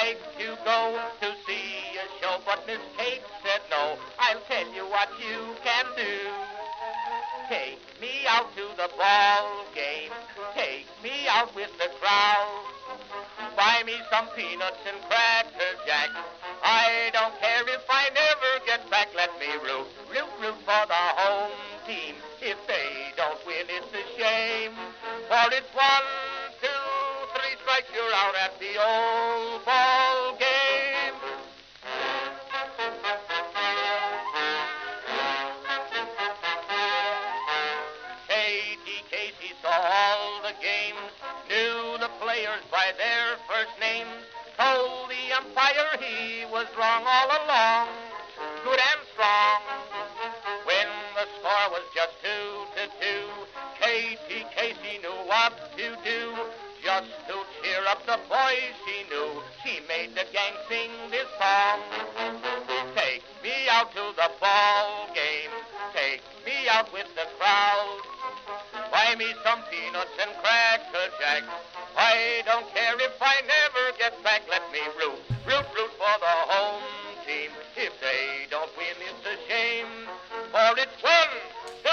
like to go to see a show, but Miss Kate said no. I'll tell you what you can do. Take me out to the ball game. Take me out with the crowd. Buy me some peanuts and cracker jack. I don't care if I never get back. Let me root for the home team. If they don't win, it's a shame. For it's 1, 2, 3 strikes, you're out at the old ball game. Katie Casey saw all the games, knew the players by their first names, told the umpire he was wrong all along, good and strong. When the score was just 2-2, Katie Casey knew what to do. Just to cheer up the boys she knew, she made the gang sing this song. Take me out to the ball game, take me out with the crowd. Buy me some peanuts and cracker jack. I don't care if I never get back. Let me root for the home team. If they don't win, it's a shame. For it's 1, 2,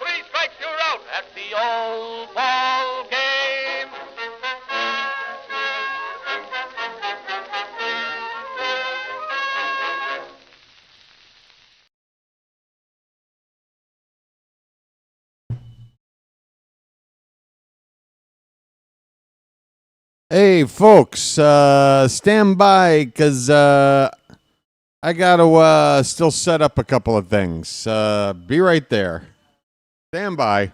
3 strikes, you're out at the old ball game. Hey, folks, stand by, because I got to still set up a couple of things. Be right there. Stand by.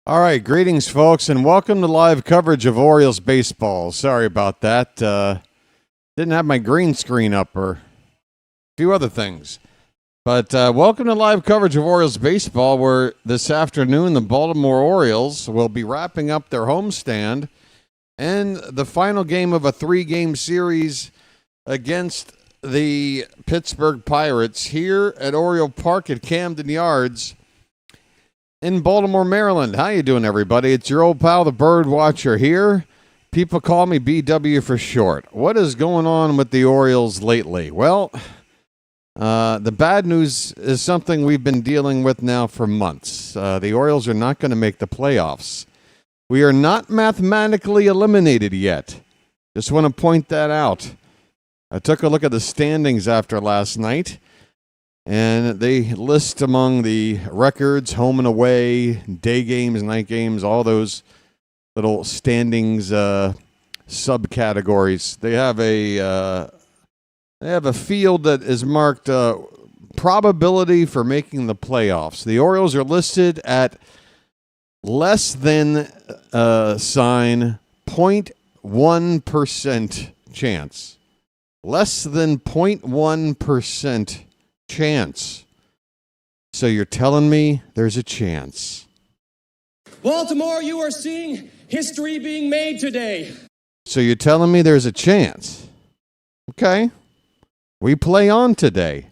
All right, greetings, folks, and welcome to live coverage of Orioles baseball. Sorry about that. Didn't have my green screen up or a few other things. But welcome to live coverage of Orioles baseball, where this afternoon the Baltimore Orioles will be wrapping up their homestand and the final game of a 3-game series against the Pittsburgh Pirates here at Oriole Park at Camden Yards in Baltimore, Maryland. How you doing, everybody? It's your old pal, the BirdWatcher here. People call me BW for short. What is going on with the Orioles lately? Well, the bad news is something we've been dealing with now for months. The Orioles are not going to make the playoffs. We are not mathematically eliminated yet. Just want to point that out. I took a look at the standings after last night, and they list among the records, home and away, day games, night games, all those little standings subcategories. They have a field that is marked probability for making the playoffs. The Orioles are listed at less than sign 0.1% chance. Less than 0.1% chance. So you're telling me there's a chance. Baltimore, you are seeing history being made today. So you're telling me there's a chance. Okay. We play on today.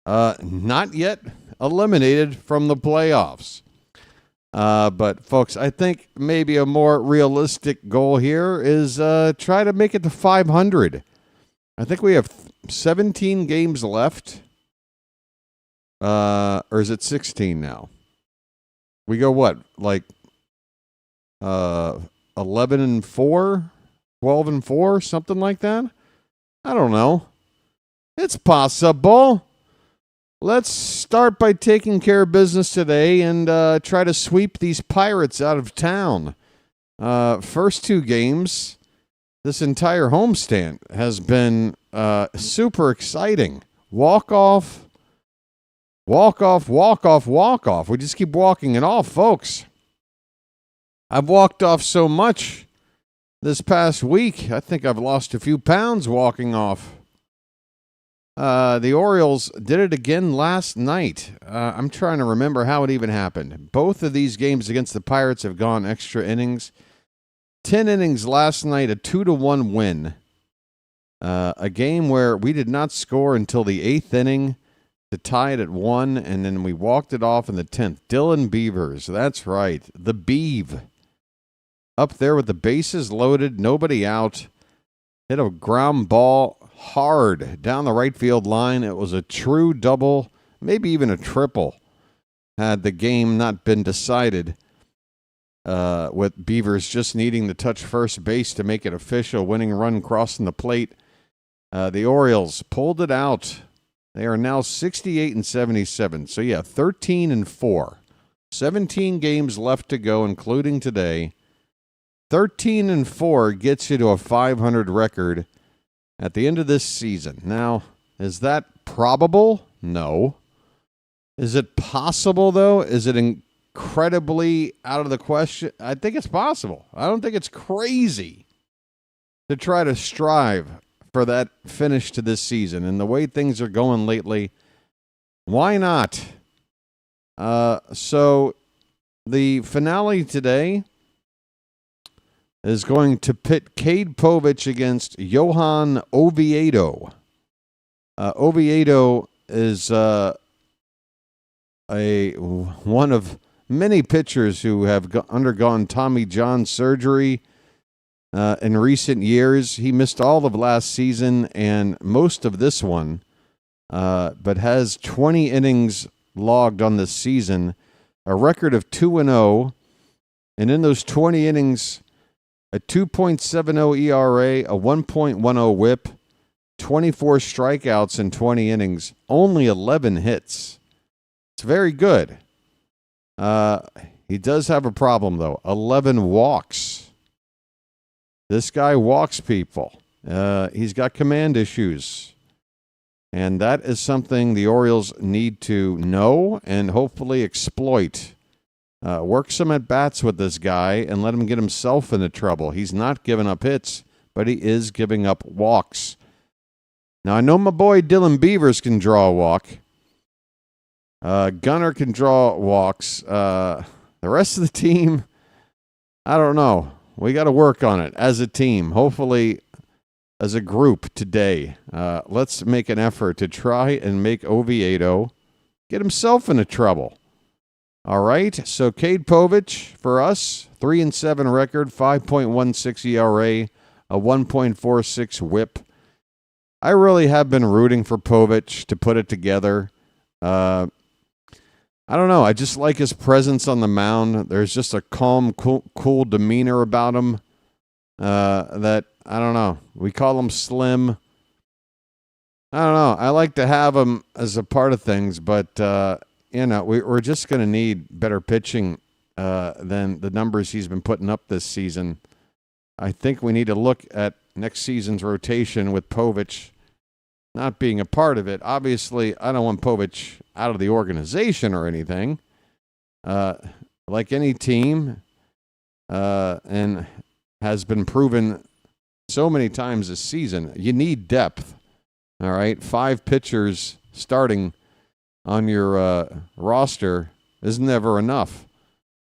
Not yet eliminated from the playoffs. But folks, I think maybe a more realistic goal here is try to make it to 500. I think we have 17 games left Or is it 16 now? We go what? Like 11-4, 12-4, something like that? I don't know. It's possible. Let's start by taking care of business today and try to sweep these Pirates out of town. First two games, this entire homestand has been super exciting. Walk off. We just keep walking it off, folks. I've walked off so much this past week. I think I've lost a few pounds walking off. The Orioles did it again last night. I'm trying to remember how it even happened. Both of these games against the Pirates have gone extra innings. 10 innings last night, a 2-1 win. A game where we did not score until the 8th inning to tie it at 1, and then we walked it off in the 10th. Dylan Beavers, that's right, the Beeve. Up there with the bases loaded, nobody out. Hit a ground ball hard down the right field line. It was a true double, maybe even a triple, had the game not been decided, with Beavers just needing to touch first base to make it official, winning run crossing the plate. The Orioles pulled it out. They are now 68-77. So, 13-4. 17 games left to go, including today. 13-4 gets you to a 500 record at the end of this season. Now, is that probable? No. Is it possible, though? Is it incredibly out of the question? I think it's possible. I don't think it's crazy to try to strive for that finish to this season. And the way things are going lately, why not? So the finale today is going to pit Cade Povich against Johan Oviedo. Oviedo is one of many pitchers who have undergone Tommy John surgery in recent years. He missed all of last season and most of this one, but has 20 innings logged on this season, a record of 2-0, and in those 20 innings, a 2.70 ERA, a 1.10 whip, 24 strikeouts in 20 innings, only 11 hits. It's very good. He does have a problem, though. 11 walks. This guy walks people. He's got command issues. And that is something the Orioles need to know and hopefully exploit. Work some at-bats with this guy and let him get himself into trouble. He's not giving up hits, but he is giving up walks. Now, I know my boy Dylan Beavers can draw a walk. Gunnar can draw walks. The rest of the team, I don't know. We got to work on it as a team. Hopefully, as a group today, let's make an effort to try and make Oviedo get himself into trouble. All right, so Cade Povich for us, 3-7 record, 5.16 ERA, a 1.46 whip. I really have been rooting for Povich to put it together. I don't know. I just like his presence on the mound. There's just a calm, cool demeanor about him that, I don't know. We call him Slim. I don't know. I like to have him as a part of things, but, we're just going to need better pitching than the numbers he's been putting up this season. I think we need to look at next season's rotation with Povich not being a part of it. Obviously, I don't want Povich out of the organization or anything. Like any team, and has been proven so many times this season, you need depth. All right, 5 pitchers starting on your roster is never enough.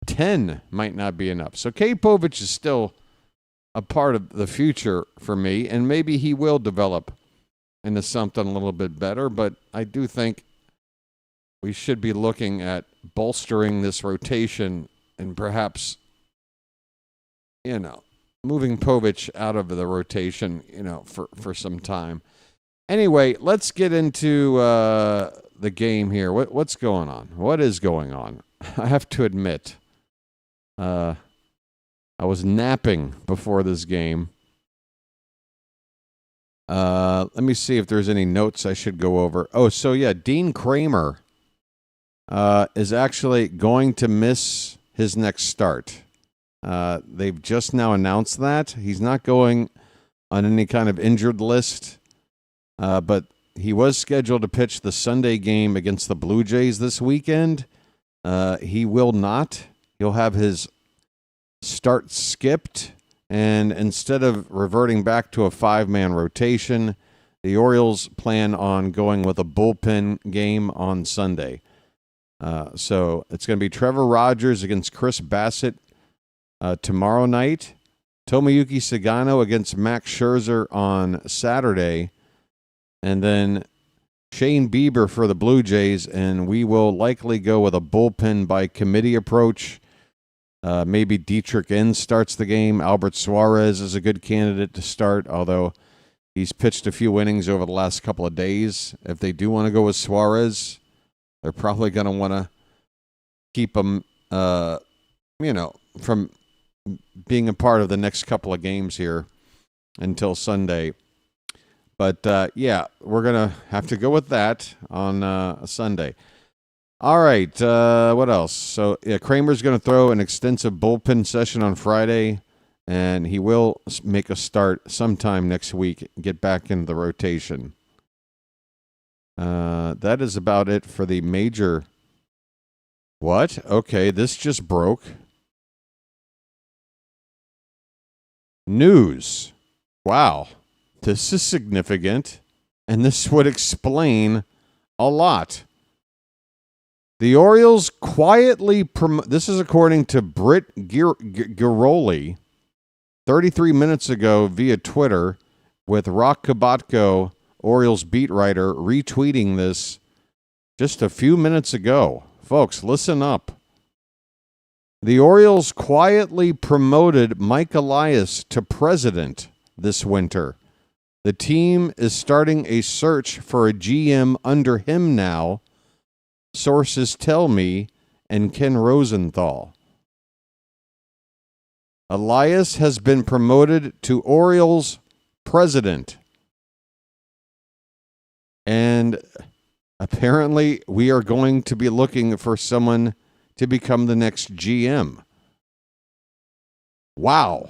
10 might not be enough. So Cade Povich is still a part of the future for me, and maybe he will develop into something a little bit better, but I do think we should be looking at bolstering this rotation and perhaps, moving Povich out of the rotation, for some time. Anyway, let's get into the game here. What's going on? What is going on? I have to admit, I was napping before this game. Let me see if there's any notes I should go over. Oh, so yeah, Dean Kramer is actually going to miss his next start. They've just now announced that. He's not going on any kind of injured list, but he was scheduled to pitch the Sunday game against the Blue Jays this weekend. He will not. He'll have his start skipped, and instead of reverting back to a 5-man rotation, the Orioles plan on going with a bullpen game on Sunday. So it's going to be Trevor Rogers against Chris Bassett tomorrow night, Tomoyuki Sagano against Max Scherzer on Saturday, and then Shane Bieber for the Blue Jays, and we will likely go with a bullpen by committee approach. Maybe Dietrich N starts the game. Albert Suarez is a good candidate to start, although he's pitched a few innings over the last couple of days. If they do want to go with Suarez, they're probably going to want to keep him, from being a part of the next couple of games here until Sunday. But, yeah, we're going to have to go with that on a Sunday. All right, what else? So, yeah, Kramer's going to throw an extensive bullpen session on Friday, and he will make a start sometime next week, get back into the rotation. That is about it for the major. What? Okay, this just broke. News. Wow. This is significant, and this would explain a lot. The Orioles quietly this is according to Britt Giroli 33 minutes ago via Twitter, with Rock Kabatko, Orioles beat writer, retweeting this just a few minutes ago. Folks, listen up. The Orioles quietly promoted Mike Elias to president this winter. The team is starting a search for a GM under him now, sources tell me, and Ken Rosenthal. Elias has been promoted to Orioles president. And apparently we are going to be looking for someone to become the next GM. Wow.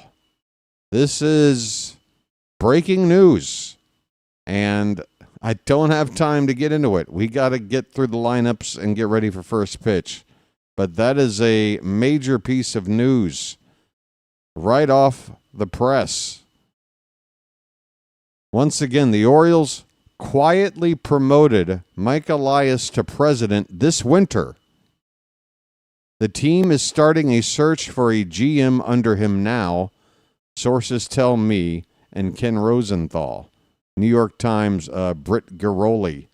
This is breaking news. And I don't have time to get into it. We got to get through the lineups and get ready for first pitch. But that is a major piece of news right off the press. Once again, the Orioles quietly promoted Mike Elias to president this winter. The team is starting a search for a GM under him now, sources tell me, and Ken Rosenthal. New York Times, Britt Giroli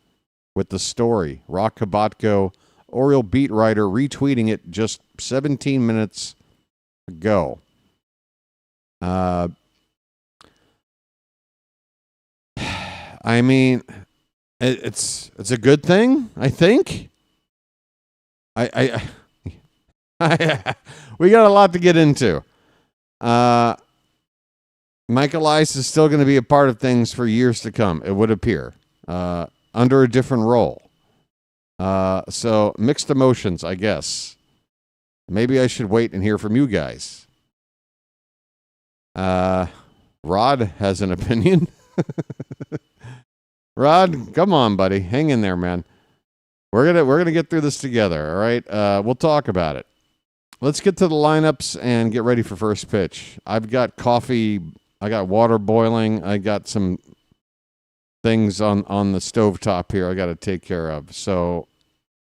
with the story. Rock Kabatko, Oriole beat writer, retweeting it just 17 minutes ago. I mean, it's a good thing, I think. We got a lot to get into. Mike Elias is still going to be a part of things for years to come, it would appear, under a different role. So mixed emotions, I guess. Maybe I should wait and hear from you guys. Rod has an opinion. Rod, come on, buddy. Hang in there, man. We're gonna get through this together, all right? We'll talk about it. Let's get to the lineups and get ready for first pitch. I've got coffee. I got water boiling. I got some things on the stovetop here I got to take care of. So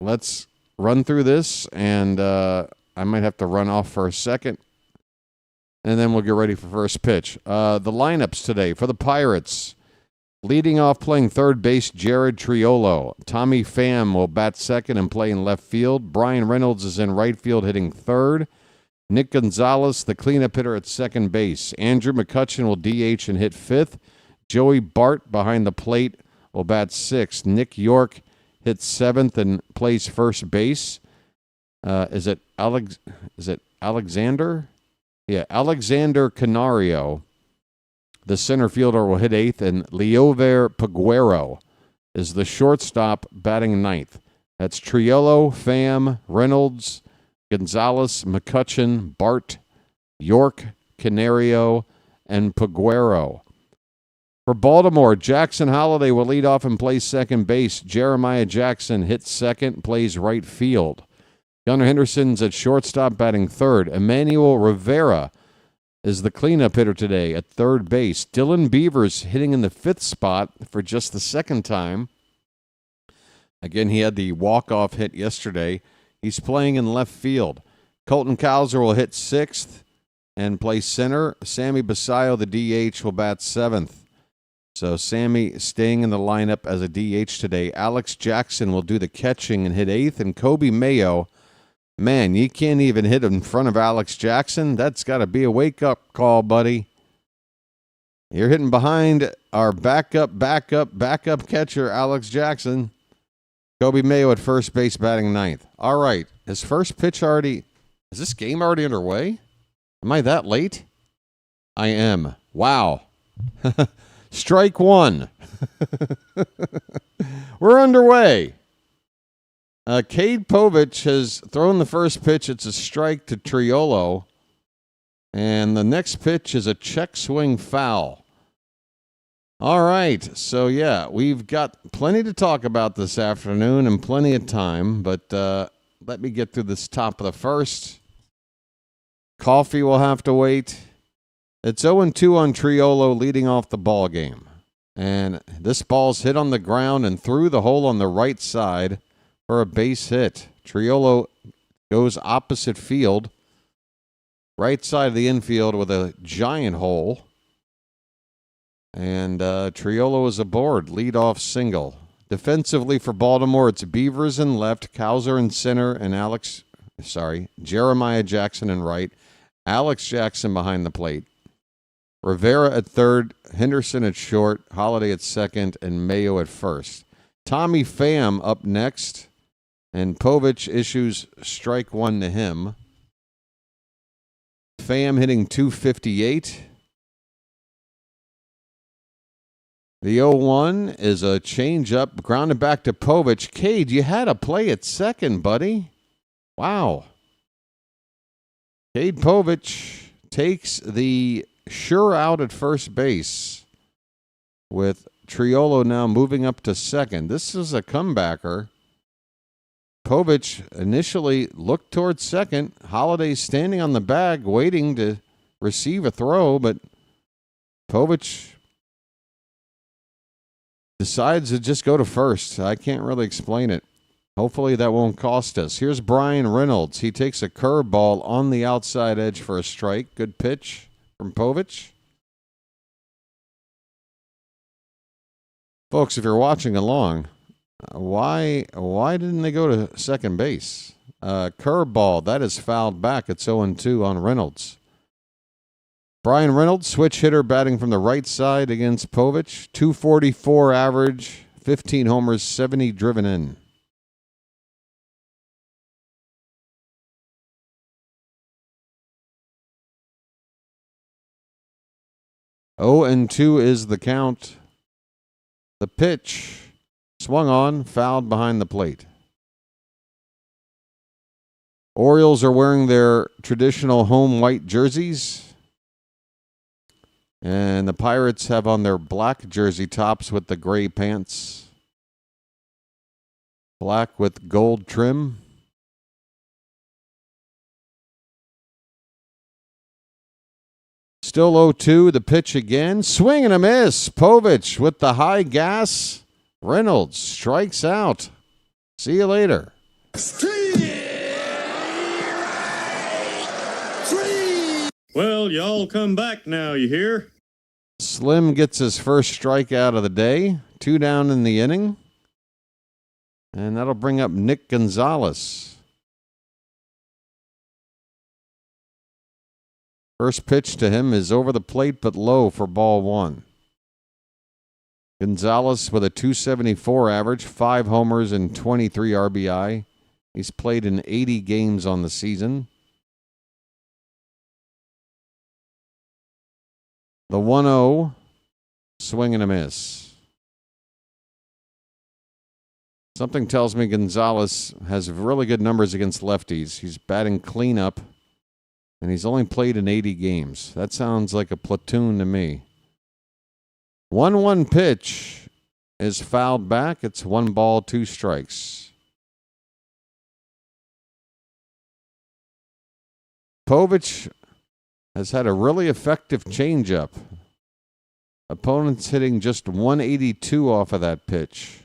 let's run through this, and I might have to run off for a second, and then we'll get ready for first pitch. The lineups today for the Pirates. Leading off, playing third base, Jared Triolo. Tommy Pham will bat second and play in left field. Brian Reynolds is in right field, hitting third. Nick Gonzalez, the cleanup hitter, at second base. Andrew McCutchen will DH and hit fifth. Joey Bart behind the plate will bat sixth. Nick York hits seventh and plays first base. Is it Alexander? Yeah, Alexander Canario, the center fielder, will hit eighth, and Leover Peguero is the shortstop batting ninth. That's Triolo, Pham, Reynolds, Gonzalez, McCutcheon, Bart, York, Canario, and Peguero. For Baltimore, Jackson Holliday will lead off and play second base. Jeremiah Jackson hits second, plays right field. Gunnar Henderson's at shortstop batting third. Emmanuel Rivera is the cleanup hitter today at third base. Dylan Beavers hitting in the fifth spot for just the second time. Again, he had the walk-off hit yesterday. He's playing in left field. Colton Cowser will hit sixth and play center. Sammy Basayo, the DH, will bat seventh. So Sammy staying in the lineup as a DH today. Alex Jackson will do the catching and hit eighth. And Kobe Mayo, man, you can't even hit in front of Alex Jackson. That's got to be a wake-up call, buddy. You're hitting behind our backup catcher, Alex Jackson. Kobe Mayo at first base batting ninth. All right. Is this game already underway? Am I that late? I am. Wow. Strike one. We're underway. Cade Povich has thrown the first pitch. It's a strike to Triolo. And the next pitch is a check swing foul. All right. So, yeah, we've got plenty to talk about this afternoon and plenty of time. But let me get through this top of the first. Coffee will have to wait. It's 0-2 on Triolo leading off the ball game. And this ball's hit on the ground and through the hole on the right side for a base hit. Triolo goes opposite field, right side of the infield with a giant hole. And Triolo is aboard, leadoff single. Defensively for Baltimore, it's Beavers in left, Cowser in center, and Jeremiah Jackson in right. Alex Jackson behind the plate. Rivera at third, Henderson at short, Holliday at second, and Mayo at first. Tommy Pham up next, and Povich issues strike one to him. Pham hitting .258. The 0-1 is a changeup, grounded back to Povich. Cade, you had a play at second, buddy. Wow. Cade Povich takes the sure out at first base, with Triolo now moving up to second. This is a comebacker. Povich initially looked towards second. Holliday standing on the bag waiting to receive a throw, but Povich decides to just go to first. I can't really explain it. Hopefully that won't cost us. Here's Brian Reynolds. He takes a curveball on the outside edge for a strike. Good pitch from Povich. Folks, if you're watching along, why didn't they go to second base? Curveball, that is fouled back. It's 0-2 on Reynolds. Brian Reynolds, switch hitter, batting from the right side against Povich. .244 average, 15 homers, 70 driven in. Oh, and 2 is the count. The pitch swung on, fouled behind the plate. Orioles are wearing their traditional home white jerseys. And the Pirates have on their black jersey tops with the gray pants. Black with gold trim. Still 0-2, the pitch again. Swing and a miss. Povich with the high gas. Reynolds strikes out. See you later. Well, y'all come back now, you hear? Slim gets his first strikeout of the day. 2 down in the inning. And that'll bring up Nick Gonzalez. First pitch to him is over the plate but low for ball 1. Gonzalez with a 274 average, 5 homers and 23 RBI. He's played in 80 games on the season. The 1-0, swing and a miss. Something tells me Gonzalez has really good numbers against lefties. He's batting cleanup, and he's only played in 80 games. That sounds like a platoon to me. 1-1 pitch is fouled back. It's 1 ball, 2 strikes. Povich has had a really effective changeup. Opponents hitting just 182 off of that pitch.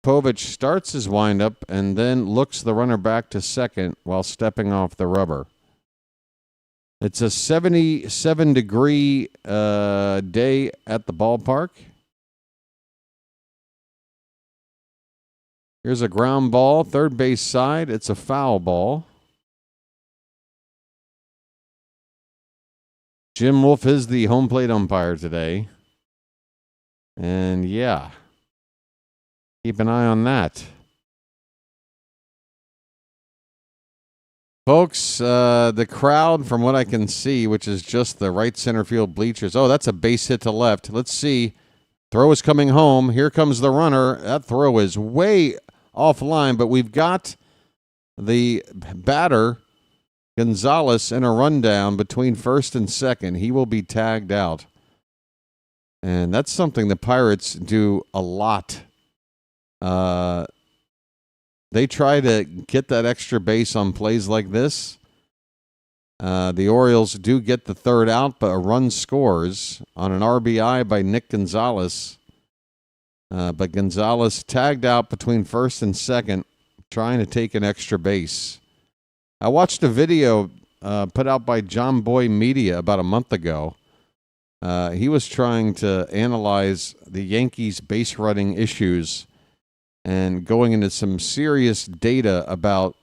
Povich starts his windup and then looks the runner back to second while stepping off the rubber. It's a 77-degree day at the ballpark. Here's a ground ball, third base side. It's a foul ball. Jim Wolf is the home plate umpire today. And yeah, keep an eye on that. Folks, the crowd, from what I can see, which is just the right center field bleachers. Oh, that's a base hit to left. Let's see. Throw is coming home. Here comes the runner. That throw is way offline, but we've got the batter, Gonzalez, in a rundown between first and second. He will be tagged out. And that's something the Pirates do a lot. They try to get that extra base on plays like this. The Orioles do get the third out, but a run scores on an RBI by Nick Gonzalez. But Gonzalez tagged out between first and second, trying to take an extra base. I watched a video put out by John Boy Media about a month ago. He was trying to analyze the Yankees' base running issues and going into some serious data about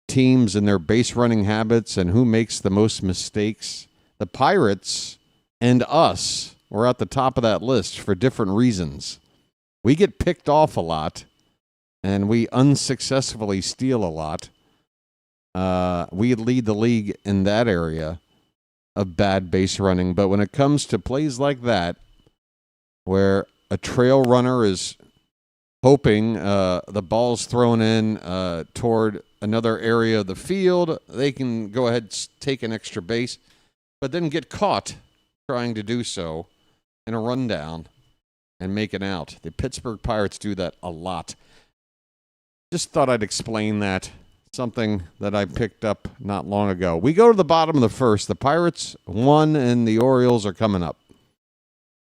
teams and their base running habits and who makes the most mistakes. The Pirates and us were at the top of that list for different reasons. We get picked off a lot, and we unsuccessfully steal a lot. We lead the league in that area of bad base running. But when it comes to plays like that, where a trail runner is hoping the ball's thrown in toward another area of the field, they can go ahead and take an extra base, but then get caught trying to do so in a rundown and make an out. The Pittsburgh Pirates do that a lot. Just thought I'd explain that. Something that I picked up not long ago. We go to the bottom of the first. The Pirates won and the Orioles are coming up.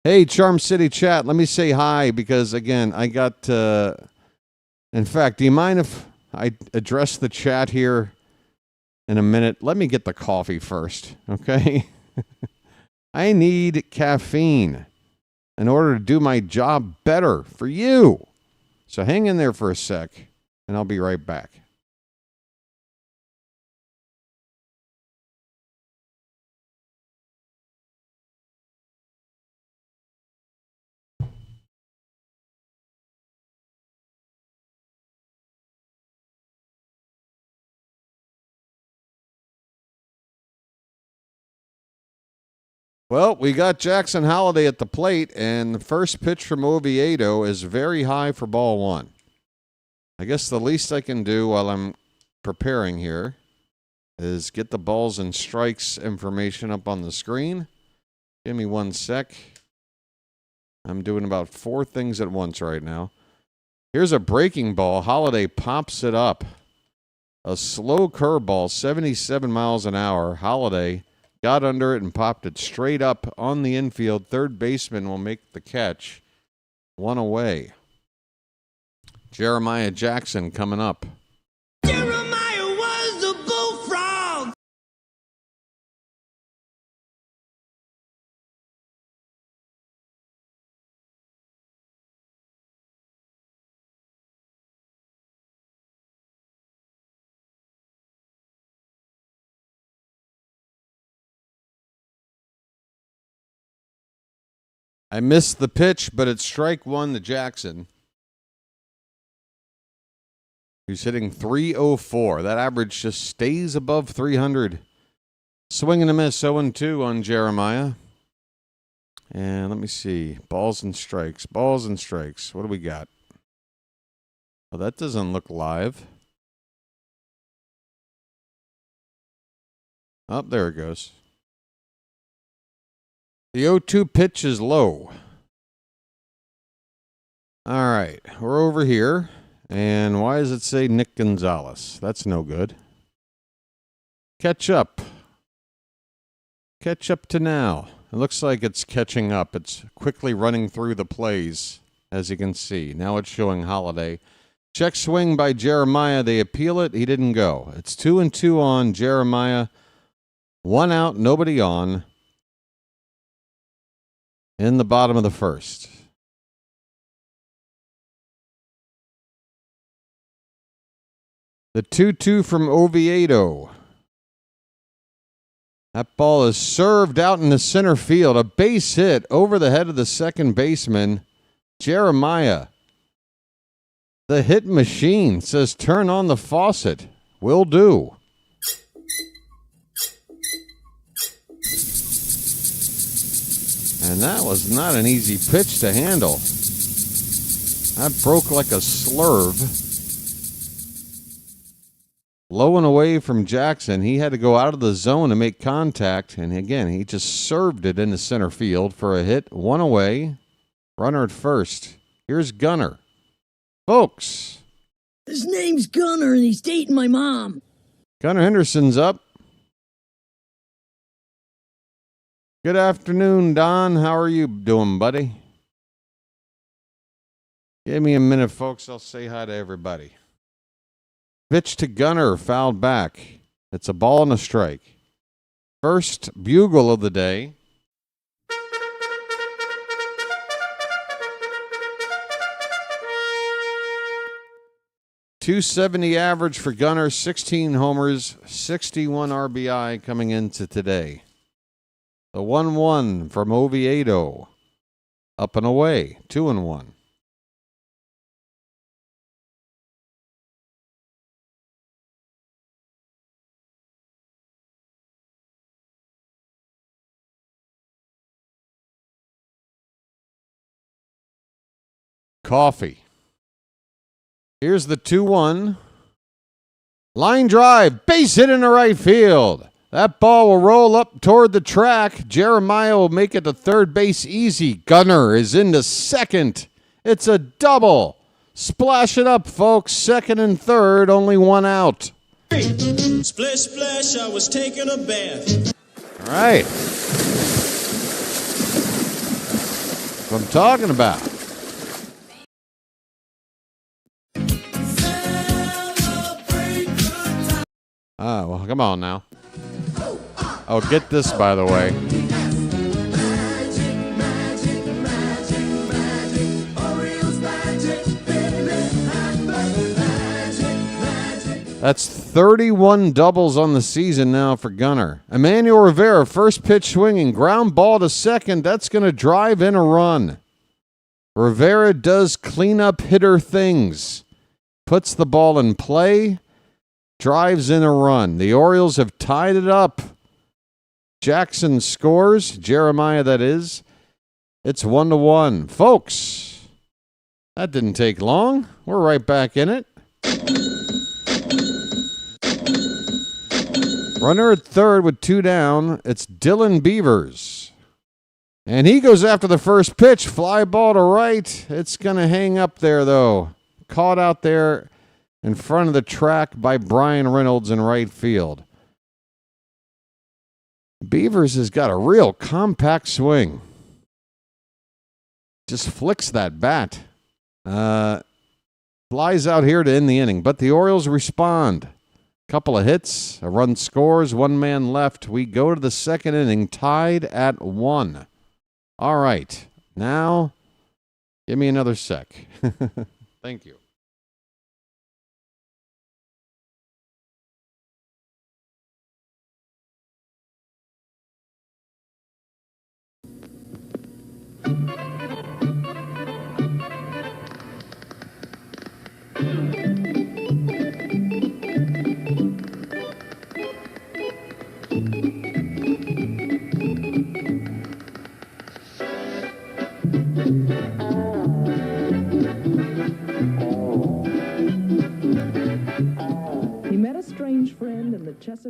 Hey, Charm City chat, let me say hi because, again, I got... in fact, do you mind if I address the chat here in a minute? Let me get the coffee first, okay? I need caffeine in order to do my job better for you. So hang in there for a sec, and I'll be right back. Well, we got Jackson Holliday at the plate, and the first pitch from Oviedo is very high for ball one. I guess the least I can do while I'm preparing here is get the balls and strikes information up on the screen. Give me 1 sec. I'm doing about 4 things at once right now. Here's a breaking ball. Holliday pops it up. A slow curveball, 77 miles an hour. Holliday got under it and popped it straight up on the infield. Third baseman will make the catch. 1 away. Jeremiah Jackson coming up. I missed the pitch, but it's strike one to Jackson. He's hitting .304. That average just stays above 300. Swing and a miss, 0-2 on Jeremiah. And let me see. Balls and strikes. Balls and strikes. What do we got? Oh, that doesn't look live. Oh, there it goes. The 0-2 pitch is low. All right. We're over here. And why does it say Nick Gonzalez? That's no good. Catch up. Catch up to now. It looks like it's catching up. It's quickly running through the plays, as you can see. Now it's showing Holiday. Check swing by Jeremiah. They appeal it. He didn't go. It's 2-2 on Jeremiah. 1 out, nobody on. In the bottom of the first. The 2-2 from Oviedo. That ball is served out in the center field. A base hit over the head of the second baseman, Jeremiah. The hit machine says turn on the faucet. Will do. And that was not an easy pitch to handle. That broke like a slurve. Low and away from Jackson. He had to go out of the zone to make contact. And again, he just served it into center field for a hit. 1 away. Runner at first. Here's Gunner. Folks. His name's Gunner and he's dating my mom. Gunnar Henderson's up. Good afternoon, Don. How are you doing, buddy? Give me a minute, folks. I'll say hi to everybody. Pitch to Gunner, fouled back. It's a ball and a strike. First bugle of the day. .270 average for Gunner, 16 homers, 61 RBI coming into today. The 1-1 from Oviedo. Up and away, 2-1. Coffee. Here's the 2-1. Line drive. Base hit in the right field. That ball will roll up toward the track. Jeremiah will make it to third base easy. Gunner is into second. It's a double. Splash it up, folks. Second and third. Only 1 out. Splish, splash, I was taking a bath. All right. That's what I'm talking about. Well, come on now. Oh, get this, by the way. That's 31 doubles on the season now for Gunner. Emmanuel Rivera, first pitch swinging, ground ball to second. That's going to drive in a run. Rivera does cleanup hitter things. Puts the ball in play. Drives in a run. The Orioles have tied it up. Jackson scores. Jeremiah, that is. It's 1-1. Folks, that didn't take long. We're right back in it. Runner at third with 2 down. It's Dylan Beavers. And he goes after the first pitch. Fly ball to right. It's going to hang up there, though. Caught out there in front of the track by Brian Reynolds in right field. Beavers has got a real compact swing. Just flicks that bat. Flies out here to end the inning. But the Orioles respond. Couple of hits, a run scores, 1 man left. We go to the second inning, tied at 1. All right. Now, give me another sec. Thank you.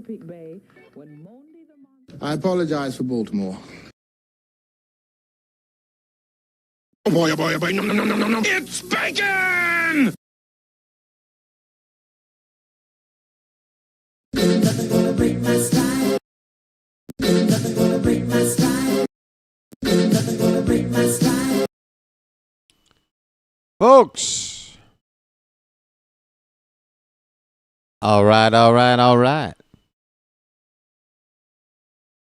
Chesapeake Bay when Monday the month. I apologize for Baltimore. Oh boy, oh boy, oh boy, no, no, no, no, no, no. It's bacon! Nothing gonna break my style. Nothing gonna break my style. Nothing gonna break my style. Folks. All right.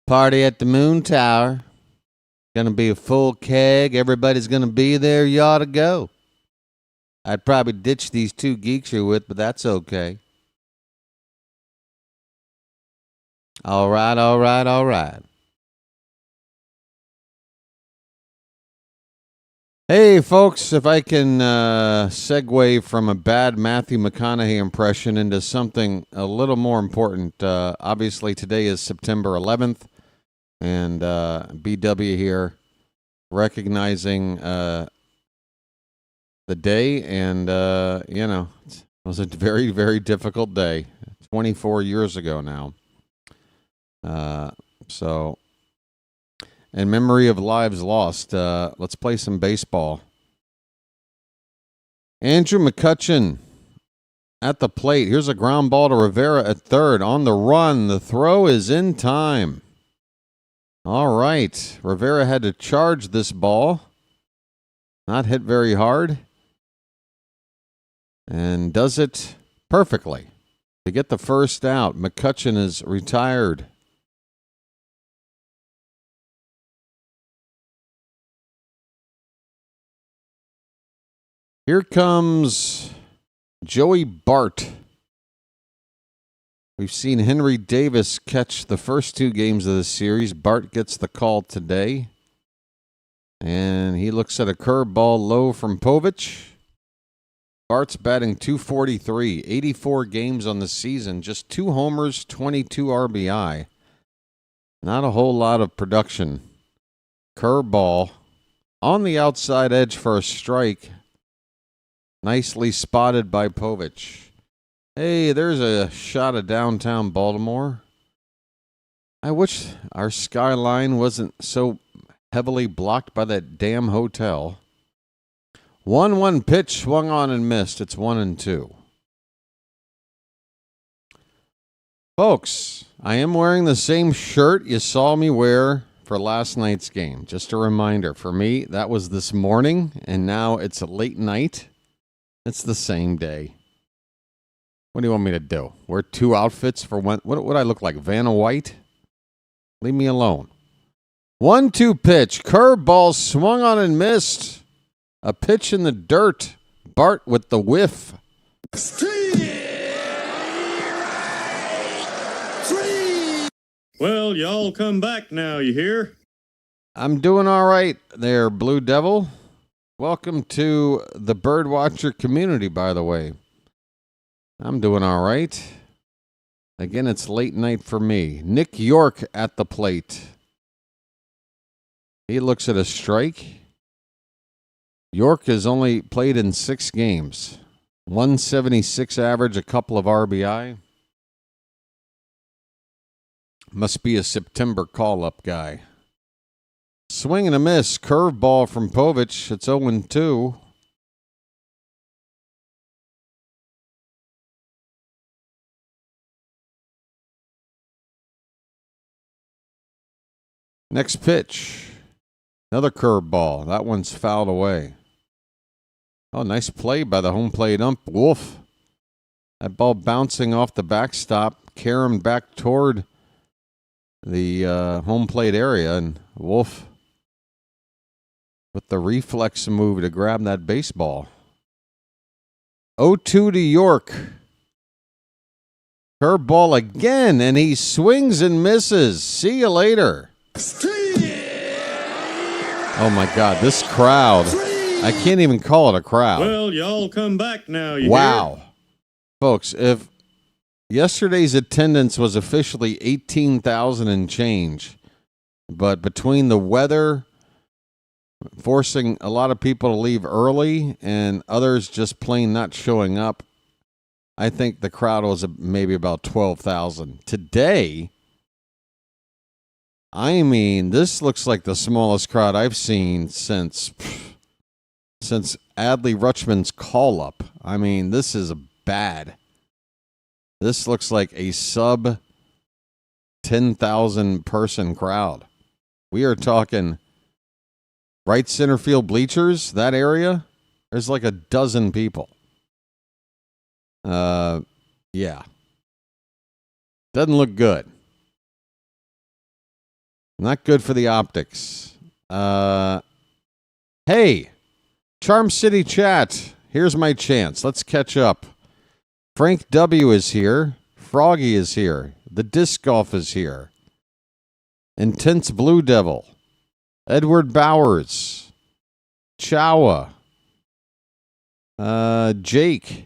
Party at the Moon Tower. Gonna be a full keg. Everybody's gonna be there. You ought to go. I'd probably ditch these two geeks you're with, but that's okay. All right. Hey, folks, if I can segue from a bad Matthew McConaughey impression into something a little more important. Obviously, today is September 11th, and BW here recognizing the day, and, it was a very, very difficult day, 24 years ago now. So, in memory of lives lost, let's play some baseball. Andrew McCutchen at the plate. Here's a ground ball to Rivera at third. On the run, the throw is in time. All right. Rivera had to charge this ball. Not hit very hard. And does it perfectly. To get the first out, McCutchen is retired. Here comes Joey Bart. We've seen Henry Davis catch the first two games of the series. Bart gets the call today. And he looks at a curveball low from Povich. Bart's batting .243, 84 games on the season, just 2 homers, 22 RBI. Not a whole lot of production. Curveball on the outside edge for a strike. Nicely spotted by Povich. Hey, there's a shot of downtown Baltimore. I wish our skyline wasn't so heavily blocked by that damn hotel. 1-1 pitch swung on and missed. It's 1-2. Folks, I am wearing the same shirt you saw me wear for last night's game. Just a reminder. For me, that was this morning, and now it's a late night. It's the same day. What do you want me to do? Wear 2 outfits for one? What would I look like? Vanna White? Leave me alone. 1-2 pitch. Curveball swung on and missed. A pitch in the dirt. Bart with the whiff. Well, y'all come back now, you hear? I'm doing all right there, Blue Devil. Welcome to the BirdWatcher community, by the way. I'm doing all right. Again, it's late night for me. Nick York at the plate. He looks at a strike. York has only played in 6 games. 176 average, a couple of RBI. Must be a September call-up guy. Swing and a miss. Curveball from Povich. It's 0-2. Next pitch. Another curveball. That one's fouled away. Oh, nice play by the home plate ump, Wolf. That ball bouncing off the backstop, caromed back toward the home plate area, and Wolf with the reflex move to grab that baseball. 0-2 to York. Curveball again, and he swings and misses. See you later. Oh, my God, this crowd. I can't even call it a crowd. Well, y'all come back now, you Wow. hear? Folks, if yesterday's attendance was officially 18,000 and change, but between the weather forcing a lot of people to leave early and others just plain not showing up, I think the crowd was maybe about 12,000. Today, I mean, this looks like the smallest crowd I've seen since Adley Rutschman's call-up. I mean, this is bad. This looks like a sub 10,000 person crowd. We are talking right center field bleachers, that area, there's like a dozen people. Yeah. Doesn't look good. Not good for the optics. Hey, Charm City chat, here's my chance. Let's catch up. Frank W. is here. Froggy is here. The Disc Golf is here. Intense Blue Devil. Edward Bowers. Chowa. Jake.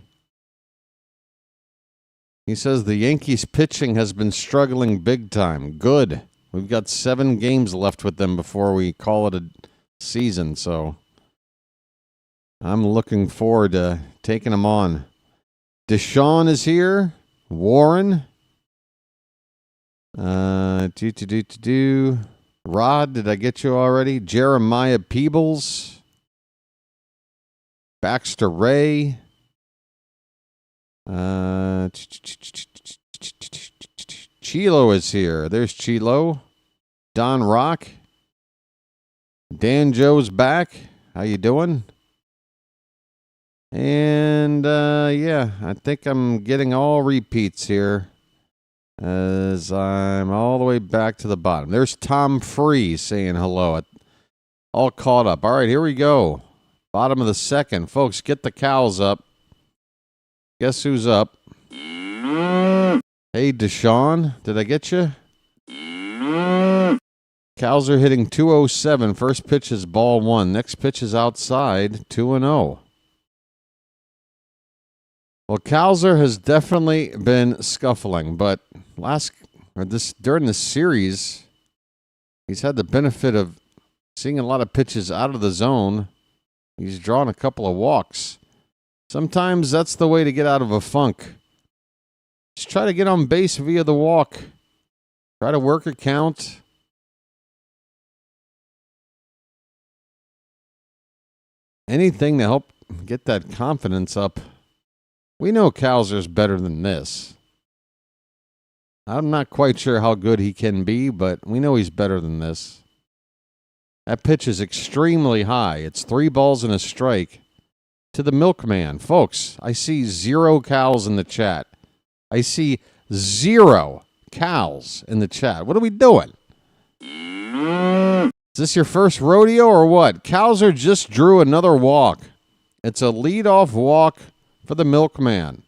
He says the Yankees pitching has been struggling big time. Good. We've got 7 games left with them before we call it a season, so I'm looking forward to taking them on. Deshaun is here. Warren. Rod, did I get you already? Jeremiah Peebles. Baxter Ray. Chilo is here. There's Chilo. Don Rock. Dan Joe's back. How you doing? And, yeah, I think I'm getting all repeats here as I'm all the way back to the bottom. There's Tom Free saying hello. All caught up. All right, here we go. Bottom of the second. Folks, get the cows up. Guess who's up? Hey, Deshaun, did I get you? Cows are hitting 207. First pitch is ball 1. Next pitch is outside, 2-0. Well, Cowser has definitely been scuffling, but during this series, he's had the benefit of seeing a lot of pitches out of the zone. He's drawn a couple of walks. Sometimes that's the way to get out of a funk. Just try to get on base via the walk. Try to work a count. Anything to help get that confidence up. We know Cowser's better than this. I'm not quite sure how good he can be, but we know he's better than this. That pitch is extremely high. It's 3 balls and a strike to the milkman. Folks, I see 0 cows in the chat. I see 0 cows in the chat. What are we doing? Is this your first rodeo or what? Cowser just drew another walk. It's a leadoff walk for the milkman.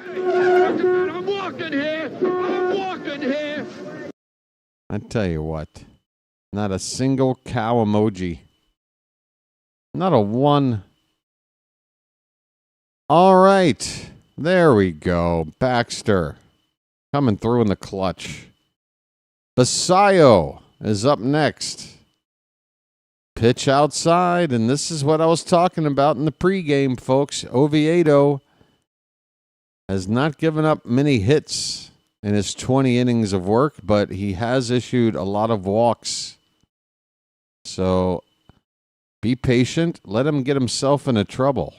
I'm walking here. I'm walking here. I tell you what. Not a single cow emoji. Not a one. All right. There we go. Baxter coming through in the clutch. Basayo is up next. Pitch outside, and this is what I was talking about in the pregame, folks. Oviedo has not given up many hits in his 20 innings of work, but he has issued a lot of walks. So be patient. Let him get himself into trouble.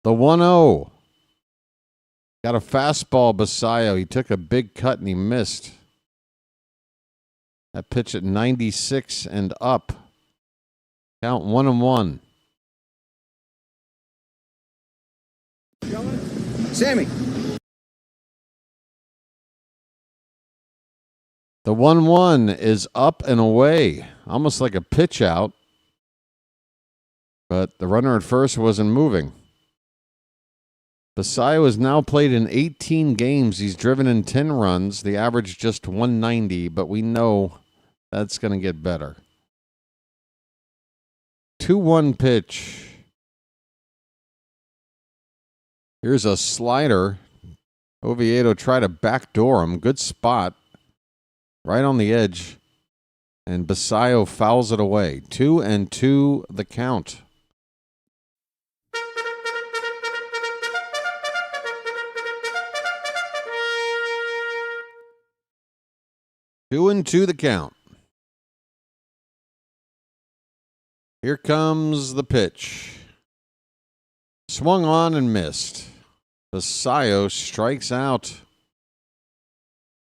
The 1-0. Got a fastball, Basayo. He took a big cut and he missed. That pitch at 96 and up. Count 1-1. Sammy. The 1-1 is up and away. Almost like a pitch out. But the runner at first wasn't moving. Basayo has now played in 18 games. He's driven in 10 runs. The average just 190, but we know that's going to get better. 2-1 pitch. Here's a slider. Oviedo tried to backdoor him. Good spot. Right on the edge. And Basayo fouls it away. 2-2 the count. 2-2 the count. Here comes the pitch. Swung on and missed. Basayo strikes out.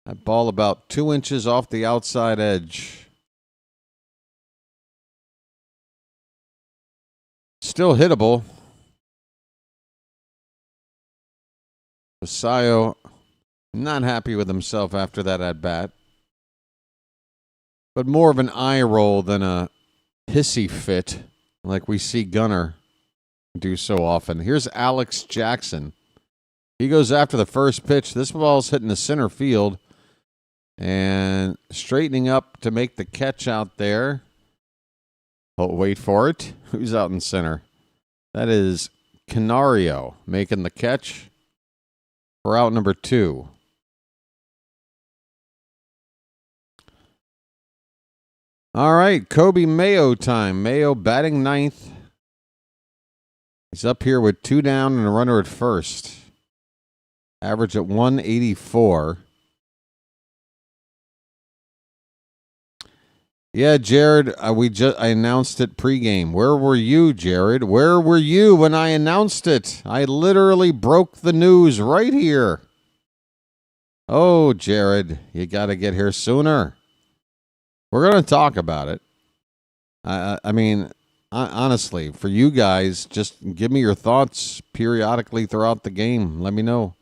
That ball about 2 inches off the outside edge. Still hittable. Basayo not happy with himself after that at-bat. But more of an eye roll than a hissy fit like we see Gunnar do so often. Here's Alex Jackson. He goes after the first pitch. This ball's hitting the center field and straightening up to make the catch out there. Oh, wait for it. Who's out in center? That is Canario making the catch for out number 2. All right, Kobe Mayo time. Mayo batting 9th. He's up here with 2 down and a runner at first. Average at 184. Yeah, Jared, I announced it pregame. Where were you, Jared? Where were you when I announced it? I literally broke the news right here. Oh, Jared, you got to get here sooner. We're going to talk about it. I mean, honestly, for you guys, just give me your thoughts periodically throughout the game. Let me know.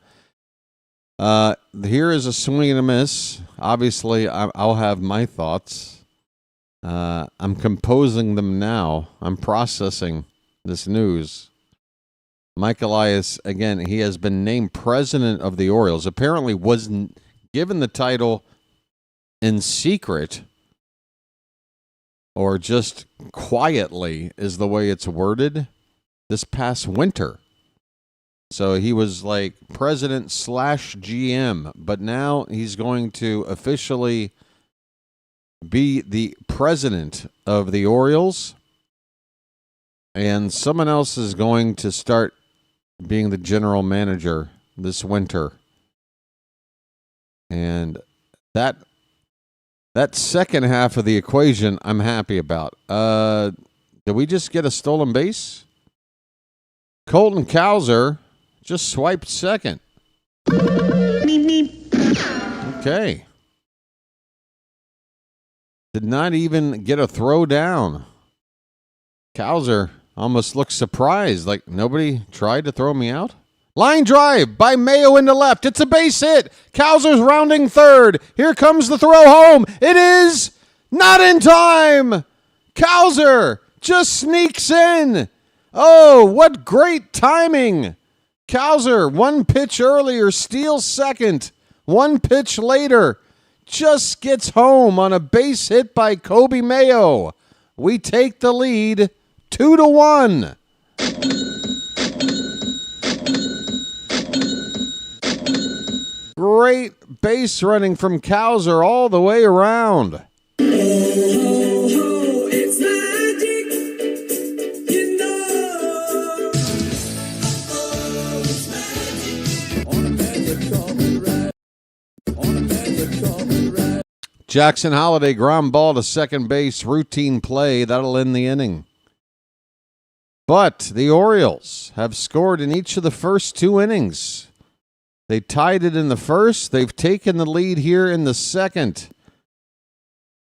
Here is a swing and a miss. Obviously, I'll have my thoughts. I'm composing them now. I'm processing this news. Mike Elias, again, he has been named president of the Orioles. Apparently wasn't given the title in secret or just quietly is the way it's worded this past winter. So he was like president / GM, but now he's going to officially be the president of the Orioles, and someone else is going to start being the general manager this winter. And that second half of the equation I'm happy about. Did we just get a stolen base? Colton Cowser just swiped second. Okay. Did not even get a throw down. Cowser almost looked surprised, like nobody tried to throw me out. Line drive by Mayo into left. It's a base hit. Cowser's rounding third. Here comes the throw home. It is not in time. Cowser just sneaks in. Oh, what great timing. Cowser, 1 pitch earlier, steals second. 1 pitch later, just gets home on a base hit by Kobe Mayo. We take the lead 2-1. Great base running from Cowser all the way around. It's magic, you know. It's magic. On a magic carpet ride. On a magic carpet ride. Jackson Holiday ground ball to second base, routine play. That'll end the inning. But the Orioles have scored in each of the first 2 innings. They tied it in the first. They've taken the lead here in the second.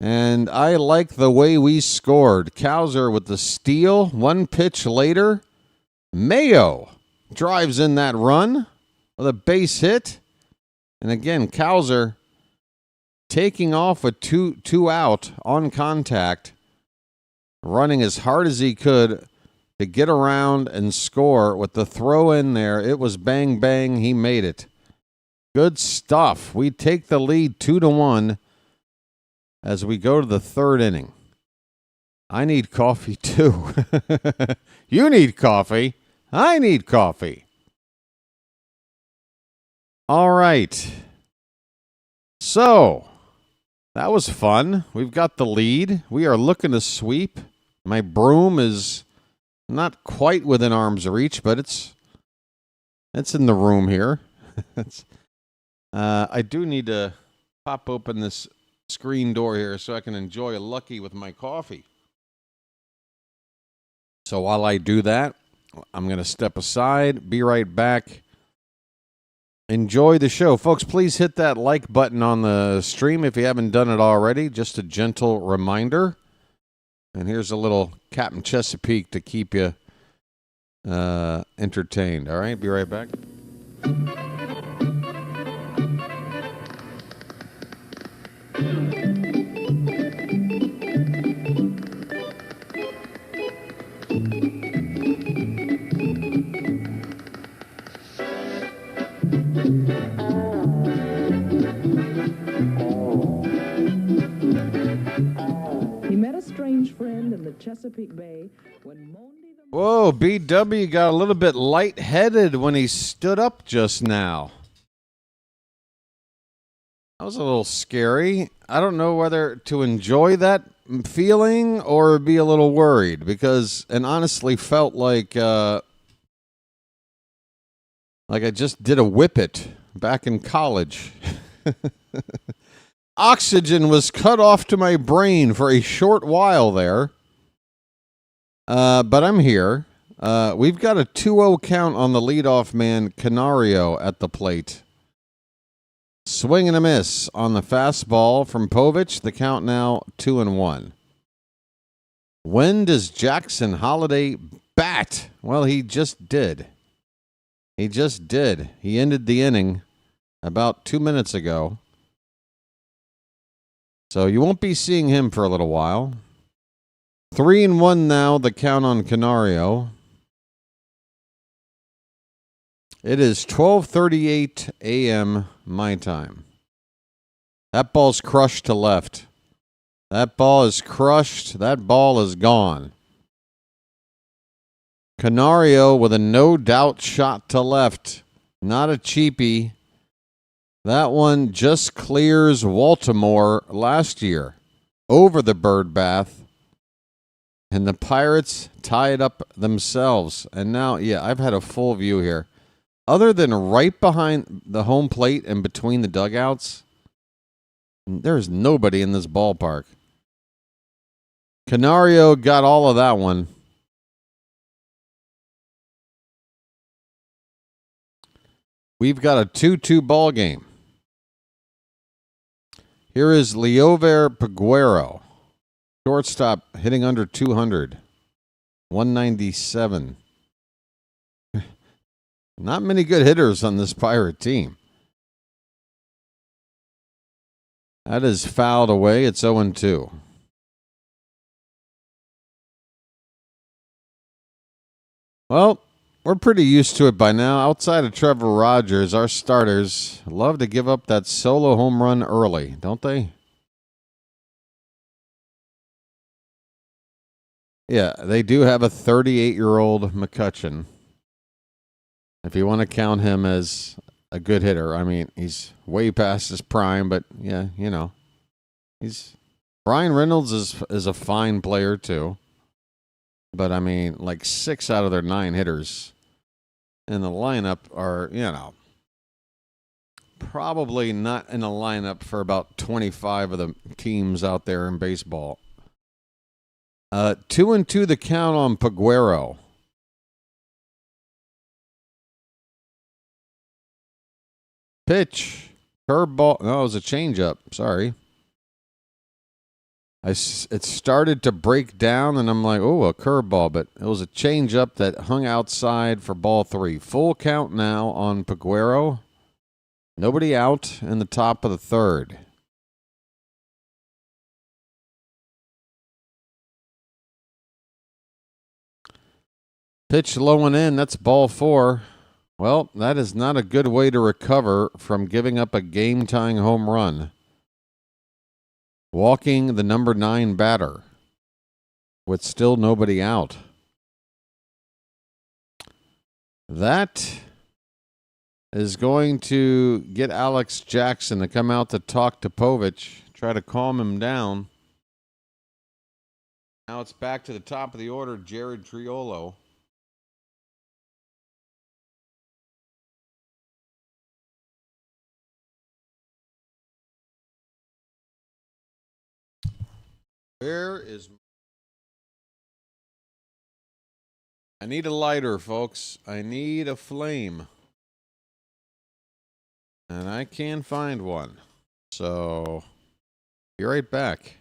And I like the way we scored. Cowser with the steal. 1 pitch later, Mayo drives in that run with a base hit. And again, Cowser taking off with two out on contact, running as hard as he could to get around and score with the throw in there. It was bang, bang. He made it. Good stuff. We take the lead 2-1 as we go to the third inning. I need coffee too. You need coffee. I need coffee. All right. So, that was fun. We've got the lead. We are looking to sweep. My broom is not quite within arm's reach, but it's in the room here. I do need to pop open this screen door here so I can enjoy a Lucky with my coffee. So while I do that, I'm going to step aside, be right back. Enjoy the show. Folks, please hit that like button on the stream if you haven't done it already. Just a gentle reminder. And here's a little Captain Chesapeake to keep you entertained. All right, be right back. He met a strange friend in the Chesapeake Bay when Monday the... Whoa, BW got a little bit lightheaded when he stood up just now. That was a little scary. I don't know whether to enjoy that feeling or be a little worried because it honestly felt like I just did a whippet back in college. Oxygen was cut off to my brain for a short while there. But I'm here. We've got a 2-0 count on the leadoff man, Canario, at the plate. Swing and a miss on the fastball from Povich. The count now 2-1. When does Jackson Holiday bat? Well, he just did. He just did. He ended the inning about 2 minutes ago. So you won't be seeing him for a little while. 3-1 now, the count on Canario. It is 12:38 a.m. my time. That ball's crushed to left. That ball is crushed. That ball is gone. Canario with a no-doubt shot to left. Not a cheapie. That one just clears Baltimore last year over the bird bath. And the Pirates tie it up themselves. And now, yeah, I've had a full view here. Other than right behind the home plate and between the dugouts, there's nobody in this ballpark. Canario got all of that one. We've got a 2-2 ball game. Here is Leover Peguero. Shortstop hitting under 200. 197. Not many good hitters on this Pirate team. That is fouled away. It's 0-2. Well, we're pretty used to it by now. Outside of Trevor Rogers, our starters love to give up that solo home run early, don't they? Yeah, they do have a 38-year-old McCutcheon. If you want to count him as a good hitter, I mean, he's way past his prime, but yeah, you know. Brian Reynolds is a fine player too. But I mean, like 6 out of their 9 hitters in the lineup are, you know, probably not in the lineup for about 25 of the teams out there in baseball. 2-2 the count on Peguero. Pitch. Curveball. No, it was a changeup. Sorry. It started to break down, and I'm like, oh, a curveball. But it was a changeup that hung outside for ball 3. Full count now on Peguero. Nobody out in the top of the 3rd. Pitch low and in. That's ball 4. Well, that is not a good way to recover from giving up a game-tying home run. Walking the number 9 batter with still nobody out. That is going to get Alex Jackson to come out to talk to Povich, try to calm him down. Now it's back to the top of the order, Jared Triolo. Where is... I need a lighter, folks. I need a flame. And I can find one. So, be right back.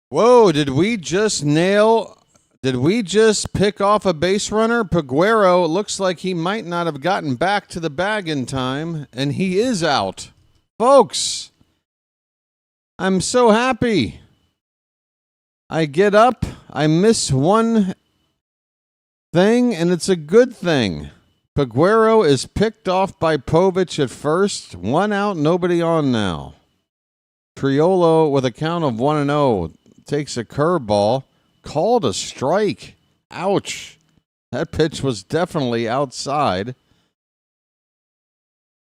Whoa, did we just pick off a base runner? Peguero looks like he might not have gotten back to the bag in time, and he is out. Folks, I'm so happy. I get up, I miss one thing, and it's a good thing. Peguero is picked off by Povich at first. 1 out, nobody on now. Triolo with a count of 1-0. Takes a curveball, called a strike. Ouch. That pitch was definitely outside.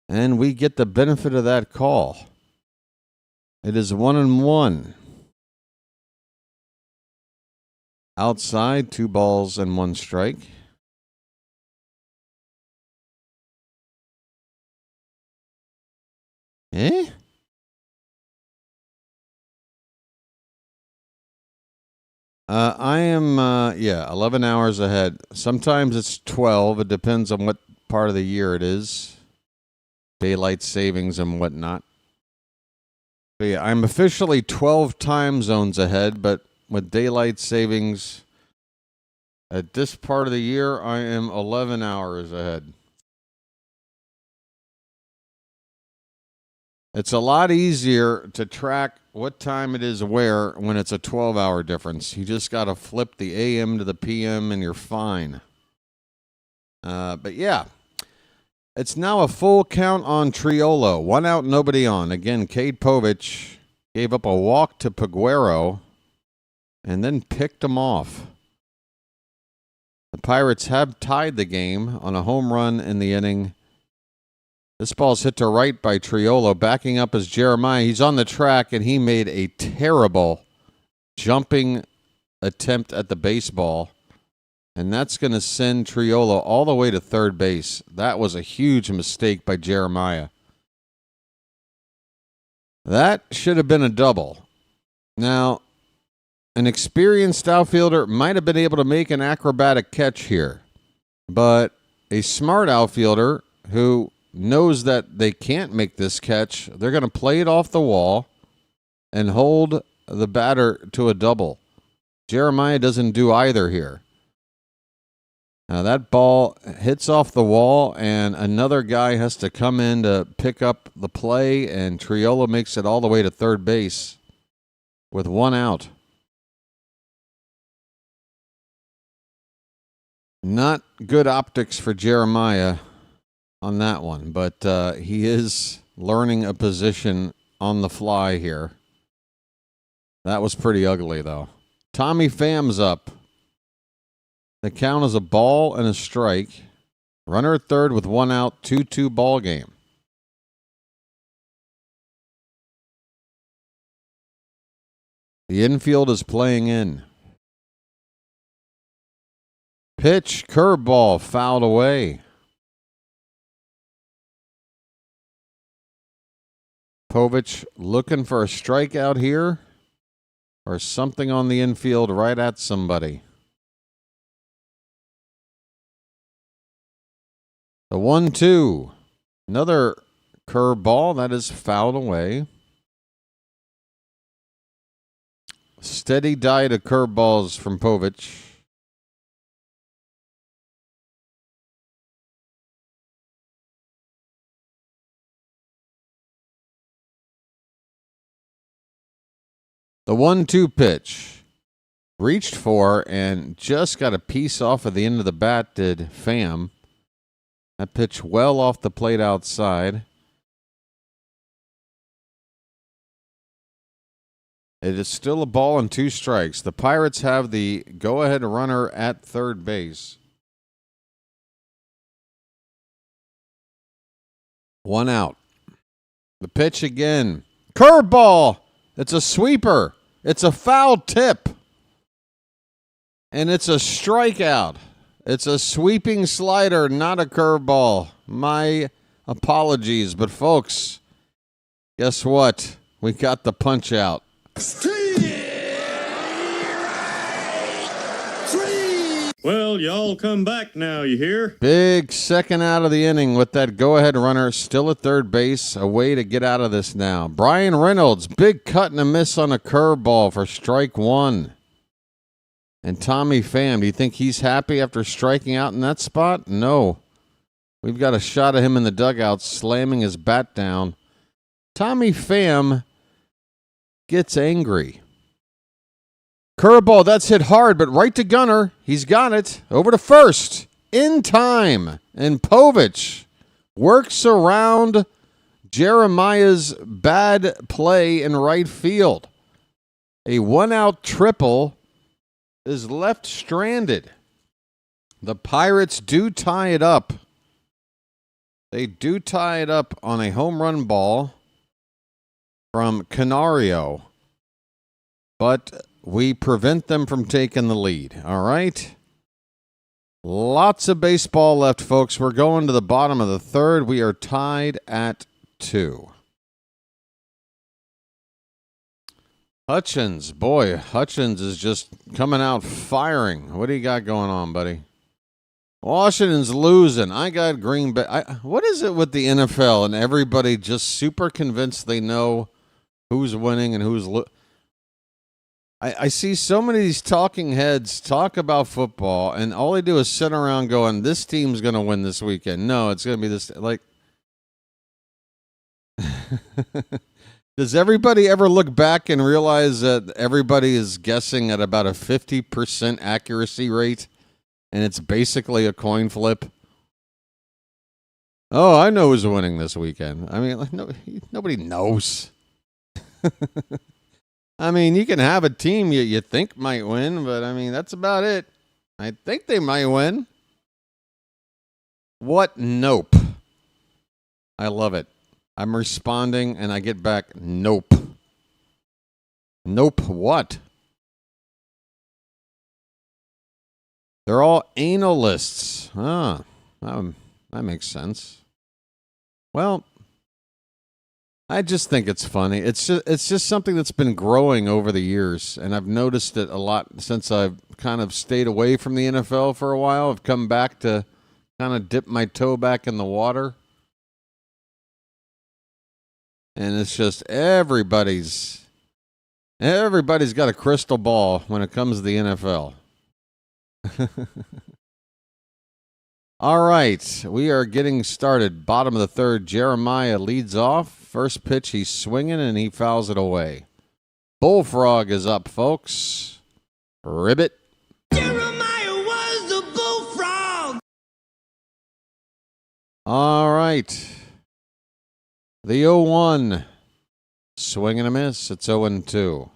And we get the benefit of that call. It is 1-1. Outside, 2 balls and 1 strike. Eh? I am, 11 hours ahead. Sometimes it's 12. It depends on what part of the year it is. Daylight savings and whatnot. But yeah, I'm officially 12 time zones ahead, but with daylight savings, at this part of the year, I am 11 hours ahead. It's a lot easier to track what time it is where when it's a 12-hour difference. You just got to flip the AM to the PM and you're fine. But yeah, it's now a full count on Triolo. 1 out, nobody on. Again, Cade Povich gave up a walk to Peguero and then picked him off. The Pirates have tied the game on a home run in the inning. This ball's hit to right by Triolo. Backing up is Jeremiah. He's on the track, and he made a terrible jumping attempt at the baseball. And that's going to send Triolo all the way to third base. That was a huge mistake by Jeremiah. That should have been a double. Now, an experienced outfielder might have been able to make an acrobatic catch here. But a smart outfielder who knows that they can't make this catch, they're going to play it off the wall and hold the batter to a double. Jeremiah doesn't do either here. Now that ball hits off the wall, and another guy has to come in to pick up the play, and Triolo makes it all the way to third base with 1 out. Not good optics for Jeremiah on that one, but he is learning a position on the fly here. That was pretty ugly, though. Tommy Pham's up. The count is a ball and a strike. Runner at third with 1 out, 2-2 ball game. The infield is playing in. Pitch, curveball, fouled away. Povich looking for a strikeout here or something on the infield right at somebody. The 1-2. Another curveball that is fouled away. Steady diet of curveballs from Povich. The 1-2 pitch. Reached for and just got a piece off of the end of the bat, did Pham. That pitch well off the plate outside. It is still a ball and 2 strikes. The Pirates have the go-ahead runner at third base. 1 out. The pitch again. Curveball. It's a sweeper. It's a foul tip. And it's a strikeout. It's a sweeping slider, not a curveball. My apologies, but folks, guess what? We got the punch out. Well, y'all come back now, you hear? Big second out of the inning with that go-ahead runner still at third base. A way to get out of this now. Brian Reynolds, big cut and a miss on a curveball for strike 1. And Tommy Pham, do you think he's happy after striking out in that spot? No. We've got a shot of him in the dugout slamming his bat down. Tommy Pham gets angry. Curveball, that's hit hard, but right to Gunner. He's got it. Over to first. In time. And Povich works around Jeremiah's bad play in right field. A 1-out triple is left stranded. The Pirates do tie it up. They do tie it up on a home run ball from Canario. But we prevent them from taking the lead. All right? Lots of baseball left, folks. We're going to the bottom of the third. We are tied at 2. Hutchins, boy, Hutchins is just coming out firing. What do you got going on, buddy? Washington's losing. I got Green Bay. What is it with the NFL and everybody just super convinced they know who's winning and who's I see so many of these talking heads talk about football, and all they do is sit around going, this team's going to win this weekend. No, it's going to be this. Like, does everybody ever look back and realize that everybody is guessing at about a 50% accuracy rate, and it's basically a coin flip? Oh, I know who's winning this weekend. I mean, like, nobody knows. I mean, you can have a team you think might win, but I mean, that's about it. I think they might win. What? Nope. I love it. I'm responding, and I get back, nope. Nope what? They're all analists. Ah, that makes sense. Well, I just think it's funny. It's just something that's been growing over the years, and I've noticed it a lot since I've kind of stayed away from the NFL for a while. I've come back to kind of dip my toe back in the water. And it's just everybody's got a crystal ball when it comes to the NFL. All right, we are getting started. Bottom of the third, Jeremiah leads off. First pitch, he's swinging, and he fouls it away. Bullfrog is up, folks. Ribbit. Jeremiah was the bullfrog. All right. The 0-1. Swing and a miss. It's 0-2.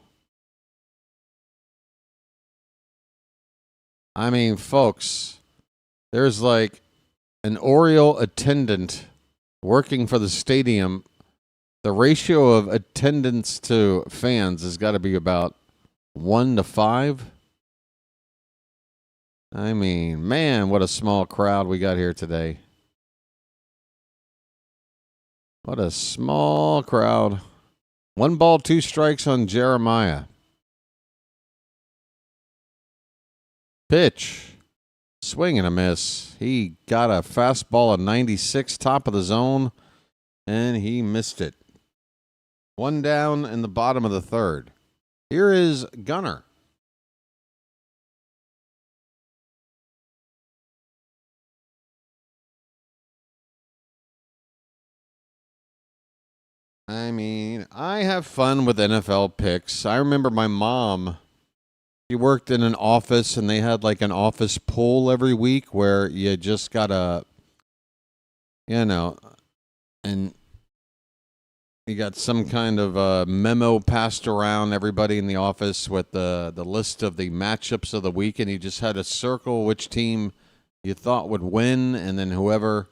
I mean, folks, there's like an Oriole attendant working for the stadium. The ratio of attendance to fans has got to be about 1 to 5. I mean, man, what a small crowd we got here today. What a small crowd. 1 ball, 2 strikes on Jeremiah. Pitch. Swing and a miss. He got a fastball at 96, top of the zone, and he missed it. 1 down in the bottom of the third. Here is Gunner. I mean, I have fun with NFL picks. I remember my mom, she worked in an office, and they had like an office pool every week where you just got to, and You got some kind of memo passed around everybody in the office with the list of the matchups of the week, and you just had to circle which team you thought would win, and then whoever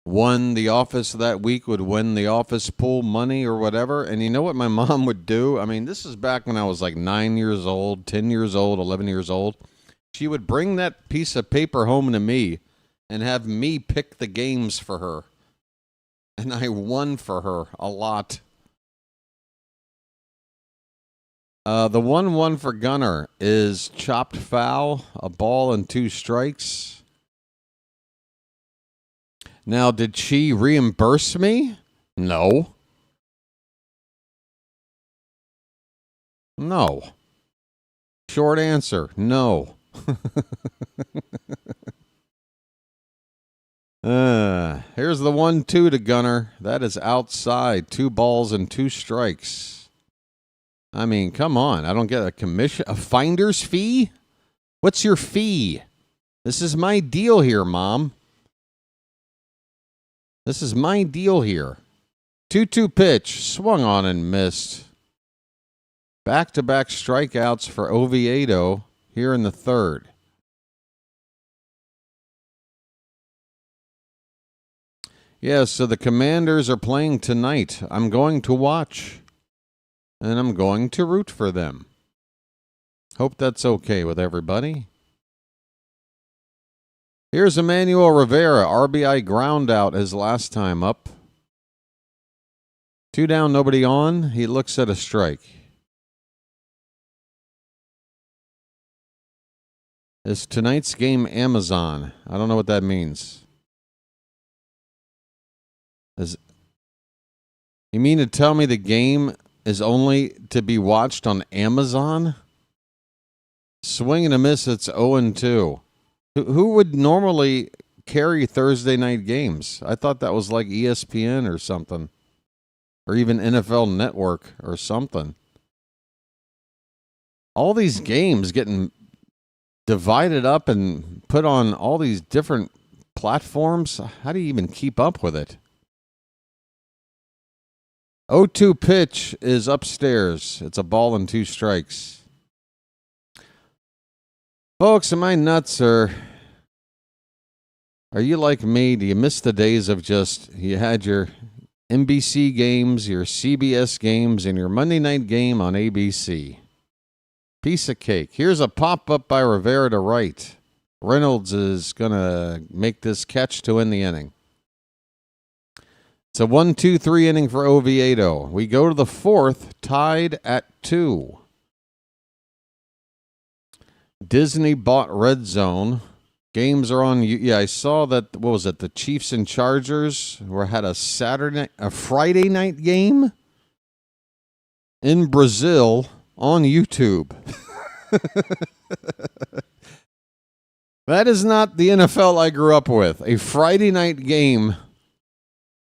won the office that week would win the office pool money or whatever. And you know what my mom would do? I mean, this is back when I was like 9 years old, 10 years old, 11 years old. She would bring that piece of paper home to me and have me pick the games for her. And I won for her a lot. The 1-1 for Gunner is chopped foul, a ball and 2 strikes. Now, did she reimburse me? No. No. Short answer, no. Here's the 1-2 to Gunner. That is outside. 2 balls and 2 strikes. I mean, come on. I don't get a commission, a finder's fee? What's your fee? This is my deal here, Mom. This is my deal here. 2-2 pitch. Swung on and missed. Back-to-back strikeouts for Oviedo here in the third. Yeah, so the Commanders are playing tonight. I'm going to watch. And I'm going to root for them. Hope that's okay with everybody. Here's Emmanuel Rivera, RBI ground out his last time up. 2 down, nobody on. He looks at a strike. Is tonight's game Amazon? I don't know what that means. You mean to tell me the game is only to be watched on Amazon? Swing and a miss, it's 0-2. Who would normally carry Thursday night games? I thought that was like ESPN or something. Or even NFL Network or something. All these games getting divided up and put on all these different platforms. How do you even keep up with it? 0-2 pitch is upstairs. It's a ball and 2 strikes. Folks, am I nuts, or are you like me? Do you miss the days of just, you had your NBC games, your CBS games, and your Monday night game on ABC? Piece of cake. Here's a pop-up by Rivera to right. Reynolds is going to make this catch to end the inning. It's a 1-2-3 inning for Oviedo. We go to the fourth, tied at 2. Disney bought Red Zone. Games are on. Yeah, I saw that. What was it? The Chiefs and Chargers had a Friday night game in Brazil on YouTube. That is not the NFL I grew up with. A Friday night game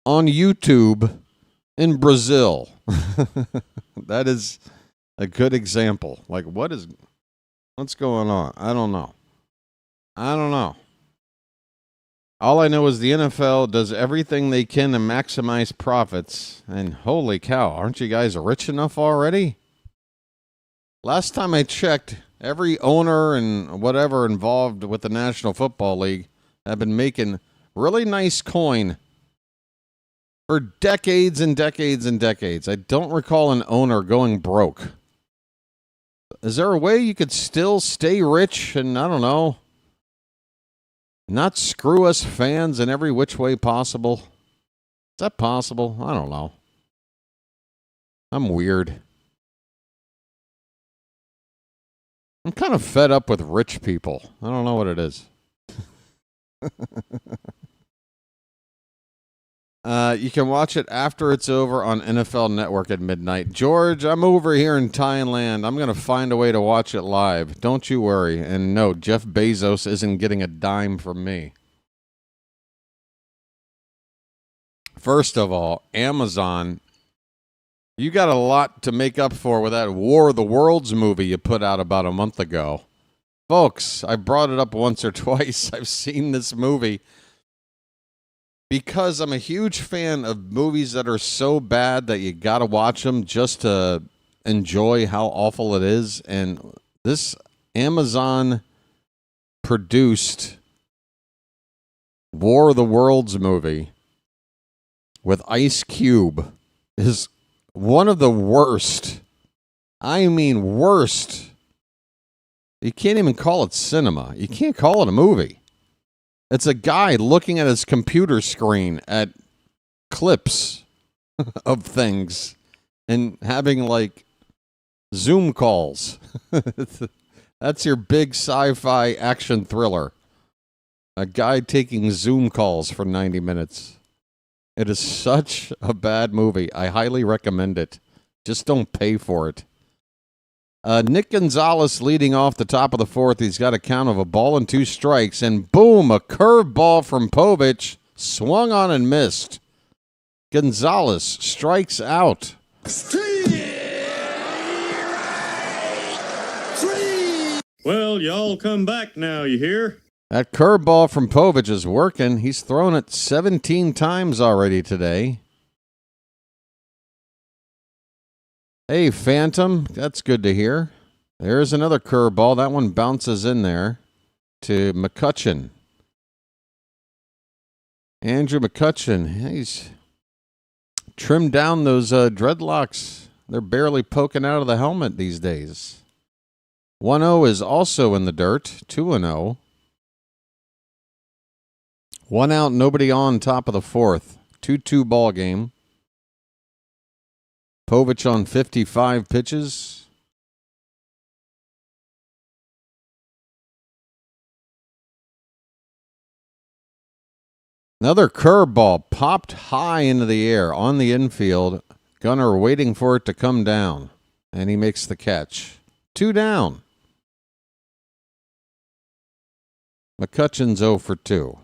on YouTube in Brazil. That is a good example. Like, what's going on? I don't know. All I know is the NFL does everything they can to maximize profits. And holy cow, aren't you guys rich enough already? Last time I checked, every owner and whatever involved with the National Football League have been making really nice coin for decades and decades and decades. I don't recall an owner going broke. Is there a way you could still stay rich and, I don't know, not screw us fans in every which way possible? Is that possible? I don't know. I'm weird. I'm kind of fed up with rich people. I don't know what it is. You can watch it after it's over on NFL Network at midnight. George, I'm over here in Thailand. I'm going to find a way to watch it live. Don't you worry. And no, Jeff Bezos isn't getting a dime from me. First of all, Amazon, you got a lot to make up for with that War of the Worlds movie you put out about a month ago. Folks, I brought it up once or twice. I've seen this movie. because I'm a huge fan of movies that are so bad that you got to watch them just to enjoy how awful it is. And this Amazon produced War of the Worlds movie with Ice Cube is one of the worst. I mean, worst. You can't even call it cinema. You can't call it a movie. It's a guy looking at his computer screen at clips of things and having like Zoom calls. That's your big sci-fi action thriller. A guy taking Zoom calls for 90 minutes. It is such a bad movie. I highly recommend it. Just don't pay for it. Nick Gonzalez leading off the top of the fourth. He's got a count of 1-2 strikes. And boom, a curveball from Povich. Swung on and missed. Gonzalez strikes out. Well, y'all come back now, you hear? That curveball from Povich is working. He's thrown it 17 times already today. Hey, Phantom. That's good to hear. There's another curveball. That one bounces in there to McCutcheon. Andrew McCutcheon. He's trimmed down those dreadlocks. They're barely poking out of the helmet these days. 1-0 is also in the dirt. 2-0. 1 out, nobody on, top of the fourth. 2-2 ball game. Povich on 55 pitches. Another curveball popped high into the air on the infield. Gunnar waiting for it to come down. And he makes the catch. 2 down. McCutcheon's 0 for 2.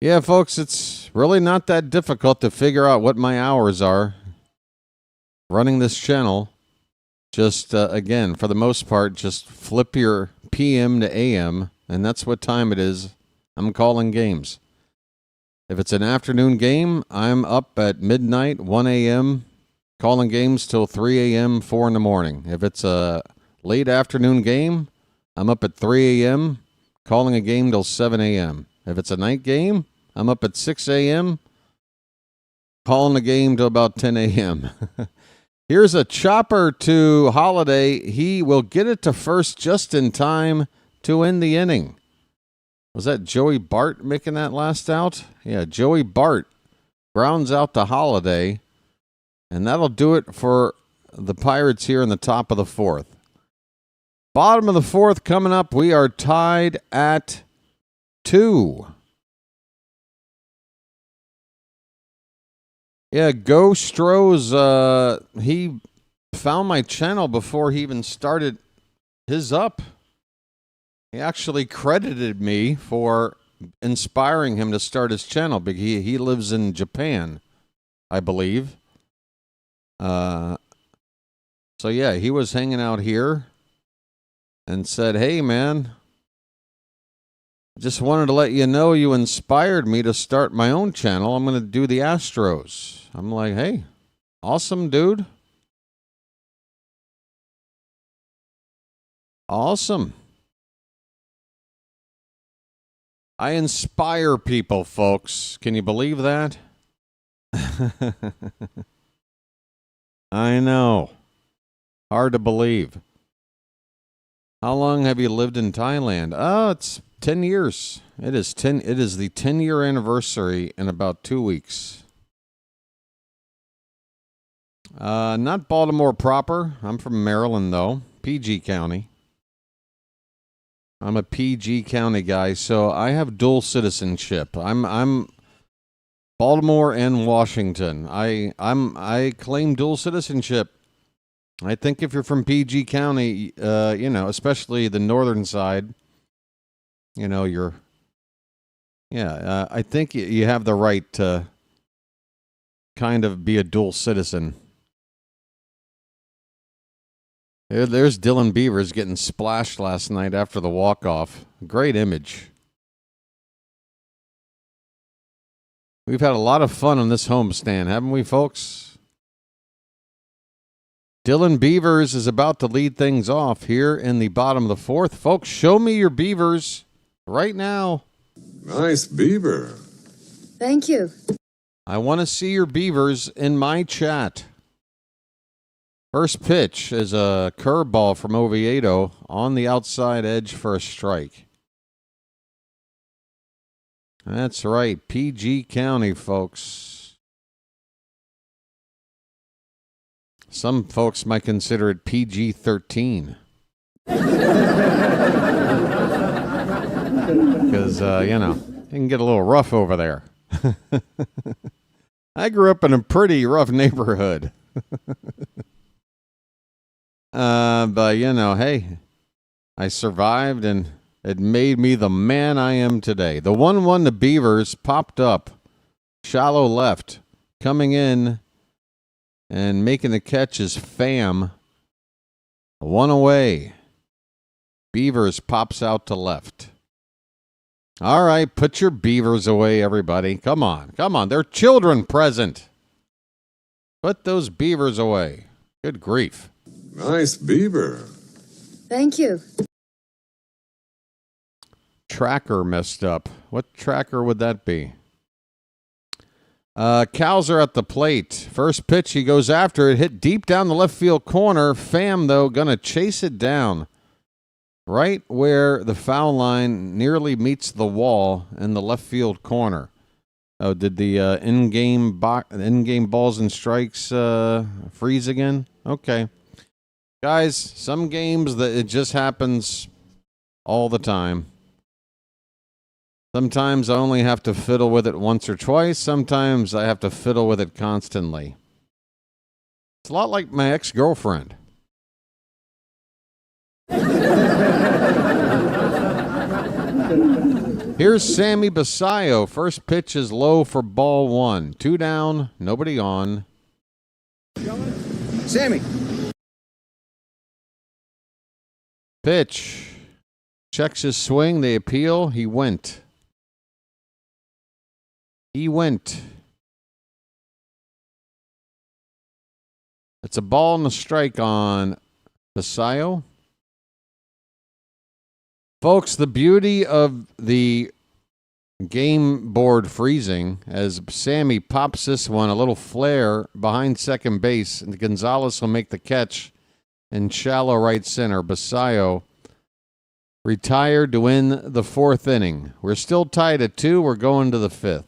Yeah, folks, it's really not that difficult to figure out what my hours are running this channel. Just, again, for the most part, just flip your PM to AM, and that's what time it is. I'm calling games. If it's an afternoon game, I'm up at midnight, 1 a.m., calling games till 3 a.m., 4 in the morning. If it's a late afternoon game, I'm up at 3 a.m., calling a game till 7 a.m. If it's a night game, I'm up at 6 a.m., calling the game till about 10 a.m. Here's a chopper to Holiday. He will get it to first just in time to end the inning. Was that Joey Bart making that last out? Yeah, Joey Bart grounds out to Holiday, and that'll do it for the Pirates here in the top of the fourth. Bottom of the fourth coming up, we are tied at 2. Yeah, Go Stroh's, he found my channel before he even started his up. He actually credited me for inspiring him to start his channel, because he lives in Japan, I believe. So yeah, he was hanging out here and said, "Hey, man, just wanted to let you know you inspired me to start my own channel. I'm going to do the Astros." I'm like, "Hey, awesome, dude. Awesome." I inspire people, folks. Can you believe that? I know. Hard to believe. How long have you lived in Thailand? Oh, it's 10 years. It is the 10-year anniversary in about 2 weeks. Not Baltimore proper. I'm from Maryland, though. PG County. I'm a PG County guy, so I have dual citizenship. I'm Baltimore and Washington. I claim dual citizenship. I think if you're from PG County, especially the northern side, I think you have the right to kind of be a dual citizen. There's Dylan Beavers getting splashed last night after the walk-off. Great image. We've had a lot of fun on this homestand, haven't we, folks? Dylan Beavers is about to lead things off here in the bottom of the fourth. Folks, show me your Beavers right now. Nice beaver. Thank you. I want to see your Beavers in my chat. First pitch is a curveball from Oviedo on the outside edge for a strike. That's right, PG County, folks. Some folks might consider it PG-13. Because, it can get a little rough over there. I grew up in a pretty rough neighborhood. But, hey, I survived and it made me the man I am today. The 1-1 to Beavers popped up. Shallow left. Coming in and making the catch is Pham. One away. Beavers pops out to left. All right, put your Beavers away, everybody. Come on. They're children present. Put those Beavers away. Good grief. Nice beaver. Thank you. Tracker messed up. What tracker would that be? Cows are at the plate. First pitch, he goes after it. Hit deep down the left field corner. Pham, though, going to chase it down. Right where the foul line nearly meets the wall in the left field corner. Oh, did the in-game balls and strikes freeze again? Okay. Guys, some games that it just happens all the time. Sometimes I only have to fiddle with it once or twice. Sometimes I have to fiddle with it constantly. It's a lot like my ex-girlfriend. Here's Sammy Basayo. First pitch is low for ball one. 2 down, nobody on. Sammy. Pitch. Checks his swing. They appeal. He went. It's a ball and a strike on Basayo. Folks, the beauty of the game board freezing, as Sammy pops this one, a little flare behind second base, and Gonzalez will make the catch in shallow right center. Basayo retired to win the 4th inning. We're still tied at 2. We're going to the 5th.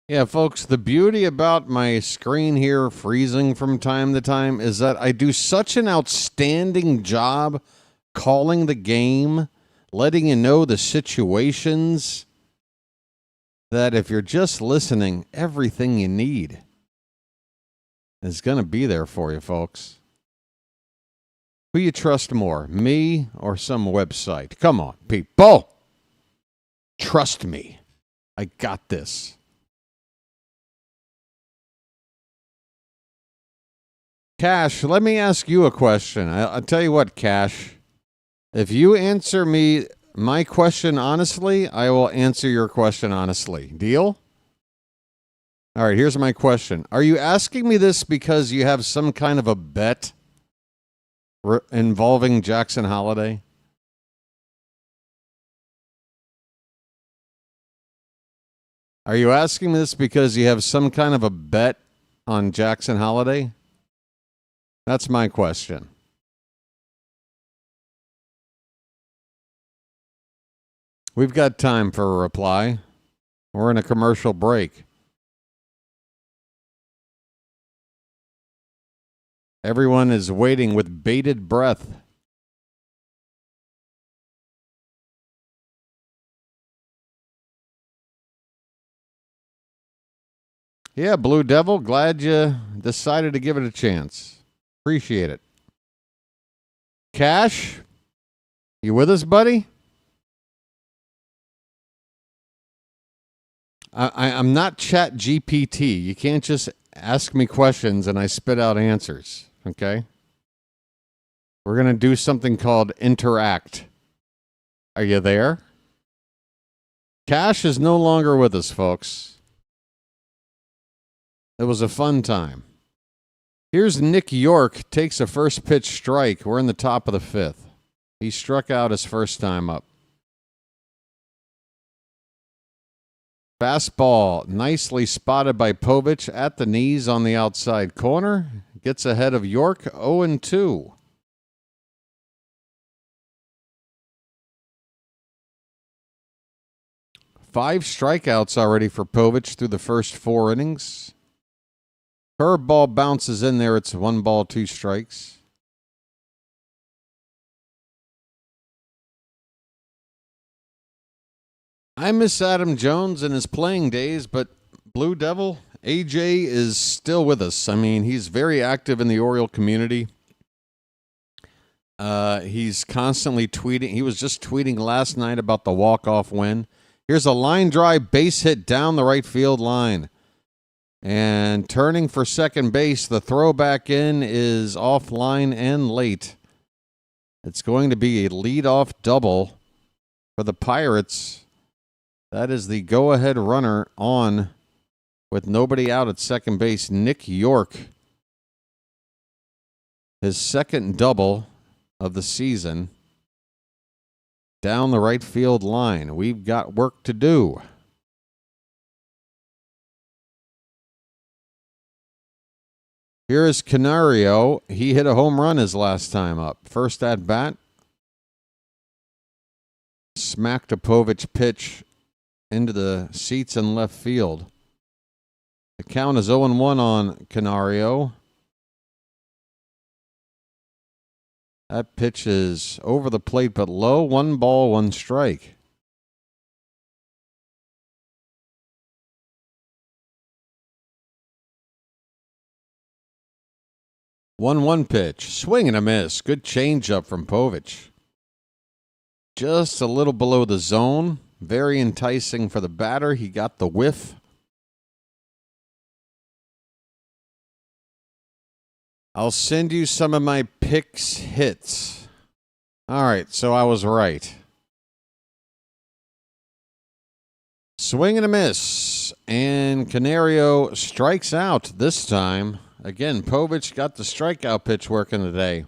Yeah, folks, the beauty about my screen here freezing from time to time is that I do such an outstanding job calling the game, letting you know the situations, that if you're just listening, everything you need is going to be there for you, folks. Who you trust more, me or some website? Come on, people. Trust me. I got this. Cash, let me ask you a question. I'll tell you what, Cash. If you answer me my question honestly, I will answer your question honestly. Deal? All right, here's my question. Are you asking me this because you have some kind of a bet involving Jackson Holiday? Are you asking me this because you have some kind of a bet on Jackson Holiday? That's my question. We've got time for a reply. We're in a commercial break. Everyone is waiting with bated breath. Yeah, Blue Devil, glad you decided to give it a chance. Appreciate it. Cash, you with us, buddy? I'm not Chat GPT. You can't just ask me questions and I spit out answers, okay? We're going to do something called Interact. Are you there? Cash is no longer with us, folks. It was a fun time. Here's Nick York, takes a first pitch strike. We're in the top of the fifth. He struck out his first time up. Fastball, nicely spotted by Povich at the knees on the outside corner. Gets ahead of York, 0-2. Five strikeouts already for Povich through the first 4 innings. Curveball bounces in there. It's 1 ball, 2 strikes. I miss Adam Jones in his playing days, but Blue Devil, AJ is still with us. I mean, he's very active in the Oriole community. He's constantly tweeting. He was just tweeting last night about the walk-off win. Here's a line drive base hit down the right field line. And turning for second base, the throw back in is offline and late. It's going to be a leadoff double for the Pirates. That is the go-ahead runner on with nobody out at second base. Nick York, his second double of the season, down the right field line. We've got work to do. Here is Canario. He hit a home run his last time up. First at bat. Smacked a Povich pitch into the seats in left field. The count is 0-1 on Canario. That pitch is over the plate but low. 1 ball, 1 strike. One pitch. Swing and a miss. Good changeup from Povich. Just a little below the zone. Very enticing for the batter. He got the whiff. I'll send you some of my picks hits. All right, so I was right. Swing and a miss. And Canario strikes out this time. Again, Povich got the strikeout pitch working today.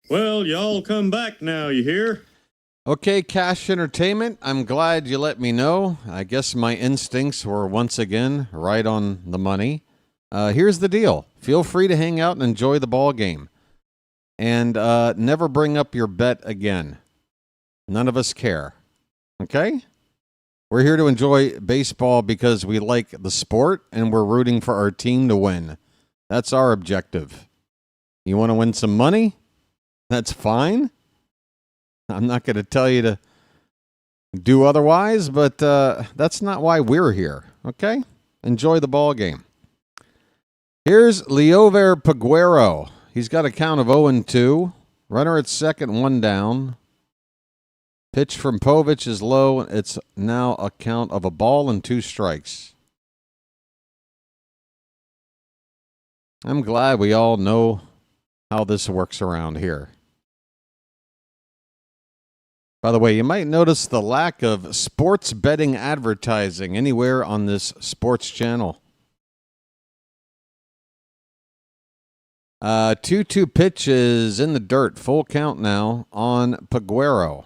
Well, y'all come back now, you hear? Okay, Cash Entertainment, I'm glad you let me know. I guess my instincts were once again right on the money. Here's the deal. Feel free to hang out and enjoy the ball game. And never bring up your bet again. None of us care. Okay? We're here to enjoy baseball because we like the sport and we're rooting for our team to win. That's our objective. You want to win some money? That's fine. I'm not going to tell you to do otherwise, but that's not why we're here. Okay? Enjoy the ball game. Here's Liover Peguero. He's got a count of 0-2. Runner at second, 1 down. Pitch from Povich is low. It's now a count of 1 ball and 2 strikes. I'm glad we all know how this works around here. By the way, you might notice the lack of sports betting advertising anywhere on this sports channel. 2-2 pitch is in the dirt. Full count now on Peguero.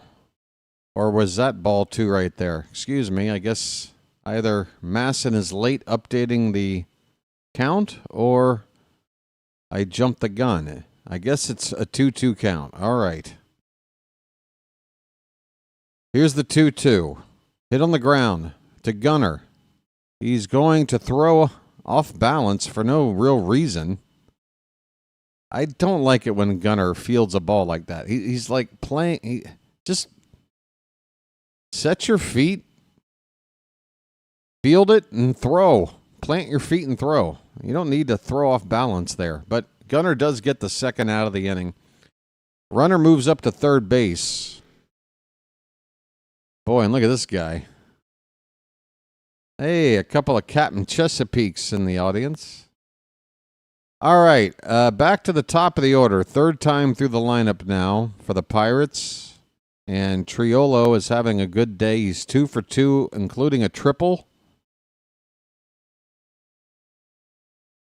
Or was that ball 2 right there? Excuse me. I guess either Masson is late updating the count or I jumped the gun. I guess it's a 2-2 count. All right. Here's the 2-2. Hit on the ground to Gunnar. He's going to throw off balance for no real reason. I don't like it when Gunnar fields a ball like that. He's like playing. Just set your feet, field it, and throw. Plant your feet and throw. You don't need to throw off balance there. But Gunnar does get the second out of the inning. Runner moves up to third base. Boy, and look at this guy. Hey, a couple of Captain Chesapeakes in the audience. All right, back to the top of the order. Third time through the lineup now for the Pirates. And Triolo is having a good day. He's 2 for 2, including a triple.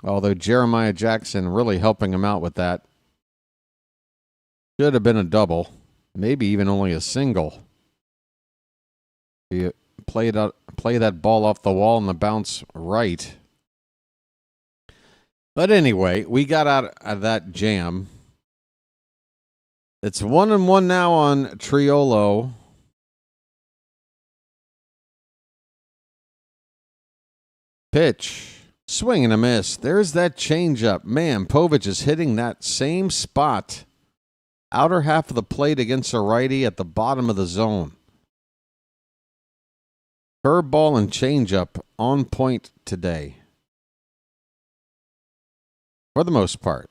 Although Jeremiah Jackson really helping him out with that. Should have been a double. Maybe even only a single. You play that ball off the wall and the bounce right. But anyway, we got out of that jam. It's 1-1 now on Triolo. Pitch. Swing and a miss. There's that changeup. Man, Povich is hitting that same spot. Outer half of the plate against a righty at the bottom of the zone. Curveball and changeup on point today. For the most part.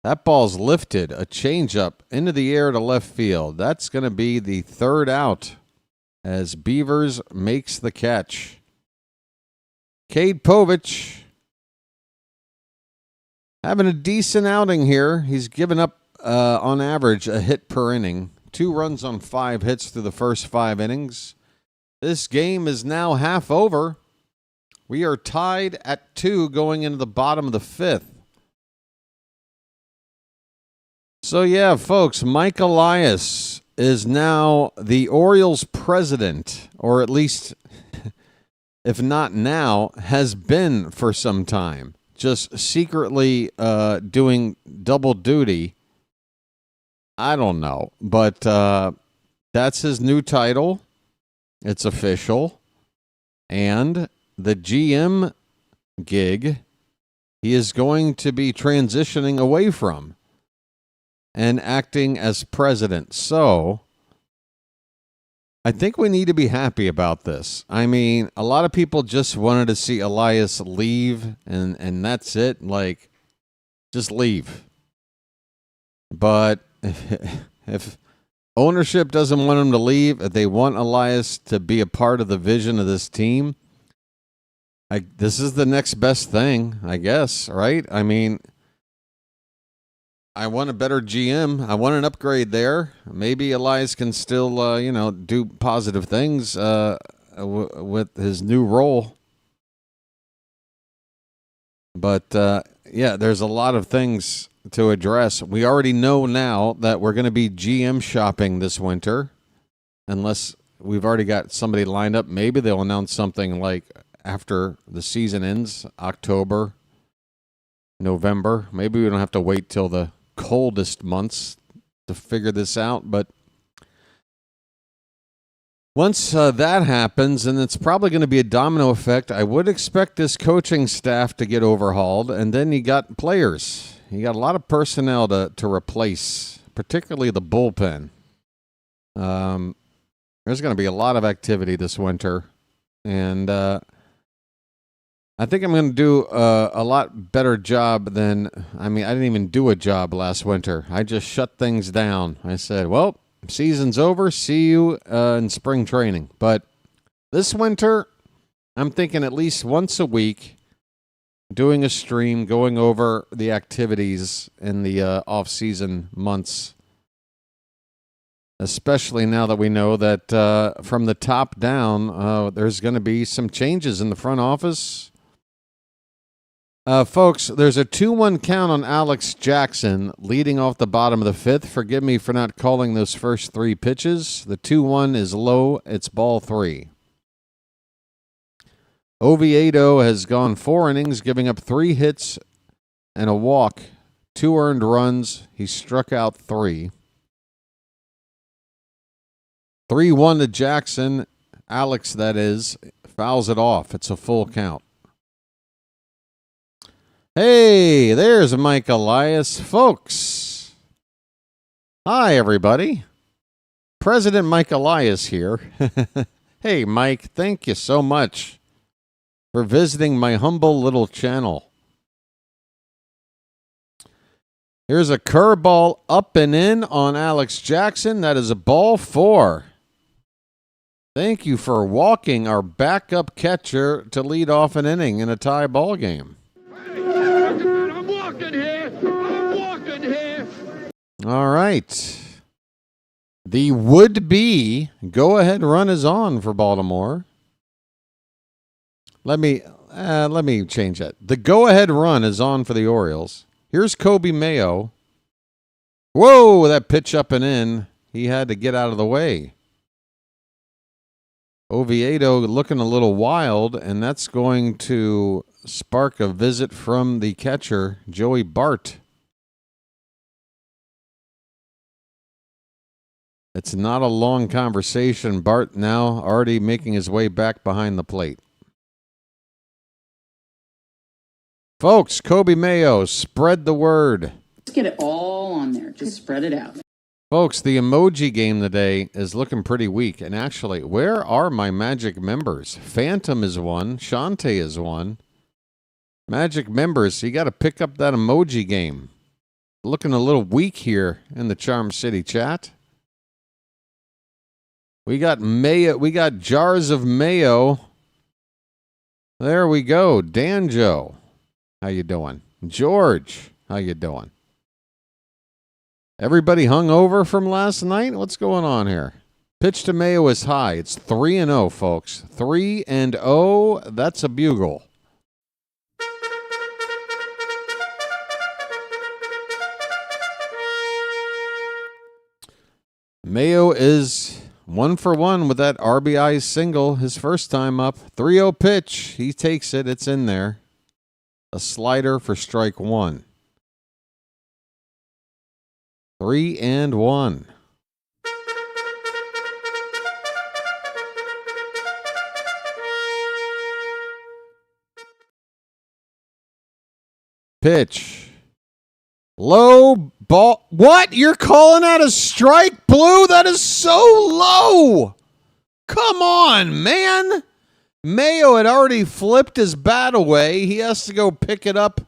That ball's lifted. A changeup into the air to left field. That's going to be the third out as Beavers makes the catch. Cade Povich having a decent outing here. He's given up, on average, a hit per inning. 2 runs on 5 hits through the first 5 innings. This game is now half over. We are tied at 2 going into the bottom of the 5th. So, yeah, folks, Mike Elias is now the Orioles president, or at least, if not now, has been for some time. Just secretly doing double duty. I don't know, but that's his new title. It's official. And the GM gig he is going to be transitioning away from and acting as president. So I think we need to be happy about this. I mean, a lot of people just wanted to see Elias leave, and that's it. Like, just leave. But if ownership doesn't want him to leave, if they want Elias to be a part of the vision of this team, this is the next best thing, I guess, right? I mean, I want a better GM. I want an upgrade there. Maybe Elias can still, do positive things with his new role. But, there's a lot of things to address. We already know now that we're going to be GM shopping this winter, unless we've already got somebody lined up. Maybe they'll announce something like after the season ends, October, November. Maybe we don't have to wait till the coldest months to figure this out, but once that happens, and it's probably going to be a domino effect, I would expect this coaching staff to get overhauled, and then you got players. You got a lot of personnel to replace, particularly the bullpen. There's going to be a lot of activity this winter, and I think I'm going to do a lot better job than, I didn't even do a job last winter. I just shut things down. I said, well, season's over. See you in spring training. But this winter, I'm thinking at least once a week, doing a stream, going over the activities in the off-season months. Especially now that we know that from the top down, there's going to be some changes in the front office. Folks, there's a 2-1 count on Alex Jackson leading off the bottom of the 5th. Forgive me for not calling those first 3 pitches. The 2-1 is low. It's ball 3. Oviedo has gone 4 innings, giving up 3 hits and a walk, 2 earned runs. He struck out 3. 3-1 to Jackson. Alex, that is, fouls it off. It's a full count. Hey, there's Mike Elias. Folks, hi, everybody. President Mike Elias here. Hey, Mike, thank you so much for visiting my humble little channel. Here's a curveball up and in on Alex Jackson. That is a ball 4. Thank you for walking our backup catcher to lead off an inning in a tie ball game. All right. The would-be go-ahead run is on for Baltimore. Let me change that. The go-ahead run is on for the Orioles. Here's Kobe Mayo. Whoa, that pitch up and in. He had to get out of the way. Oviedo looking a little wild, and that's going to spark a visit from the catcher, Joey Bart. It's not a long conversation. Bart now already making his way back behind the plate. Folks, Kobe Mayo, spread the word. Let's get it all on there. Just spread it out. Folks, the emoji game today is looking pretty weak. And actually, where are my Magic members? Phantom is one. Shantae is one. Magic members, you got to pick up that emoji game. Looking a little weak here in the Charm City chat. We got mayo. We got jars of mayo. There we go. Danjo, how you doing? George, how you doing? Everybody hung over from last night? What's going on here? Pitch to Mayo is high. It's 3-0, folks. 3-0. That's a bugle. Mayo is 1 for 1 with that RBI single his first time up. 3-0 pitch. He takes it. It's in there. A slider for strike one. 3-1. Pitch. Low ball. What? You're calling out a strike, Blue? That is so low. Come on, man. Mayo had already flipped his bat away. He has to go pick it up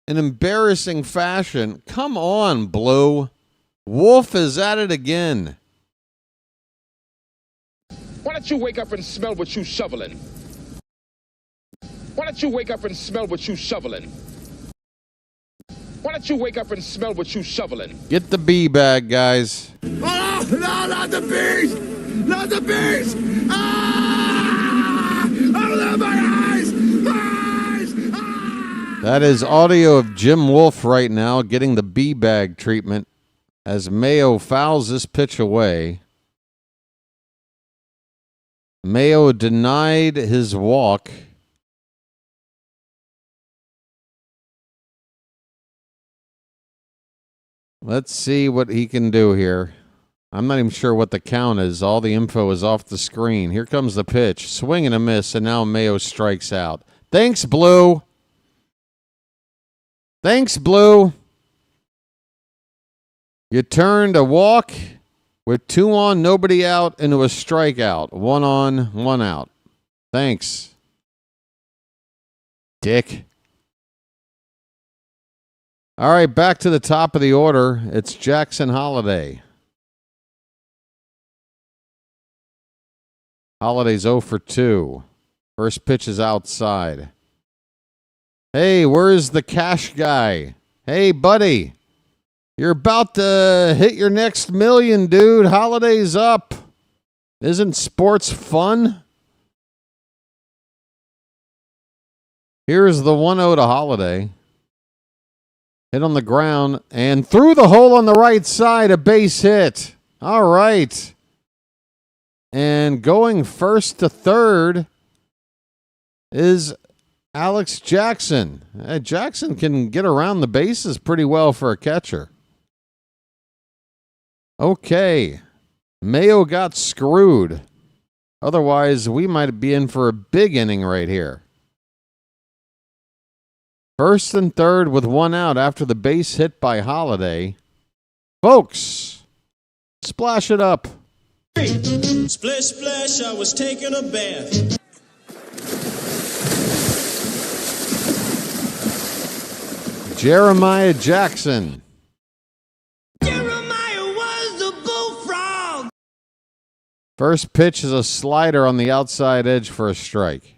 in embarrassing fashion. Come on, Blue. Wolf is at it again. Why don't you wake up and smell what you shoveling? Why don't you wake up and smell what you shoveling? Why don't you wake up and smell what you shoveling? Get the bee bag, guys. Oh, no, not the bees! Not the bees! Ah! Oh, my eyes! My eyes! Ah! That is audio of Jim Wolf right now getting the bee bag treatment as Mayo fouls this pitch away. Mayo denied his walk. Let's see what he can do here. I'm not even sure what the count is. All the info is off the screen. Here comes the pitch. Swing and a miss, and now Mayo strikes out. Thanks, Blue. Thanks, Blue. You turned a walk with 2 on, nobody out, into a strikeout. 1 on, 1 out. Thanks, Dick. All right, back to the top of the order. It's Jackson Holiday. Holiday's 0 for 2. First pitch is outside. Hey, where's the cash guy? Hey, buddy. You're about to hit your next million, dude. Holiday's up. Isn't sports fun? Here's the 1-0 to Holiday. Hit on the ground and through the hole on the right side, a base hit. All right. And going first to third is Alex Jackson. Jackson can get around the bases pretty well for a catcher. Okay. Mayo got screwed. Otherwise, we might be in for a big inning right here. First and third with 1 out after the base hit by Holiday. Folks, splash it up. Splish, splash, I was taking a bath. Jeremiah Jackson. Jeremiah was the bullfrog. First pitch is a slider on the outside edge for a strike.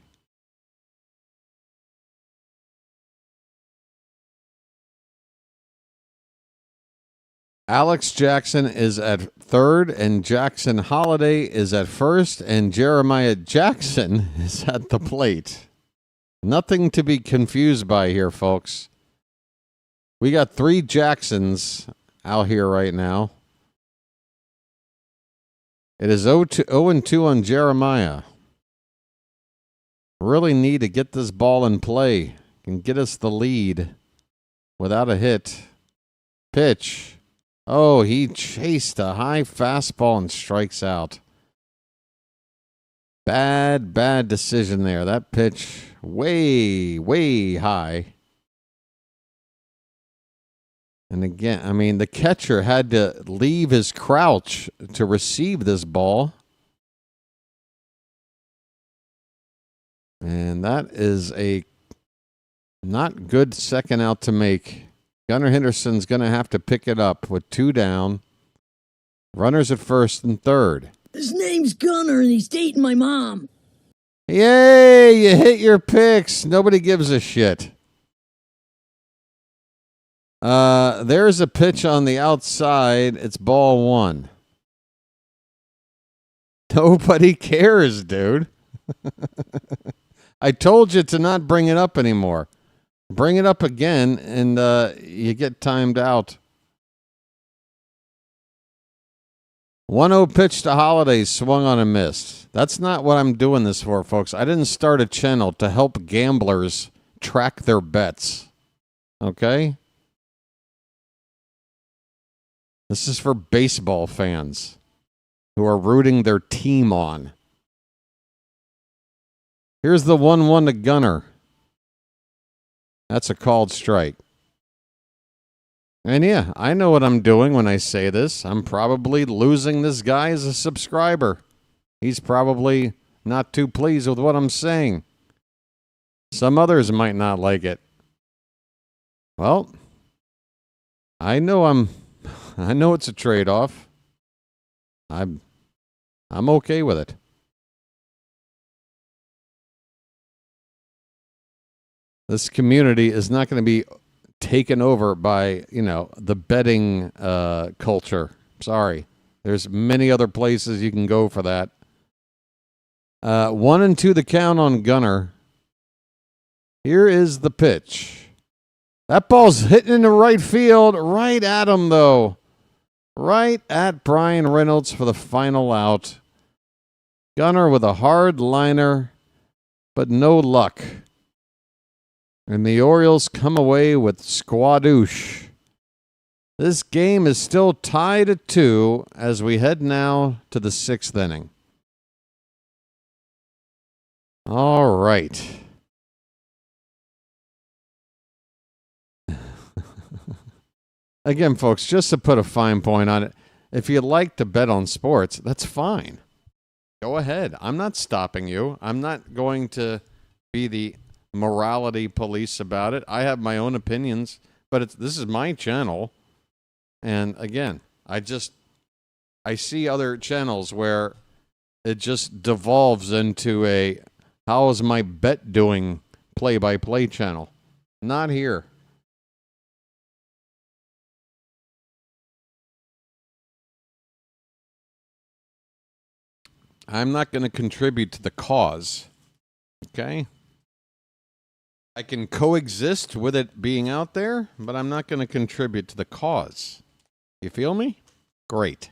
Alex Jackson is at third, and Jackson Holiday is at first, and Jeremiah Jackson is at the plate. Nothing to be confused by here, folks. We got 3 Jacksons out here right now. It is 0-2 on Jeremiah. Really need to get this ball in play and get us the lead without a hit. Pitch. Oh, he chased a high fastball and strikes out. Bad decision there. That pitch way high. And again, I mean, the catcher had to leave his crouch to receive this ball. And that is a not good second out to make. Gunnar Henderson's going to have to pick it up with 2 down. Runners at first and third. His name's Gunnar, and he's dating my mom. Yay, you hit your picks. Nobody gives a shit. There's a pitch on the outside. It's ball 1. Nobody cares, dude. I told you to not bring it up anymore. Bring it up again, and you get timed out. 1-0 pitch to Holiday, swung on and missed. That's not what I'm doing this for, folks. I didn't start a channel to help gamblers track their bets. Okay? This is for baseball fans who are rooting their team on. Here's the 1-1 to Gunnar. That's a called strike. And yeah, I know what I'm doing when I say this. I'm probably losing this guy as a subscriber. He's probably not too pleased with what I'm saying. Some others might not like it. Well, I know it's a trade-off. I'm okay with it. This community is not going to be taken over by, the betting culture. Sorry. There's many other places you can go for that. 1-2 the count on Gunnar. Here is the pitch. That ball's hitting into right field. Right at him, though. Right at Brian Reynolds for the final out. Gunnar with a hard liner, but no luck. And the Orioles come away with squadouche. This game is still tied at 2 as we head now to the 6th inning. All right. Again, folks, just to put a fine point on it, if you like to bet on sports, that's fine. Go ahead. I'm not stopping you. I'm not going to be the morality police about it. I have my own opinions, but this is my channel. And again, I see other channels where it just devolves into a how is my bet doing play-by-play channel. Not here. I'm not going to contribute to the cause. Okay? I can coexist with it being out there, but I'm not going to contribute to the cause. You feel me? Great.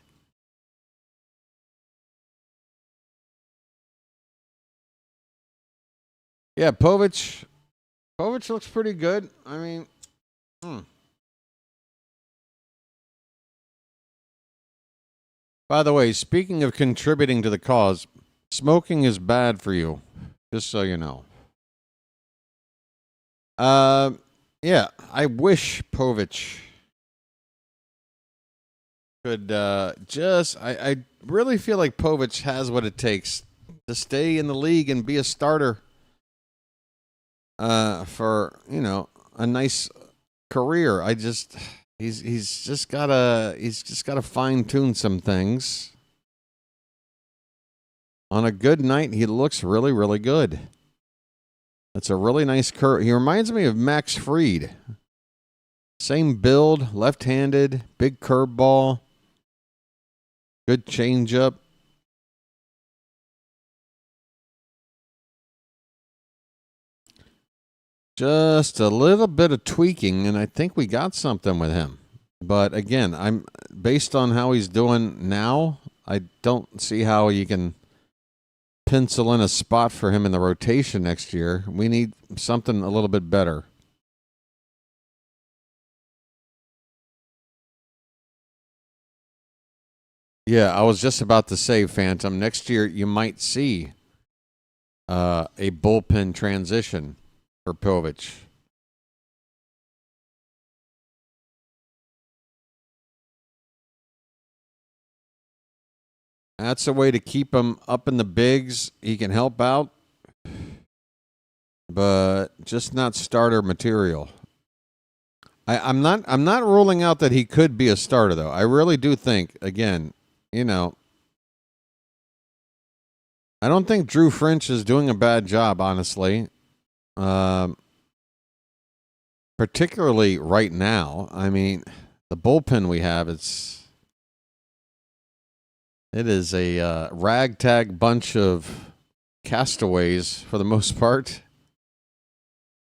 Yeah, Povich looks pretty good. I mean, By the way, speaking of contributing to the cause, smoking is bad for you, just so you know. Yeah, I wish Povich could I really feel like Povich has what it takes to stay in the league and be a starter for, a nice career. He's just gotta fine tune some things. On a good night, he looks really, really good. That's a really nice curve. He reminds me of Max Fried. Same build, left-handed, big curveball, good changeup. Just a little bit of tweaking, and I think we got something with him. But again, I'm based on how he's doing now, I don't see how you can pencil in a spot for him in the rotation next year. We need something a little bit better. Yeah, I was just about to say, Phantom, next year you might see a bullpen transition for Povich. That's a way to keep him up in the bigs. He can help out, but just not starter material. I'm not ruling out that he could be a starter, though. I really do think, again, you know, I don't think Drew French is doing a bad job, honestly. Particularly right now. I mean, the bullpen we have, it is a ragtag bunch of castaways for the most part.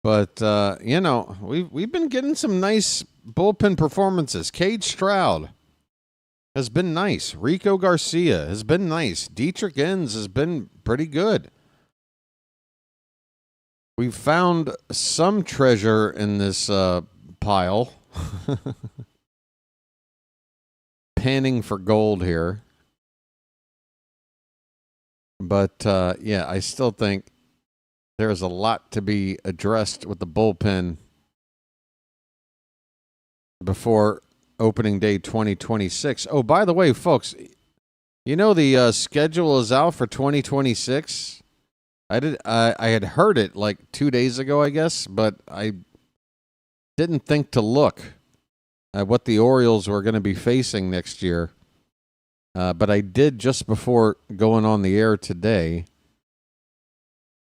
But you know, we've been getting some nice bullpen performances. Cade Stroud has been nice. Rico Garcia has been nice. Dietrich Enns has been pretty good. We've found some treasure in this pile. Panning for gold here. But, yeah, I still think there's a lot to be addressed with the bullpen before opening day 2026. Oh, by the way, folks, you know the schedule is out for 2026? I had heard it like 2 days ago, I guess, but I didn't think to look at what the Orioles were going to be facing next year. But I did just before going on the air today.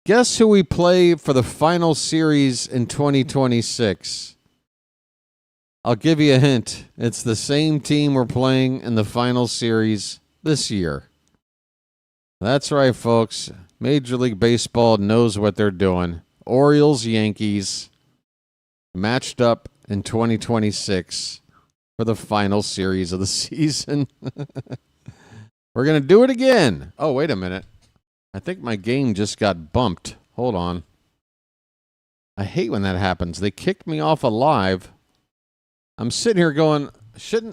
Guess who we play for the final series in 2026? I'll give you a hint. It's the same team we're playing in the final series this year. That's right, folks. Major League Baseball knows what they're doing. Orioles, Yankees, matched up in 2026 for the final series of the season. We're going to do it again. Oh, wait a minute. I think my game just got bumped. Hold on. I hate when that happens. They kicked me off of live. I'm sitting here going,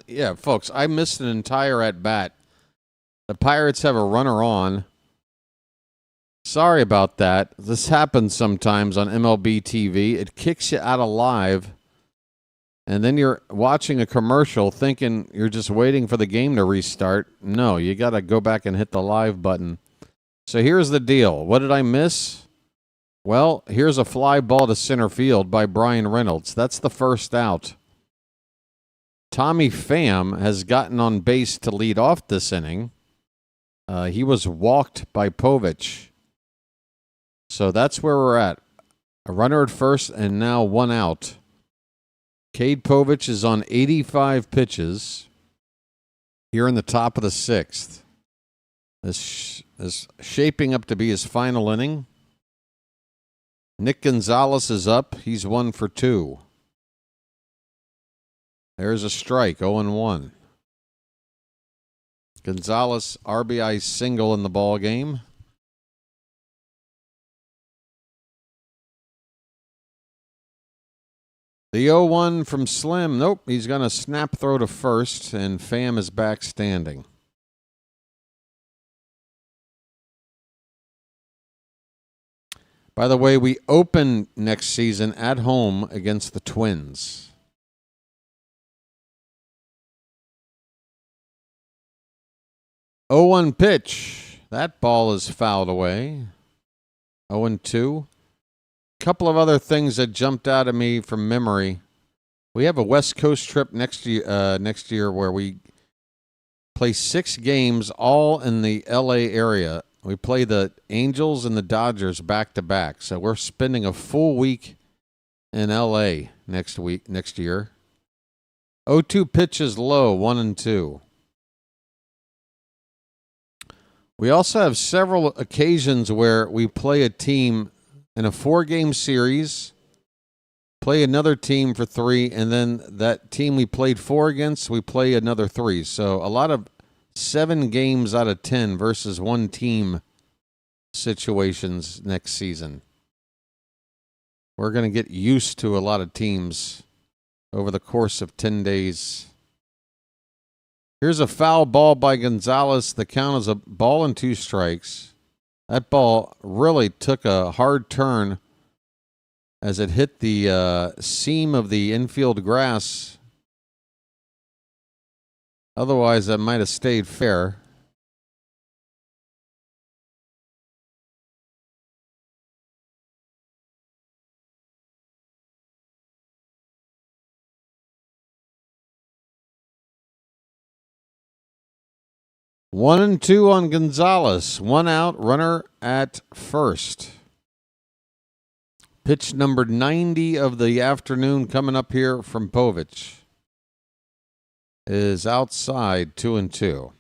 yeah, folks, I missed an entire at-bat. The Pirates have a runner on. Sorry about that. This happens sometimes on MLB TV. It kicks you out of live, and then you're watching a commercial thinking you're just waiting for the game to restart. No, you got to go back and hit the live button. So here's the deal. What did I miss? Well, here's a fly ball to center field by Brian Reynolds. That's the first out. Tommy Pham has gotten on base to lead off this inning. He was walked by Povich. So that's where we're at. A runner at first and now one out. Cade Povich is on 85 pitches here in the top of the sixth. This is shaping up to be his final inning. Nick Gonzalez is up. He's 1 for 2. There's a strike, 0-1. Gonzalez RBI single in the ball game. The 0-1 from Slim. Nope, he's going to snap throw to first, and Pham is back standing. By the way, we open next season at home against the Twins. Oh, 0-1 pitch. That ball is fouled away. 0-2. Couple of other things that jumped out at me from memory. We have a West Coast trip next year where we play 6 games all in the LA area. We play the Angels and the Dodgers back to back. So we're spending a full week in LA next year. 0-2 pitches low, 1-2. We also have several occasions where we play a team in a 4-game series, play another team for 3, and then that team we played 4 against, we play another 3. So a lot of 7 games out of 10 versus 1 team situations next season. We're going to get used to a lot of teams over the course of 10 days. Here's a foul ball by Gonzalez. The count is a ball and 2 strikes. That ball really took a hard turn as it hit the seam of the infield grass. Otherwise, that might have stayed fair. One and 2 on Gonzalez. 1 out, runner at first. Pitch number 90 of the afternoon coming up here from Povich is outside, 2-2.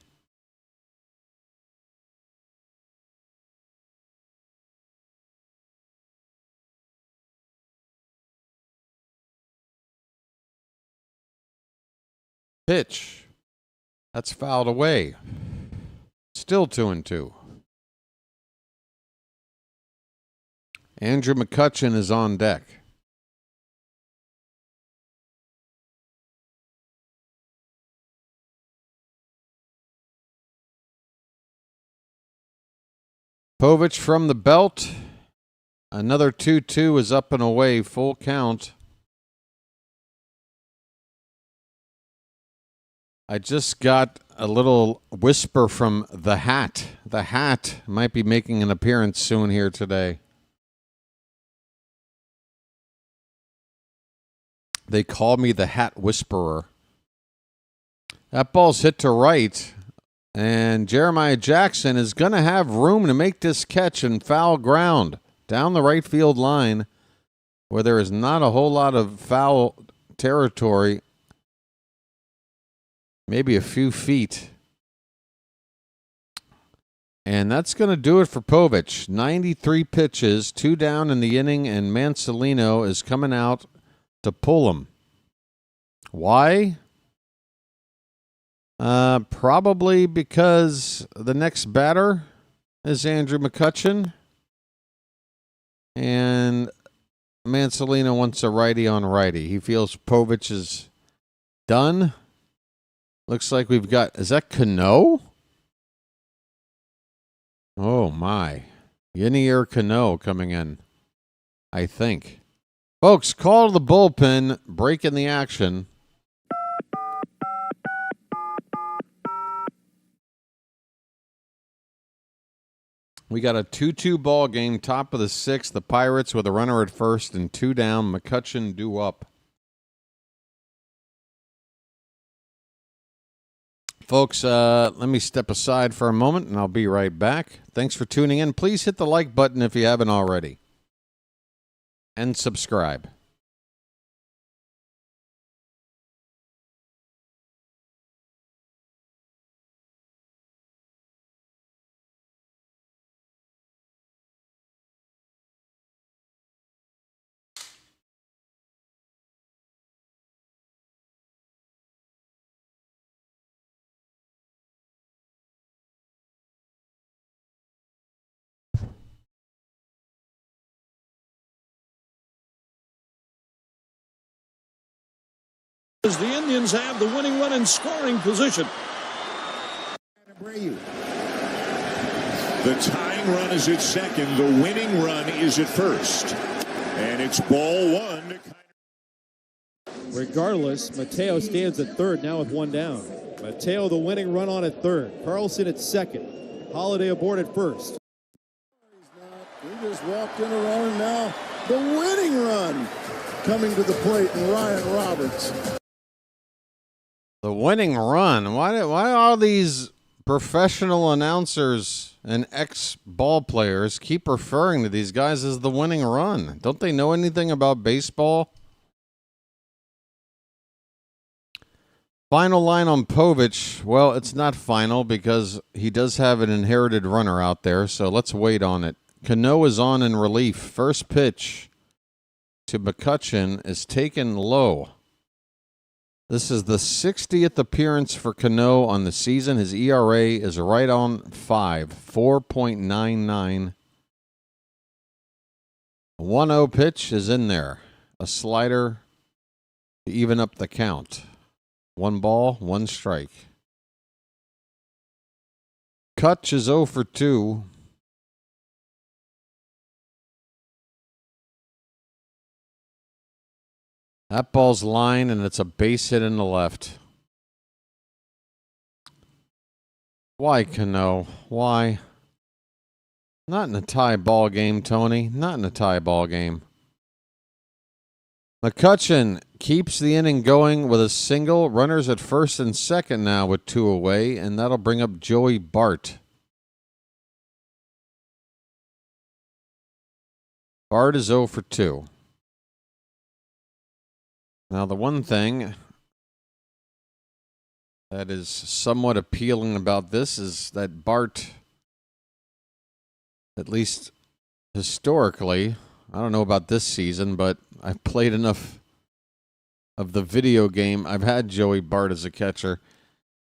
Pitch. That's fouled away. Still 2-2. Andrew McCutchen is on deck. Povich from the belt. Another 2-2 is up and away. Full count. I just got a little whisper from the Hat. The Hat might be making an appearance soon here today. They call me the Hat Whisperer. That ball's hit to right, and Jeremiah Jackson is going to have room to make this catch in foul ground down the right field line where there is not a whole lot of foul territory. Maybe a few feet. And that's going to do it for Povich. 93 pitches, 2 down in the inning, and Mansolino is coming out to pull him. Why? Probably because the next batter is Andrew McCutchen. And Mansolino wants a righty on righty. He feels Povich is done. Looks like we've got, is that Cano? Oh my. Yenier Cano coming in, I think. Folks, call to the bullpen, break in the action. We got a 2-2 ball game, top of the 6th. The Pirates with a runner at first and 2 down. McCutchen due up. Folks, let me step aside for a moment, and I'll be right back. Thanks for tuning in. Please hit the like button if you haven't already. And subscribe. As the Indians have the winning run in scoring position. The tying run is at second. The winning run is at first. And it's ball 1. Regardless, Mateo stands at third now with 1 down. Mateo the winning run on at third. Carlson at second. Holiday aboard at first. He just walked in a run now. The winning run coming to the plate, and Ryan Roberts. The winning run. Why all these professional announcers and ex-ball players keep referring to these guys as the winning run? Don't they know anything about baseball? Final line on Povich. Well, it's not final because he does have an inherited runner out there, so let's wait on it. Cano is on in relief. First pitch to McCutchen is taken low. This is the 60th appearance for Cano on the season. His ERA is right on 5, 4.99. 1-0 pitch is in there. A slider to even up the count. 1 ball, 1 strike. Kutch is 0 for 2. That ball's line, and it's a base hit in the left. Why, Cano? Why? Not in a tie ball game, Tony. Not in a tie ball game. McCutchen keeps the inning going with a single. Runners at first and second now with 2 away, and that'll bring up Joey Bart. Bart is 0 for 2. Now, the one thing that is somewhat appealing about this is that Bart, at least historically, I don't know about this season, but I've played enough of the video game. I've had Joey Bart as a catcher,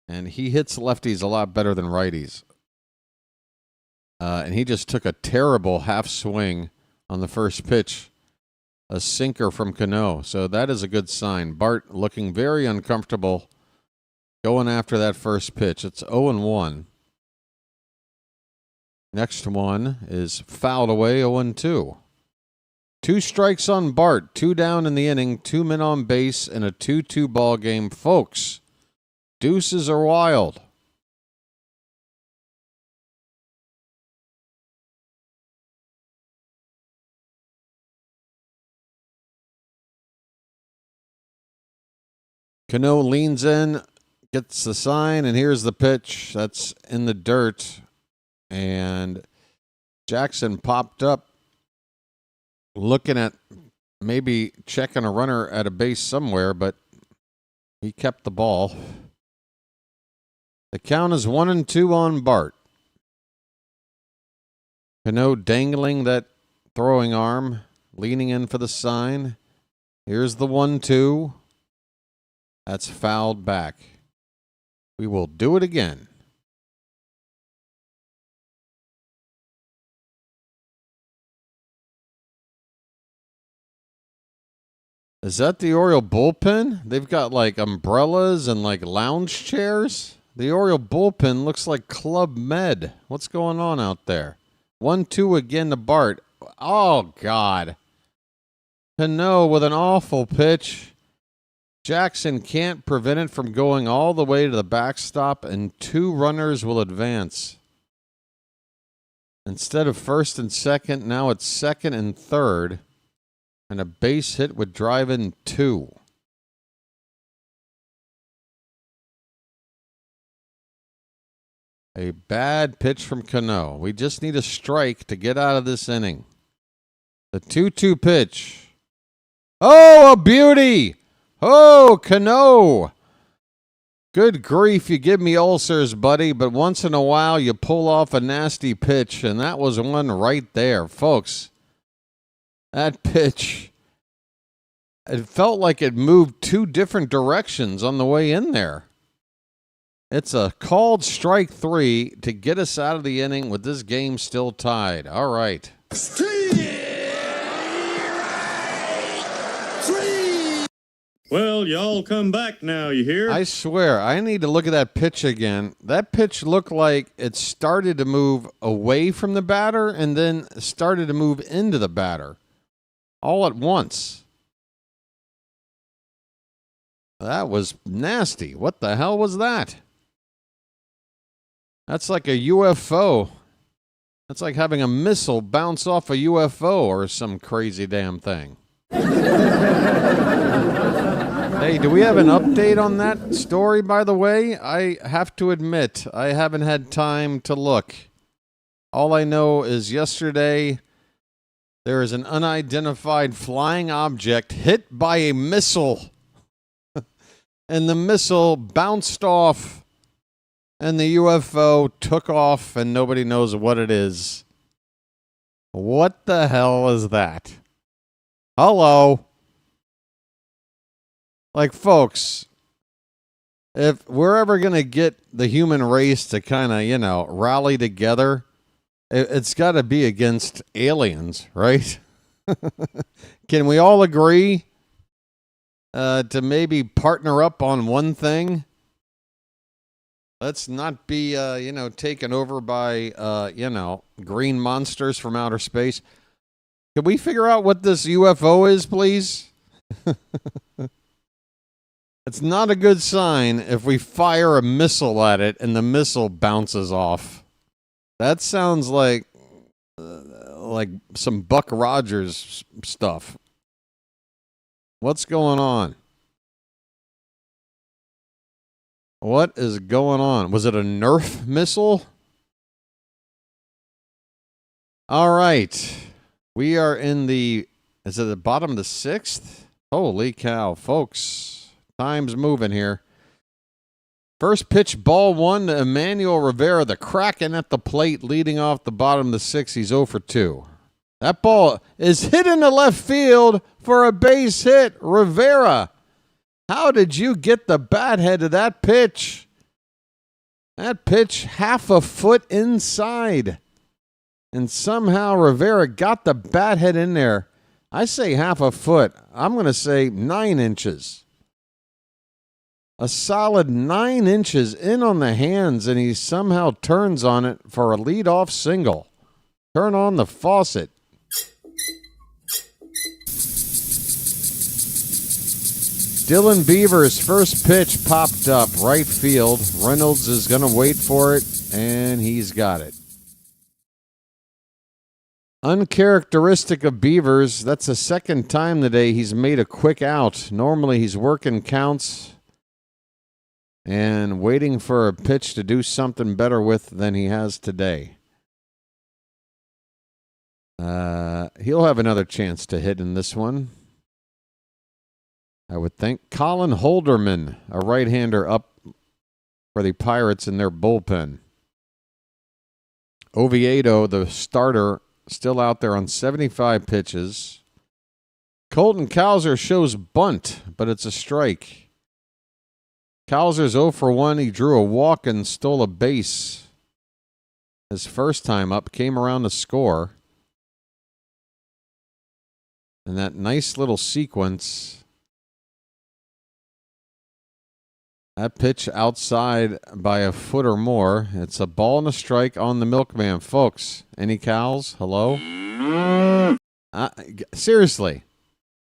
and he hits lefties a lot better than righties. And he just took a terrible half swing on the first pitch, a sinker from Cano. So that is a good sign. Bart looking very uncomfortable going after that first pitch. It's 0-1. Next one is fouled away, 0-2. 2 strikes on Bart, 2 down in the inning, 2 men on base, and a 2-2 ball game. Folks, deuces are wild. Cano leans in, gets the sign, and here's the pitch. That's in the dirt. And Jackson popped up, looking at maybe checking a runner at a base somewhere, but he kept the ball. The count is 1-2 on Bart. Cano dangling that throwing arm, leaning in for the sign. Here's the 1-2. That's fouled back. We will do it again. Is that the Oriole bullpen? They've got like umbrellas and like lounge chairs. The Oriole bullpen looks like Club Med. What's going on out there? 1-2 again to Bart. Oh, God. Cano with an awful pitch. Jackson can't prevent it from going all the way to the backstop, and 2 runners will advance. Instead of first and second, now it's second and third. And a base hit would drive in 2. A bad pitch from Cano. We just need a strike to get out of this inning. The 2-2 pitch. Oh, a beauty! Oh, Cano! Good grief, you give me ulcers, buddy, but once in a while you pull off a nasty pitch, and that was one right there, folks. That pitch, it felt like it moved 2 different directions on the way in there. It's a called strike 3 to get us out of the inning with this game still tied. All right. Well, y'all come back now, you hear? I swear, I need to look at that pitch again. That pitch looked like it started to move away from the batter and then started to move into the batter all at once. That was nasty. What the hell was that? That's like a UFO. That's like having a missile bounce off a UFO or some crazy damn thing. Hey, do we have an update on that story, by the way? I have to admit, I haven't had time to look. All I know is yesterday there is an unidentified flying object hit by a missile and the missile bounced off, and the UFO took off, and nobody knows what it is. What the hell is that? Hello? Like, folks, if we're ever going to get the human race to kind of, rally together, it's got to be against aliens, right? Can we all agree to maybe partner up on one thing? Let's not be, taken over by, green monsters from outer space. Can we figure out what this UFO is, please? It's not a good sign if we fire a missile at it and the missile bounces off. That sounds like some Buck Rogers stuff. What's going on? What is going on? Was it a Nerf missile? All right. We are in is it the bottom of the 6th? Holy cow, folks. Time's moving here. First pitch, ball 1 to Emmanuel Rivera, the Kraken at the plate, leading off the bottom of the 6th. He's 0 for 2. That ball is hit into left field for a base hit. Rivera, how did you get the bat head to that pitch? That pitch half a foot inside. And somehow Rivera got the bat head in there. I say half a foot. I'm going to say 9 inches. A solid 9 inches in on the hands, and he somehow turns on it for a leadoff single. Turn on the faucet. Dylan Beaver's first pitch popped up right field. Reynolds is going to wait for it, and he's got it. Uncharacteristic of Beavers, that's the second time today he's made a quick out. Normally he's working counts and waiting for a pitch to do something better with than he has today. He'll have another chance to hit in this one, I would think. Colin Holderman, a right-hander, up for the Pirates in their bullpen. Oviedo, the starter, still out there on 75 pitches. Colton Cowser shows bunt, but it's a strike. Cowser's 0 for 1. He drew a walk and stole a base. His first time up, came around to score. And that nice little sequence. That pitch outside by a foot or more. It's a ball and a strike on the milkman. Folks, any cows? Hello? Seriously,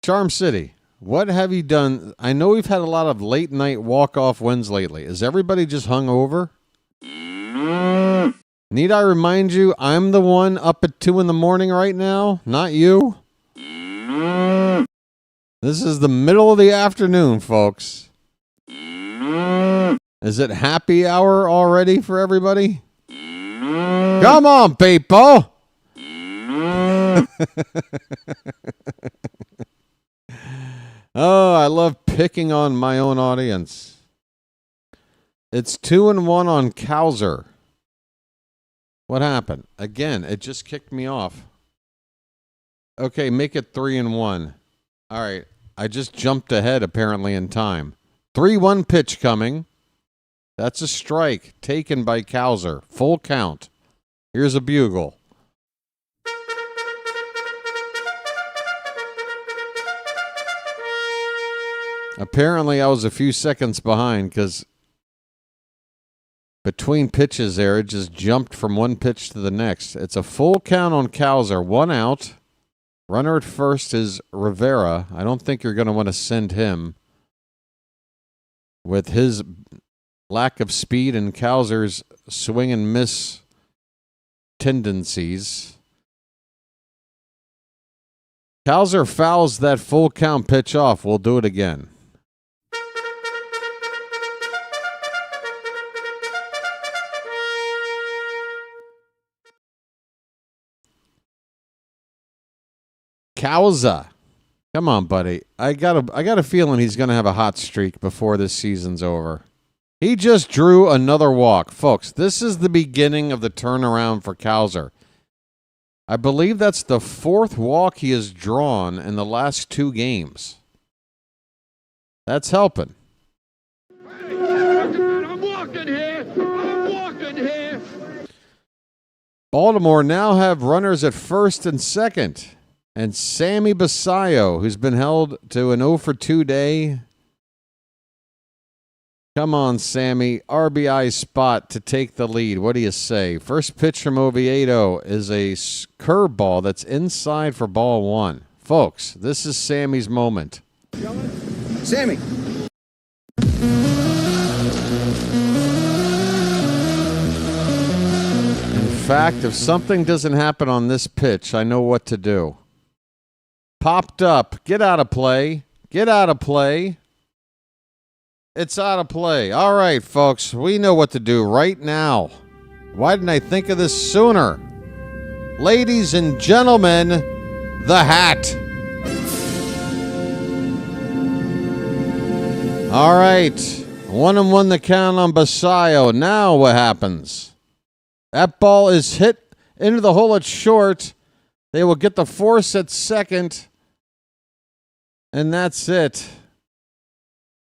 Charm City, what have you done? I know we've had a lot of late night walk-off wins lately. Is everybody just hung over? Need I remind you, I'm the one up at 2 in the morning right now, not you. This is the middle of the afternoon, folks. Is it happy hour already for everybody? Come on, people. Oh, I love picking on my own audience. It's 2-1 on Cowser. What happened? Again, it just kicked me off. Okay, make it 3-1. All right, I just jumped ahead apparently in time. 3-1 pitch coming. That's a strike taken by Cowser. Full count. Here's a bugle. Apparently, I was a few seconds behind because between pitches there, it just jumped from one pitch to the next. It's a full count on Cowser. 1 out. Runner at first is Rivera. I don't think you're going to want to send him with his lack of speed and Cowser's swing and miss tendencies. Cowser fouls that full count pitch off. We'll do it again. Cowser Come on, buddy. I got a feeling he's going to have a hot streak before this season's over. He just drew another walk. Folks, this is the beginning of the turnaround for Cowser. I believe that's the 4th walk he has drawn in the last 2 games. That's helping. I'm walking here. Baltimore now have runners at first and second. And Sammy Basayo, who's been held to an 0 for 2 day. Come on, Sammy. RBI spot to take the lead. What do you say? First pitch from Oviedo is a curveball that's inside for ball 1. Folks, this is Sammy's moment. Sammy. In fact, if something doesn't happen on this pitch, I know what to do. Popped up. Get out of play. Get out of play. It's out of play. All right, folks. We know what to do right now. Why didn't I think of this sooner? Ladies and gentlemen, the hat. All right. 1-1 the count on Basayo. Now what happens? That ball is hit into the hole at short. They will get the force at second. And that's it.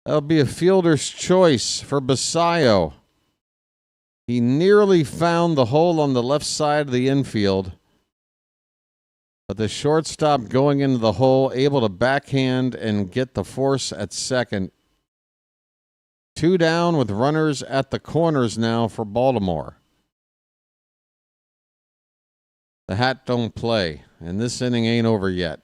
That'll be a fielder's choice for Basayo. He nearly found the hole on the left side of the infield. But the shortstop going into the hole, able to backhand and get the force at second. 2 down with runners at the corners now for Baltimore. The hat don't play, and this inning ain't over yet.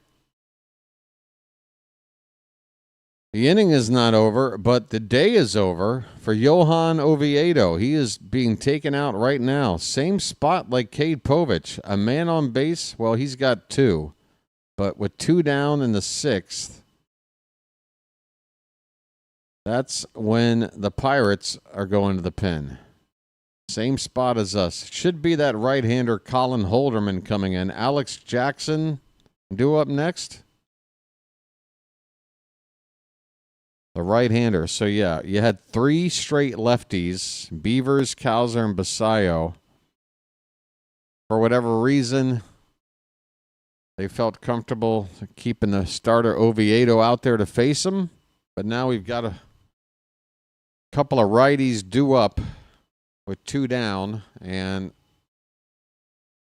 The inning is not over, but the day is over for Johan Oviedo. He is being taken out right now. Same spot like Cade Povich. A man on base, well, he's got 2. But with 2 down in the 6th, that's when the Pirates are going to the pen. Same spot as us. Should be that right-hander Colin Holderman coming in. Alex Jackson due up next. The right-hander. So, yeah, you had 3 straight lefties. Beavers, Cowser, and Basayo. For whatever reason, they felt comfortable keeping the starter Oviedo out there to face him. But now we've got a couple of righties due up with 2 down. And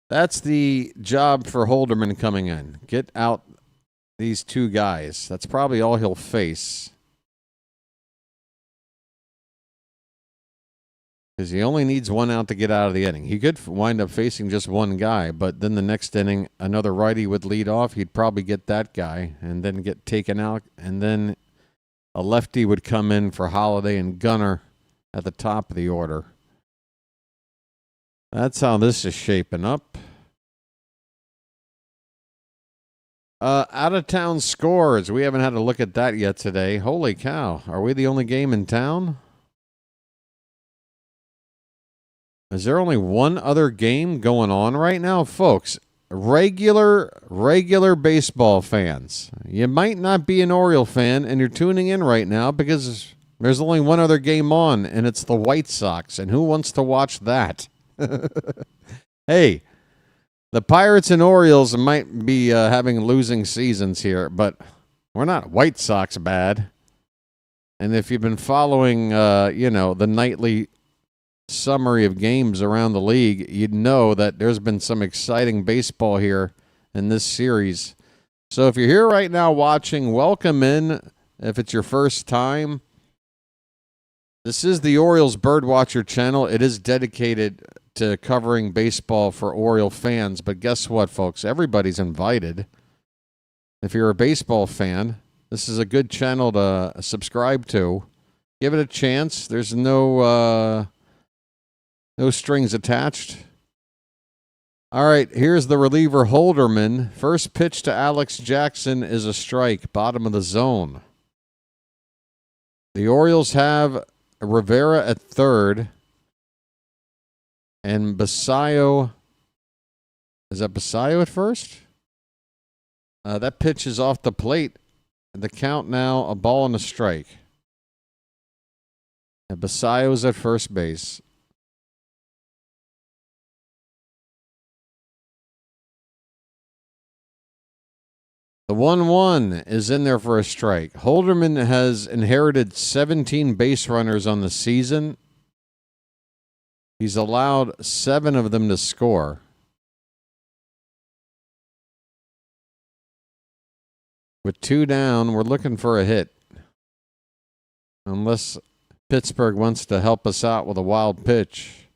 that's the job for Holderman coming in. Get out these 2 guys. That's probably all he'll face. Because he only needs 1 out to get out of the inning. He could wind up facing just 1 guy, but then the next inning, another righty would lead off. He'd probably get that guy and then get taken out. And then a lefty would come in for Holiday and Gunnar at the top of the order. That's how this is shaping up. Out-of-town scores. We haven't had a look at that yet today. Holy cow. Are we the only game in town? Is there only one other game going on right now? Folks, regular baseball fans. You might not be an Oriole fan, and you're tuning in right now because there's only one other game on, and it's the White Sox. And who wants to watch that? Hey, the Pirates and Orioles might be having losing seasons here, but we're not White Sox bad. And if you've been following, the nightly summary of games around the league, you'd know that there's been some exciting baseball here in this series. So if you're here right now watching, welcome in. If it's your first time, this is the Orioles BirdWatcher Channel. It is dedicated to covering baseball for Oriole fans, but guess what, folks? Everybody's invited. If you're a baseball fan, this is a good channel to subscribe to. Give it a chance. There's no strings attached. All right, here's the reliever Holderman. First pitch to Alex Jackson is a strike, bottom of the zone. The Orioles have Rivera at third. And Basayo. Is that Basayo at first? That pitch is off the plate. the count now, a ball and a strike. And Basayo's at first base. The 1-1 is in there for a strike. Holderman has inherited 17 base runners on the season. He's allowed 7 of them to score. With 2 down, we're looking for a hit. Unless Pittsburgh wants to help us out with a wild pitch.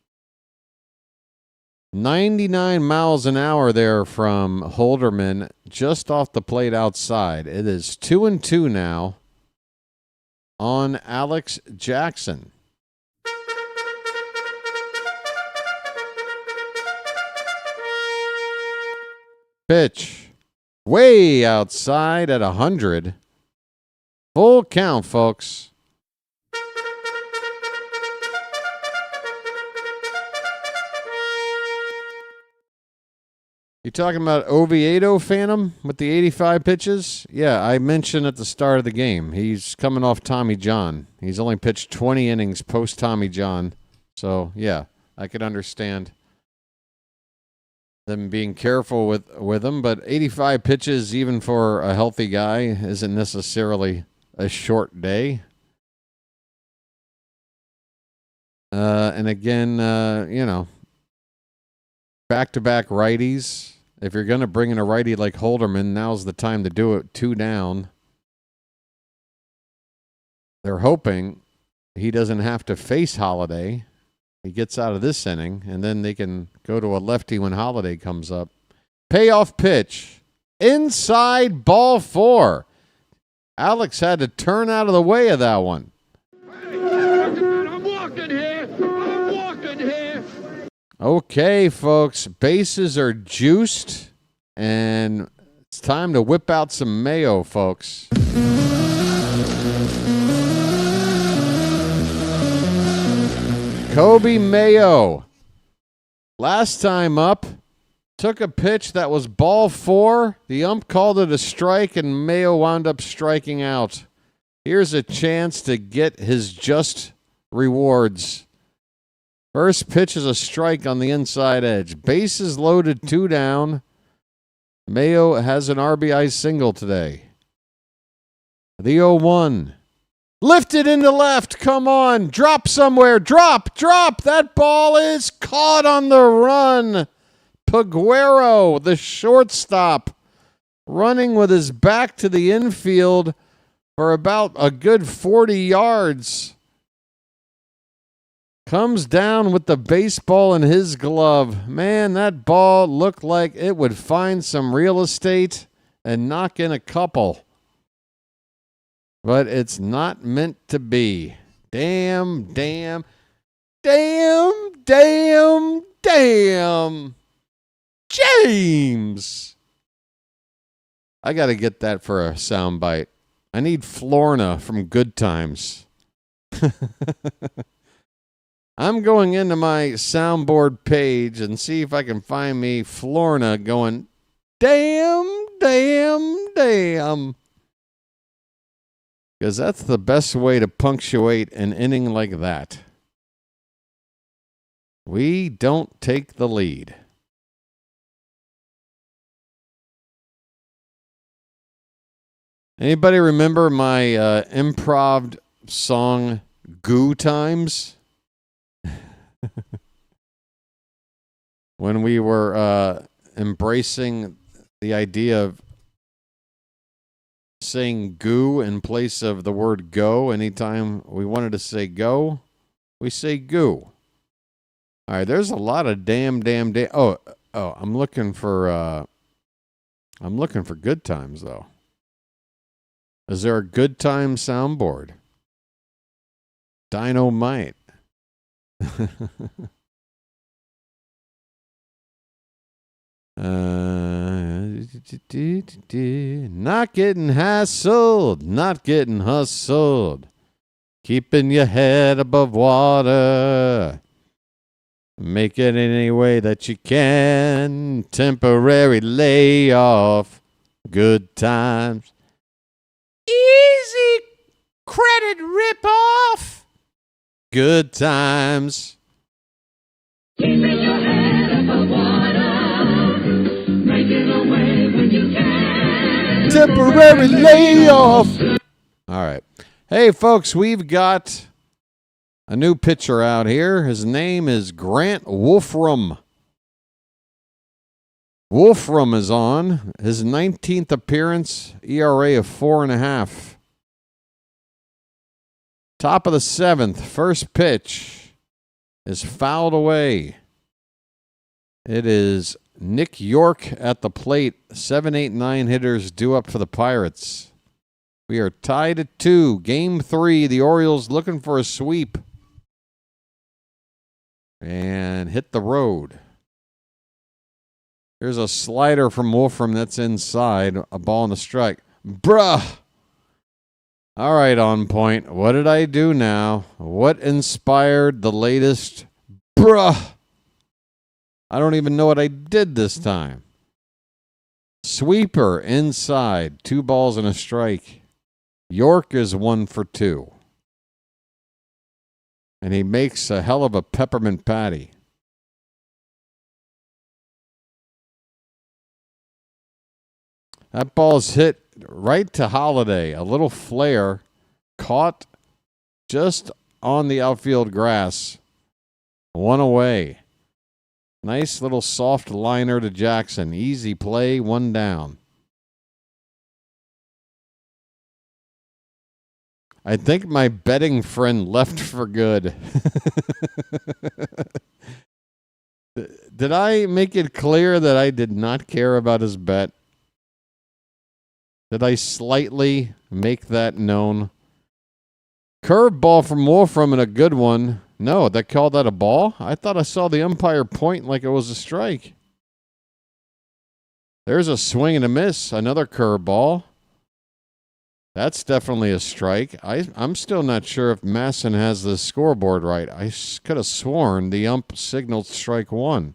99 miles an hour there from Holderman, just off the plate outside. It is 2-2 now on Alex Jackson. Pitch. Way outside at 100. Full count, folks. You talking about Oviedo, Phantom, with the 85 pitches? Yeah, I mentioned at the start of the game. He's coming off Tommy John. He's only pitched 20 innings post Tommy John. So, yeah, I could understand them being careful with him. But 85 pitches, even for a healthy guy, isn't necessarily a short day. And again, back-to-back righties. If you're going to bring in a righty like Holderman, now's the time to do it. 2 down. They're hoping he doesn't have to face Holiday. He gets out of this inning, and then they can go to a lefty when Holiday comes up. Payoff pitch. Inside ball 4. Alex had to turn out of the way of that one. I'm walking here. I'm walking here. Okay, folks, bases are juiced, and it's time to whip out some mayo, folks. Kobe Mayo, last time up, took a pitch that was ball 4. The ump called it a strike, and Mayo wound up striking out. Here's a chance to get his just rewards. First pitch is a strike on the inside edge. Bases loaded, 2 down. Mayo has an RBI single today. The 0-1. Lifted into left. Come on. Drop somewhere. Drop. That ball is caught on the run. Peguero, the shortstop, running with his back to the infield for about a good 40 yards. Comes down with the baseball in his glove. Man, that ball looked like it would find some real estate and knock in a couple. But it's not meant to be. Damn. James! I got to get that for a soundbite. I need Florna from Good Times. I'm going into my soundboard page and see if I can find me Florna going, damn. Because that's the best way to punctuate an inning like that. We don't take the lead. Anybody remember my improv song, Goo Times? When we were embracing the idea of saying goo in place of the word go. Anytime we wanted to say go, we say goo. All right, there's a lot of damn. Oh, I'm looking for Good Times though. Is there a Good Time soundboard? Dynamite. Not getting hassled, not getting hustled, keeping your head above water, make it any way that you can, temporary layoff, good times. Easy credit rip-off. Good times. Keeping your head above water, making a way when you can. Temporary layoff. All right. Hey, folks, we've got a new pitcher out here. His name is Grant Wolfram. Wolfram is on. His 19th appearance, ERA of 4.5. Top of the 7th, first pitch is fouled away. It is Nick York at the plate. 7, 8, 9 hitters due up for the Pirates. We are tied at 2. Game 3, the Orioles looking for a sweep. And hit the road. Here's a slider from Wolfram that's inside. A ball and a strike. Bruh! All right, On Point. What did I do now? What inspired the latest? Bruh! I don't even know what I did this time. Sweeper inside. 2 balls and a strike. York is 1 for 2. And he makes a hell of a peppermint patty. That ball's hit right to Holiday. A little flare caught just on the outfield grass. 1 away. Nice little soft liner to Jackson. Easy play, 1 down. I think my betting friend left for good. Did I make it clear that I did not care about his bet? Did I slightly make that known? Curveball from Wolfram and a good one. No, they called that a ball? I thought I saw the umpire point like it was a strike. There's a swing and a miss. Another curveball. That's definitely a strike. I'm still not sure if Masson has the scoreboard right. I could have sworn the ump signaled strike 1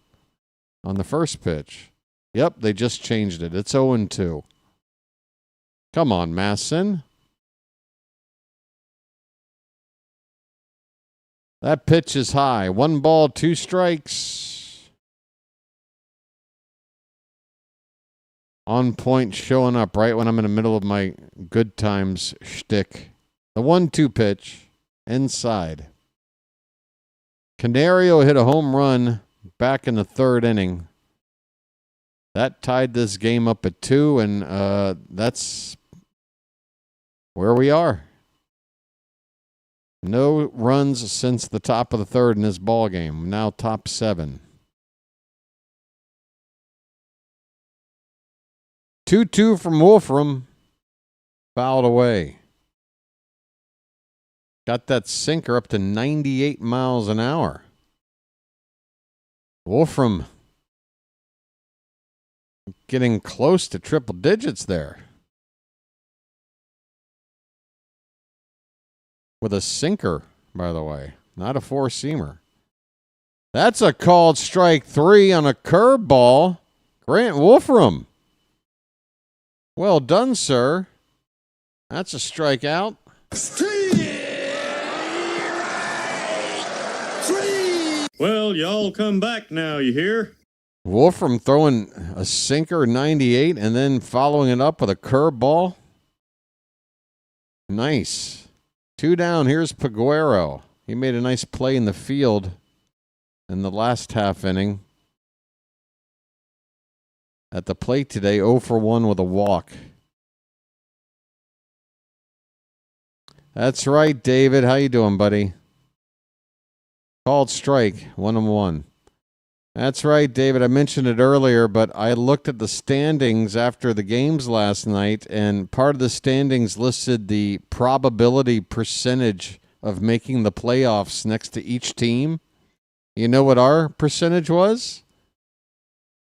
on the first pitch. Yep, they just changed it. It's 0-2. Come on, Masson. That pitch is high. 1 ball, 2 strikes. On Point showing up right when I'm in the middle of my good times shtick. The 1-2 pitch. Inside. Canario hit a home run back in the 3rd inning. That tied this game up at 2, and that's where we are. No runs since the top of the 3rd in this ball game. Now top 7. 2-2 from Wolfram. Fouled away. Got that sinker up to 98 miles an hour. Wolfram getting close to triple digits there. With a sinker, by the way. Not a 4-seamer. That's a called strike 3 on a curveball. Grant Wolfram. Well done, sir. That's a strikeout. Well, y'all come back now, you hear? Wolfram throwing a sinker 98 and then following it up with a curveball. Nice. 2 down. Here's Paguero. He made a nice play in the field in the last half inning. At the plate today, 0 for 1 with a walk. That's right, David. How you doing, buddy? Called strike, 1-1. That's right, David. I mentioned it earlier, but I looked at the standings after the games last night, and part of the standings listed the probability percentage of making the playoffs next to each team. You know what our percentage was?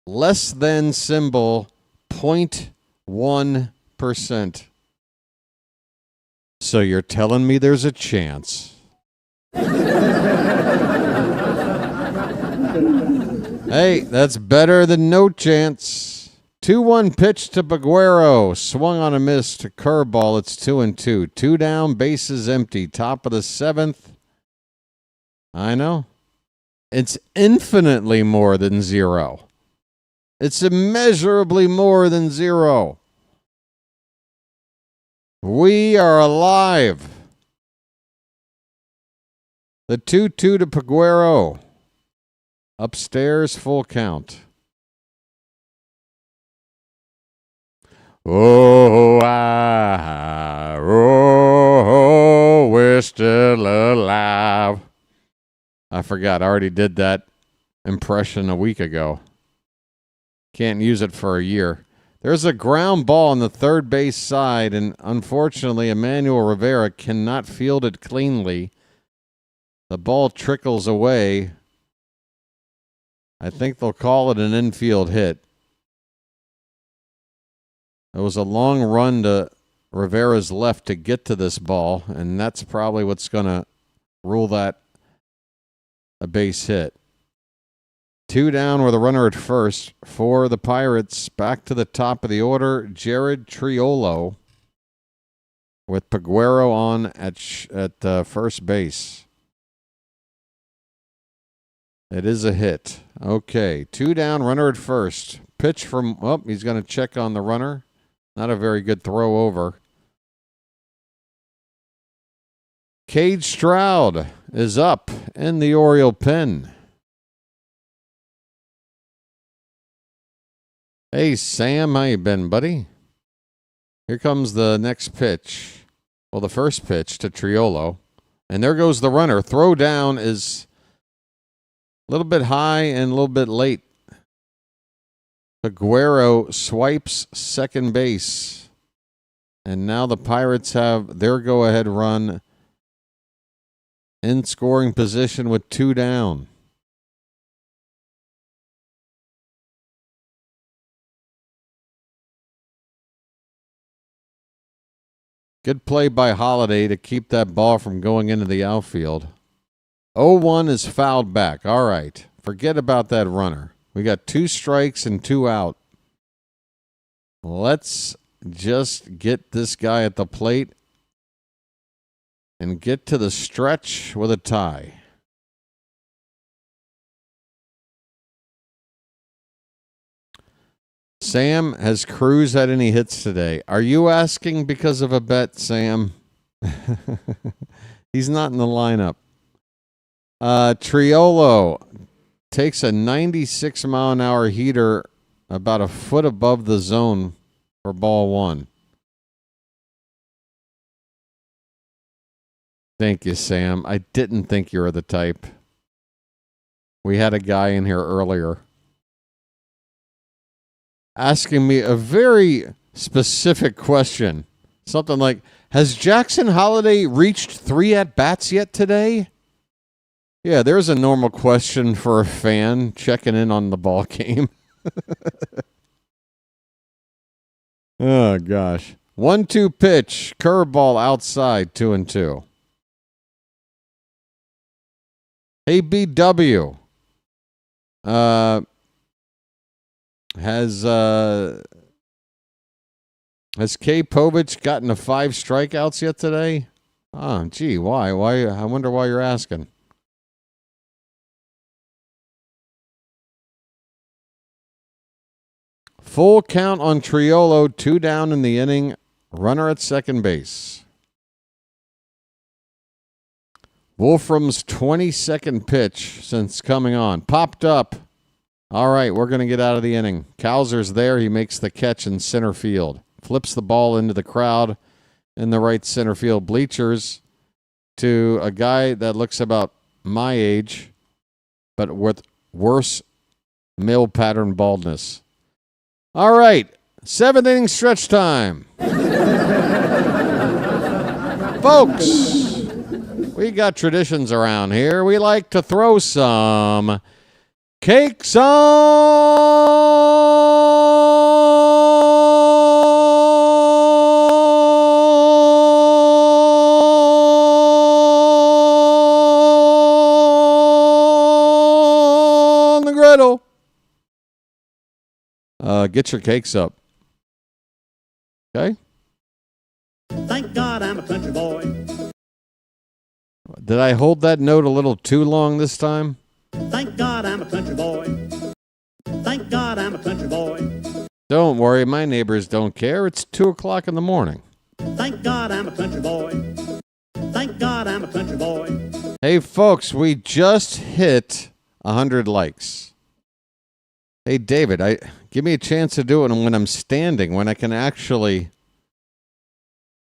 Less than symbol 0.1%. So you're telling me there's a chance. Hey, that's better than no chance. 2-1 pitch to Baguero. Swung on a miss to curveball. It's 2-2. 2 down, bases empty. Top of the 7th. I know. It's infinitely more than 0. It's immeasurably more than 0. We are alive. The 2-2 to Paguero. Upstairs, full count. Oh, we're still alive. I forgot. I already did that impression a week ago. Can't use it for a year. There's a ground ball on the third base side, and unfortunately, Emmanuel Rivera cannot field it cleanly. The ball trickles away. I think they'll call it an infield hit. It was a long run to Rivera's left to get to this ball, and that's probably what's going to rule that a base hit. 2 down with a runner at first for the Pirates. Back to the top of the order, Jared Triolo with Paguero on at first base. It is a hit. Okay, 2 down, runner at first. Pitch from, he's going to check on the runner. Not a very good throw over. Cade Stroud is up in the Oriole pen. Hey, Sam, how you been, buddy? Here comes the next pitch. Well, the first pitch to Triolo. And there goes the runner. Throw down is a little bit high and a little bit late. Aguero swipes second base. And now the Pirates have their go-ahead run in scoring position with 2 down. Good play by Holiday to keep that ball from going into the outfield. 0-1 is fouled back. All right. Forget about that runner. We got 2 strikes and 2 out. Let's just get this guy at the plate and get to the stretch with a tie. Sam, has Cruz had any hits today? Are you asking because of a bet, Sam? He's not in the lineup. Triolo takes a 96-mile-an-hour heater about a foot above the zone for ball 1. Thank you, Sam. I didn't think you were the type. We had a guy in here earlier asking me a very specific question. Something like, has Jackson Holiday reached 3 at-bats yet today? Yeah, there's a normal question for a fan checking in on the ball game. Oh, gosh. 1-2 pitch. Curveball outside, 2-2. Hey, BW. Has K. Povich gotten to 5 strikeouts yet today? Oh, gee, why? I wonder why you're asking. Full count on Triolo, 2 down in the inning. Runner at second base. Wolfram's 22nd pitch since coming on. Popped up. All right, we're going to get out of the inning. Kowser's there. He makes the catch in center field. Flips the ball into the crowd in the right center field bleachers to a guy that looks about my age, but with worse male pattern baldness. All right, 7th inning stretch time. Folks, we got traditions around here. We like to throw some cakes on the griddle. Get your cakes up. Okay? Thank God I'm a country boy. Did I hold that note a little too long this time? Thank God I'm a country boy. Thank God I'm a country boy. Don't worry, my neighbors don't care. It's 2 o'clock in the morning. Thank God I'm a country boy. Thank God I'm a country boy. Hey, folks, we just hit 100 likes. Hey, David, give me a chance to do it when I'm standing, when I can actually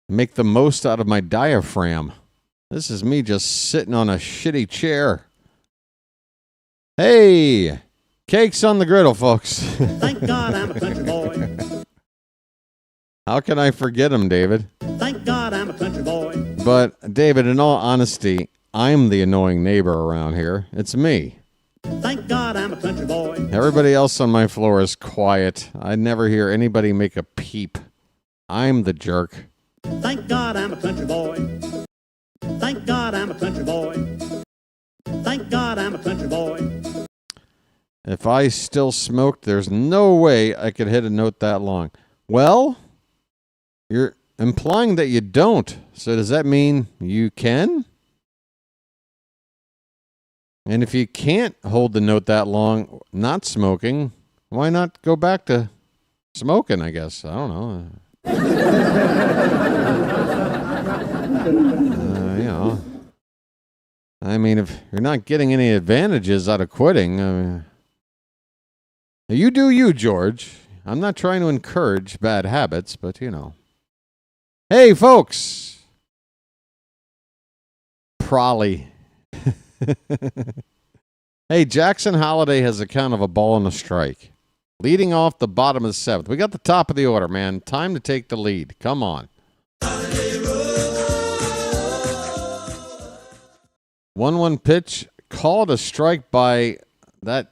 make the most out of my diaphragm. This is me just sitting on a shitty chair. Hey, cakes on the griddle, folks. Thank God I'm a country boy. How can I forget him, David? Thank God I'm a country boy. But, David, in all honesty, I'm the annoying neighbor around here. It's me. Thank God I'm a country boy. Everybody else on my floor is quiet. I never hear anybody make a peep. I'm the jerk. Thank God I'm a country boy. Thank God I'm a country boy. Thank God I'm a country boy. If I still smoked, there's no way I could hit a note that long. Well, you're implying that you don't. So does that mean you can? And if you can't hold the note that long not smoking, why not go back to smoking, I guess? I don't know. You know. I mean, if you're not getting any advantages out of quitting, you do you, George. I'm not trying to encourage bad habits, but, you know. Hey, folks. Prolly. Hey, Jackson Holiday has a count of a ball and a strike. Leading off the bottom of the seventh. We got the top of the order, man. Time to take the lead. Come on. 1-1 pitch. Called a strike by that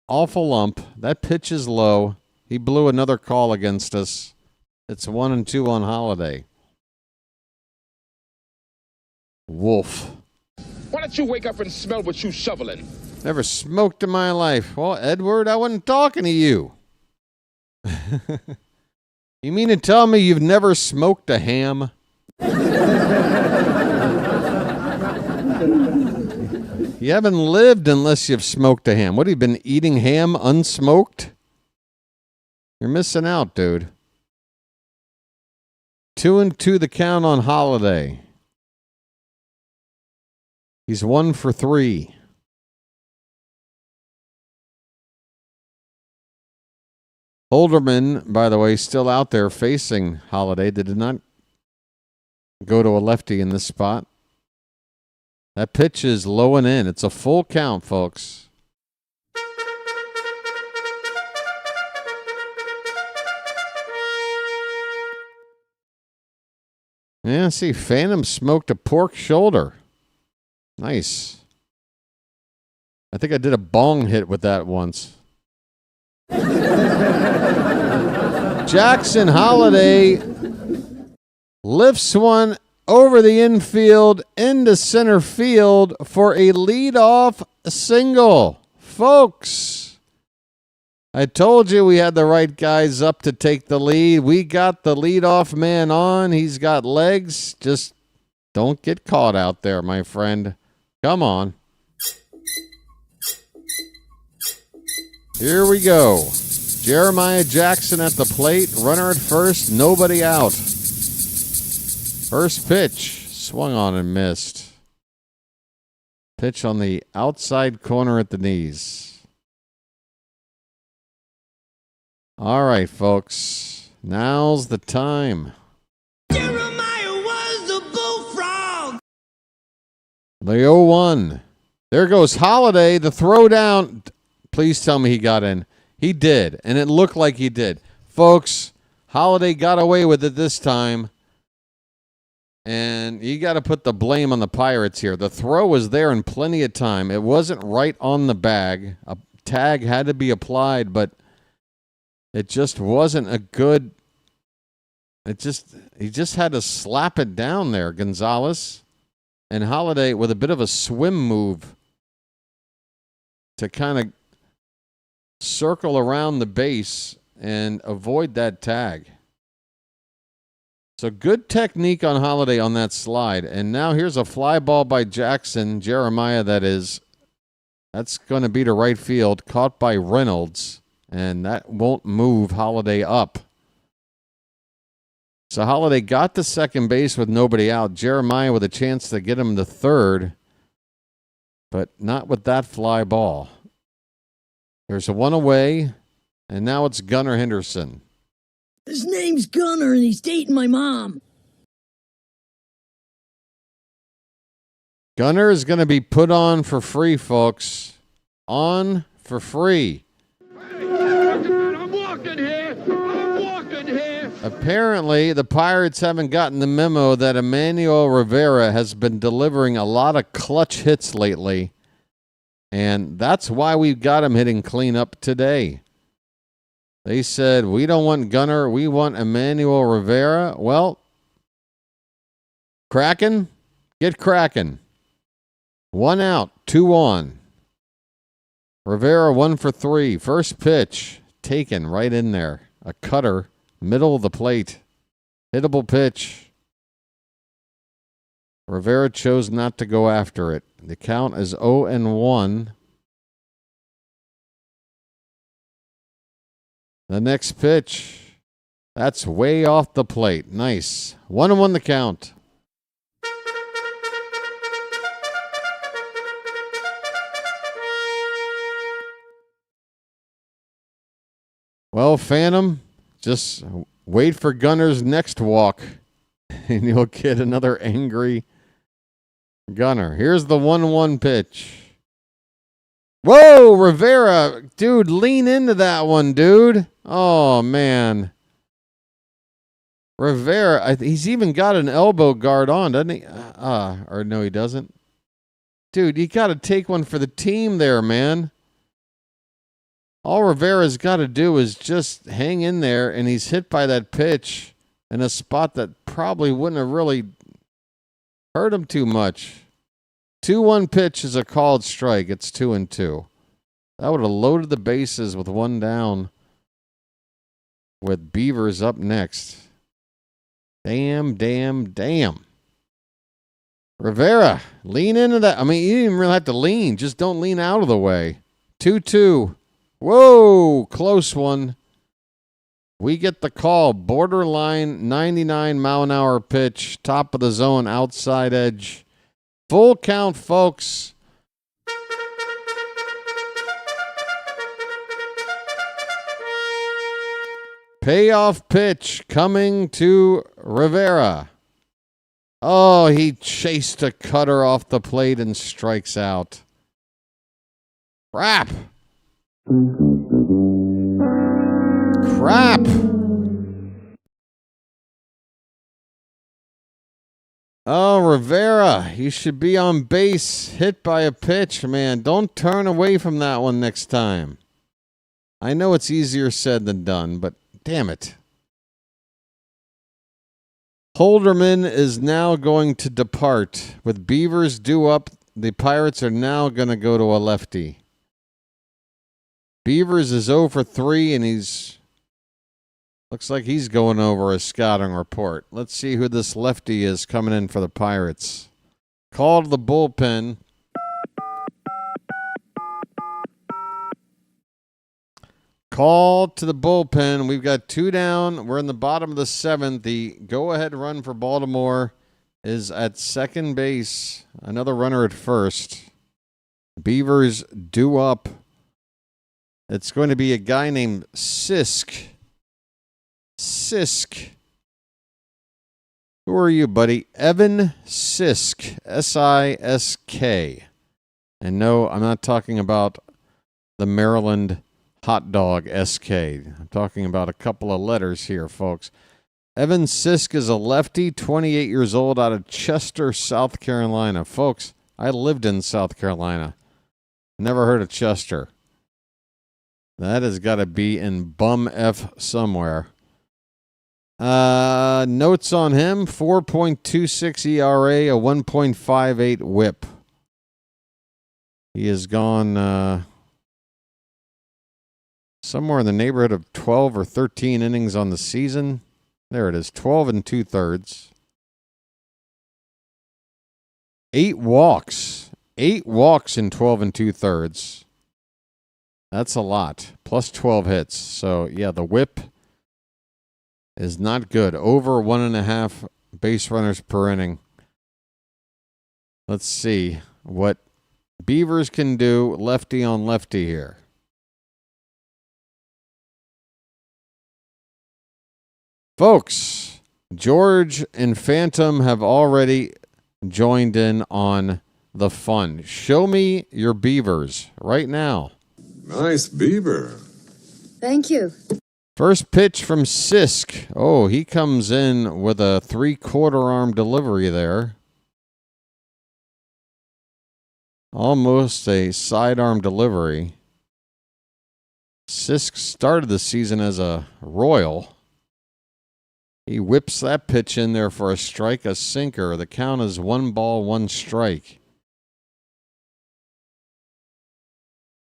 awful lump. That pitch is low. He blew another call against us. It's 1-2 on Holiday. Wolf. Why don't you wake up and smell what you shoveling? Never smoked in my life. Well, Edward, I wasn't talking to you. You mean to tell me you've never smoked a ham? You haven't lived unless you've smoked a ham. What, have you been eating ham unsmoked? You're missing out, dude. 2-2 the count on Holiday. He's 1 for 3. Holderman, by the way, still out there facing Holiday. They did not go to a lefty in this spot. That pitch is low and in. It's a full count, folks. Yeah, see, Phantom smoked a pork shoulder. Nice. I think I did a bong hit with that once. Jackson Holiday lifts one over the infield into center field for a leadoff single. Folks, I told you we had the right guys up to take the lead. We got the leadoff man on. He's got legs. Just don't get caught out there, my friend. Come on. Here we go. Jeremiah Jackson at the plate. Runner at first. Nobody out. First pitch. Swung on and missed. Pitch on the outside corner at the knees. All right, folks. Now's the time. Jeremiah was the bullfrog. The 0-1. There goes Holiday. The throw down. Please tell me he got in. He did, and it looked like he did. Folks, Holiday got away with it this time. And you got to put the blame on the Pirates here. The throw was there in plenty of time. It wasn't right on the bag. A tag had to be applied, but it just wasn't a good... He just had to slap it down there, Gonzalez. And Holiday with a bit of a swim move to kind of circle around the base and avoid that tag. So good technique on Holiday on that slide. And now here's a fly ball by Jackson, Jeremiah that is. That's going to be to right field, caught by Reynolds, and that won't move Holiday up. So Holiday got to second base with nobody out. Jeremiah with a chance to get him to third, but not with that fly ball. There's a one away, and now it's Gunnar Henderson. His name's Gunnar, and he's dating my mom. Gunnar is going to be put on for free, folks. On for free. I'm walking here. I'm walking here. Apparently, the Pirates haven't gotten the memo that Emmanuel Rivera has been delivering a lot of clutch hits lately. And that's why we've got him hitting cleanup today. They said, we don't want Gunnar, we want Emmanuel Rivera. Well, Kraken, get cracking. 1 out, 2 on. Rivera 1 for 3. First pitch taken right in there. A cutter, middle of the plate. Hittable pitch. Rivera chose not to go after it. The count is 0-1. The next pitch. That's way off the plate. Nice. 1-1 the count. Well, Phantom, just wait for Gunnar's next walk, and you'll get another angry Gunnar. Here's the 1-1 pitch. Whoa, Rivera. Dude, lean into that one, dude. Oh, man. Rivera, he's even got an elbow guard on, doesn't he? Or no, he doesn't. Dude, you got to take one for the team there, man. All Rivera's got to do is just hang in there, and he's hit by that pitch in a spot that probably wouldn't have really hurt him too much. 2-1 pitch is a called strike. It's 2-2. That would have loaded the bases with 1 down with Beavers up next. Damn. Rivera, lean into that. I mean, you didn't even really have to lean. Just don't lean out of the way. 2-2. Whoa, close one. We get the call. Borderline 99-mile-an-hour pitch. Top of the zone, outside edge. Full count, folks. Payoff pitch coming to Rivera. Oh, he chased a cutter off the plate and strikes out. Crap. Oh, Rivera, you should be on base, hit by a pitch, man. Don't turn away from that one next time. I know it's easier said than done, but damn it. Holderman is now going to depart. With Beavers due up, the Pirates are now going to go to a lefty. Beavers is 0 for 3, and looks like he's going over a scouting report. Let's see who this lefty is coming in for the Pirates. Call to the bullpen. Call to the bullpen. We've got 2 down. We're in the bottom of the 7th. The go-ahead run for Baltimore is at second base. Another runner at first. Beavers due up. It's going to be a guy named Sisk. Who are you, buddy? Evan Sisk. S-I-S-K. And no, I'm not talking about the Maryland hot dog S-K. I'm talking about a couple of letters here, folks. Evan Sisk is a lefty, 28 years old, out of Chester, South Carolina. Folks, I lived in South Carolina. Never heard of Chester. That has got to be in bum F somewhere. Notes on him, 4.26 ERA, a 1.58 whip. He has gone somewhere in the neighborhood of 12 or 13 innings on the season. There it is, 12 2/3. 8 walks. 8 walks in 12 2/3. That's a lot. Plus 12 hits. So, yeah, the whip is not good. Over 1.5 base runners per inning. Let's see what Beavers can do lefty on lefty here. Folks, George and Phantom have already joined in on the fun. Show me your Beavers right now. Nice beaver. Thank you. First pitch from Sisk. Oh, he comes in with a 3/4 arm delivery there. Almost a sidearm delivery. Sisk started the season as a Royal. He whips that pitch in there for a strike, a sinker. The count is 1 ball, 1 strike.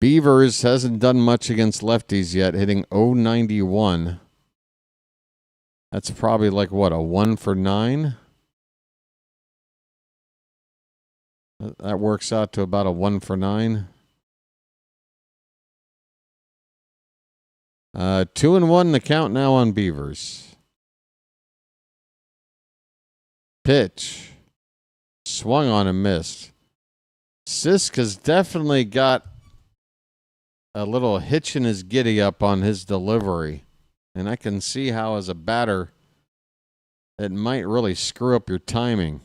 Beavers hasn't done much against lefties yet, hitting .091. That's probably like, what, a 1 for 9? That works out to about a 1 for 9. 2-1 the count now on Beavers. Pitch. Swung on and missed. Sisk has definitely got a little hitch in his giddy up on his delivery. And I can see how, as a batter, it might really screw up your timing.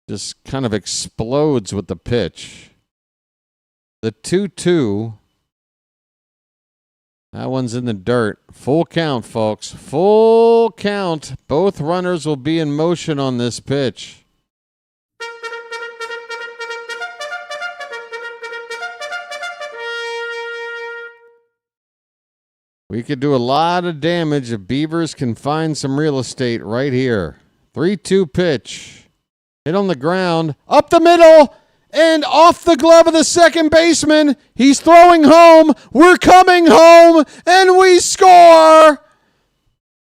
Just kind of explodes with the pitch. The 2-2. That one's in the dirt. Full count, folks. Full count. Both runners will be in motion on this pitch. We could do a lot of damage if Beavers can find some real estate right here. 3-2 pitch. Hit on the ground. Up the middle. And off the glove of the second baseman. He's throwing home. We're coming home. And we score.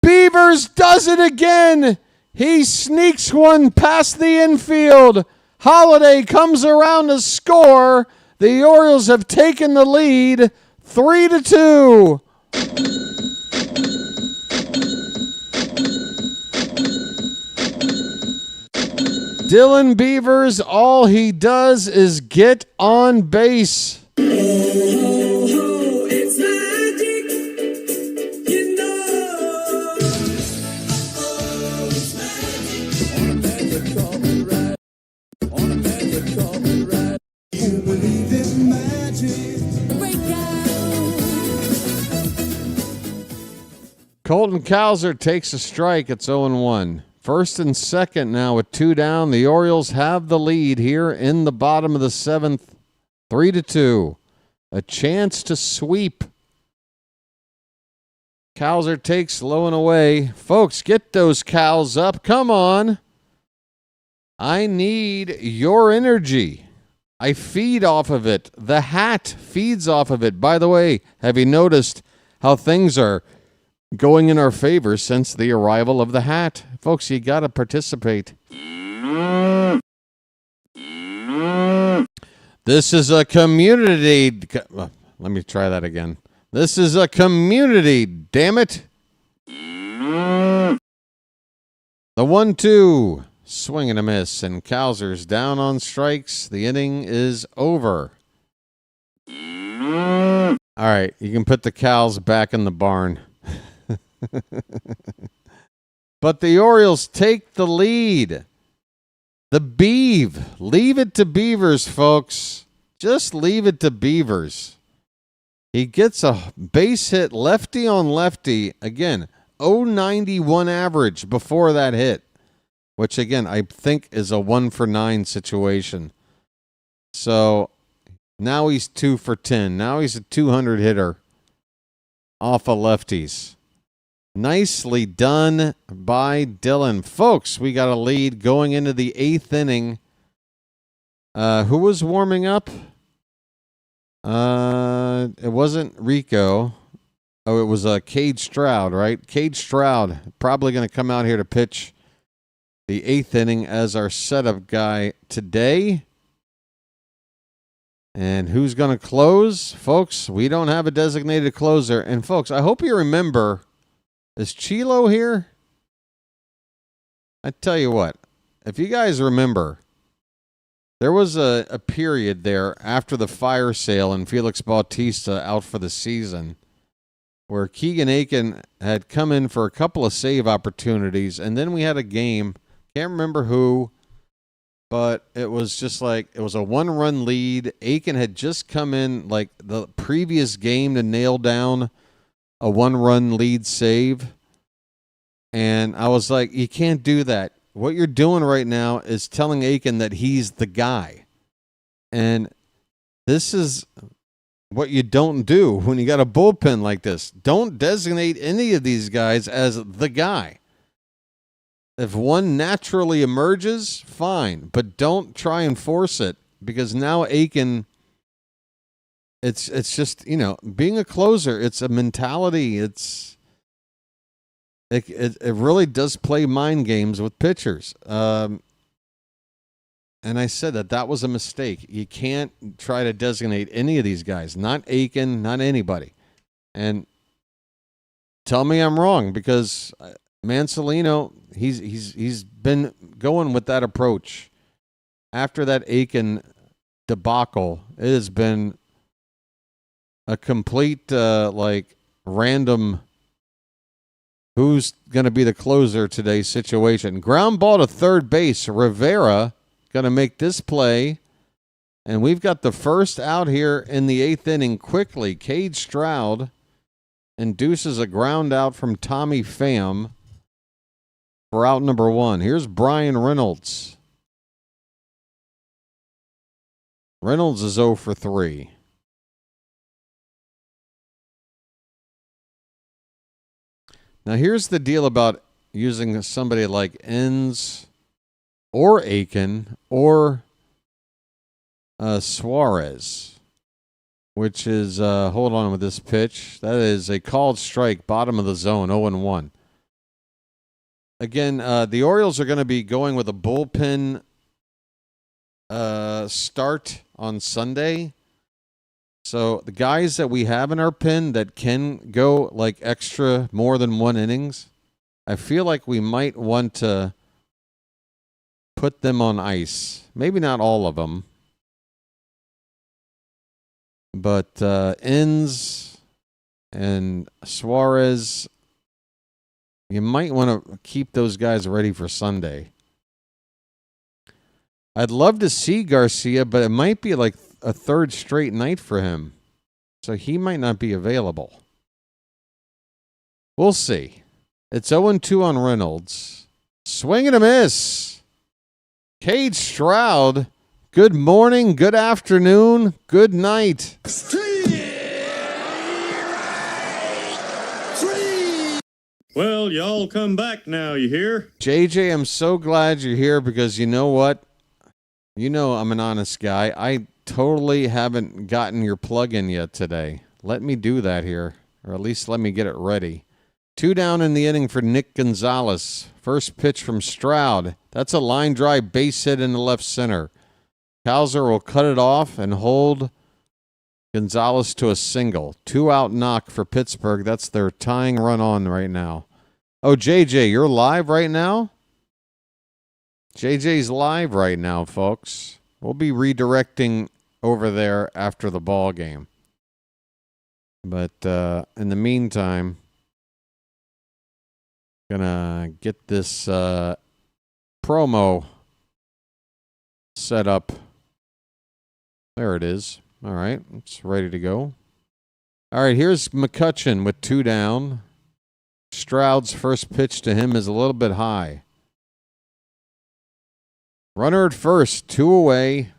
Beavers does it again. He sneaks one past the infield. Holiday comes around to score. The Orioles have taken the lead. 3-2. Dylan Beavers, all he does is get on base. It's magic, you know. It's magic. On a magic carpet ride. You believe in magic. Colton Cowser takes a strike. It's 0-1. First and second now with 2 down. The Orioles have the lead here in the bottom of the 7th. 3-2. A chance to sweep. Cowser takes low and away. Folks, get those cows up. Come on. I need your energy. I feed off of it. The hat feeds off of it. By the way, have you noticed how things are going in our favor since the arrival of the hat? Folks, you got to participate. This is a community. Let me try that again. This is a community, damn it. The 1-2. Swing and a miss, and Cowser's down on strikes. The inning is over. All right, you can put the cows back in the barn. But the Orioles take the lead. The Beeve. Leave it to Beavers, folks. Just leave it to Beavers. He gets a base hit lefty on lefty. Again, .091 average before that hit, which, again, I think is a 1 for 9 situation. So now he's 2 for 10. Now he's a 200 hitter off of lefties. Nicely done by Dylan. Folks, we got a lead going into the 8th inning. Who was warming up? It wasn't Rico. Oh, it was Cade Stroud, right? Cade Stroud probably going to come out here to pitch the 8th inning as our setup guy today. And who's going to close? Folks, we don't have a designated closer. And, folks, I hope you remember, is Chilo here? I tell you what, if you guys remember, there was a period there after the fire sale and Felix Bautista out for the season where Keegan Aiken had come in for a couple of save opportunities, and then we had a game, can't remember who, but it was just like, it was a 1-run lead. Aiken had just come in like the previous game to nail down a 1-run lead save. And I was like, you can't do that. What you're doing right now is telling Aiken that he's the guy. And this is what you don't do when you got a bullpen like this. Don't designate any of these guys as the guy. If one naturally emerges, fine. But don't try and force it, because now Aiken, it's just, being a closer, it's a mentality. It really does play mind games with pitchers. And I said that was a mistake. You can't try to designate any of these guys, not Aiken, not anybody. And tell me I'm wrong, because Mansolino, he's been going with that approach. After that Aiken debacle, it has been a complete random who's going to be the closer today situation. Ground ball to third base. Rivera going to make this play. And we've got the first out here in the 8th inning quickly. Cade Stroud induces a ground out from Tommy Pham for out number 1. Here's Brian Reynolds. Reynolds is 0 for 3. Now, here's the deal about using somebody like Enns or Aiken or Suarez, which is, hold on with this pitch. That is a called strike, bottom of the zone, 0-1. Again, the Orioles are going to be going with a bullpen start on Sunday. So the guys that we have in our pen that can go like extra more than 1 innings, I feel like we might want to put them on ice. Maybe not all of them. But Enns and Suarez, you might want to keep those guys ready for Sunday. I'd love to see Garcia, but it might be like a 3rd straight night for him. So he might not be available. We'll see. It's 0-2 on Reynolds. Swing and a miss. Cade Stroud, good morning, good afternoon, good night. Well, y'all come back now, you hear? JJ, I'm so glad you're here, because you know what? You know I'm an honest guy. I totally haven't gotten your plug-in yet today. Let me do that here, or at least let me get it ready. 2 down in the inning for Nick Gonzalez. First pitch from Stroud. That's a line drive base hit in the left center. Cowser will cut it off and hold Gonzalez to a single. 2-out knock for Pittsburgh. That's their tying run on right now. Oh, JJ, you're live right now? JJ's live right now, folks. We'll be redirecting over there after the ball game. But in the meantime, gonna get this promo set up. There it is. All right, it's ready to go. All right, here's McCutchen with 2 down. Stroud's first pitch to him is a little bit high. Runner at first, 2 away.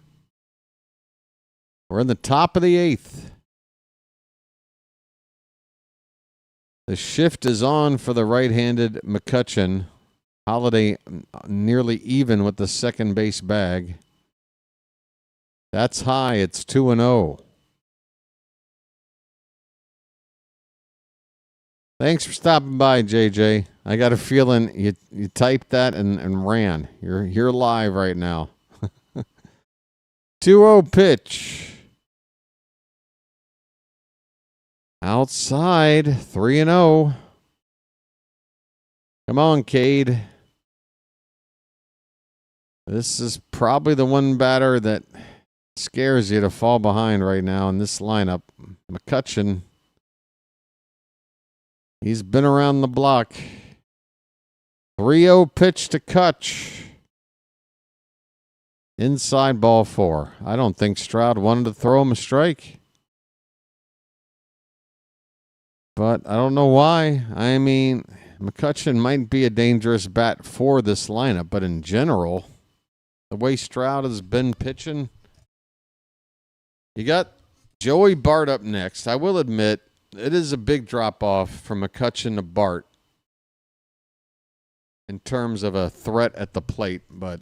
We're in the top of the 8th. The shift is on for the right-handed McCutchen. Holiday nearly even with the second base bag. That's high. It's 2-0. Thanks for stopping by, JJ. I got a feeling you typed that and ran. You're live right now. 2-0 pitch. Outside, 3-0. Come on, Cade. This is probably the one batter that scares you to fall behind right now in this lineup. McCutchen. He's been around the block. 3-0 pitch to Kutch. Inside ball 4. I don't think Stroud wanted to throw him a strike. But I don't know why. I mean, McCutchen might be a dangerous bat for this lineup, but in general, the way Stroud has been pitching, you got Joey Bart up next. I will admit, it is a big drop-off from McCutchen to Bart in terms of a threat at the plate, but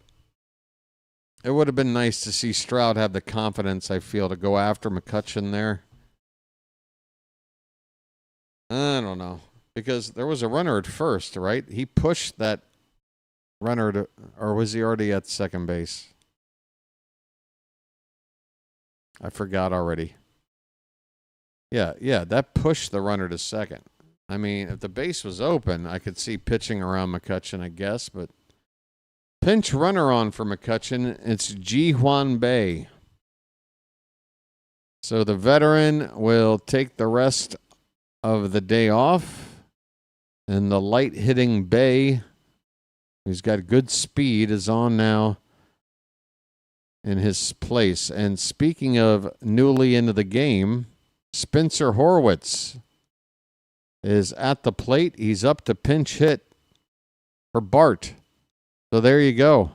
it would have been nice to see Stroud have the confidence, I feel, to go after McCutchen there. I don't know, because there was a runner at first, right? He pushed that runner to, or was he already at second base? I forgot already. Yeah, that pushed the runner to second. I mean, if the base was open, I could see pitching around McCutchen, I guess, but pinch runner on for McCutchen. It's Ji-Hwan Bae. So the veteran will take the rest of the day off, and the light-hitting Bae, who's got good speed, is on now in his place. And speaking of newly into the game, Spencer Horwitz is at the plate. He's up to pinch hit for Bart. So there you go.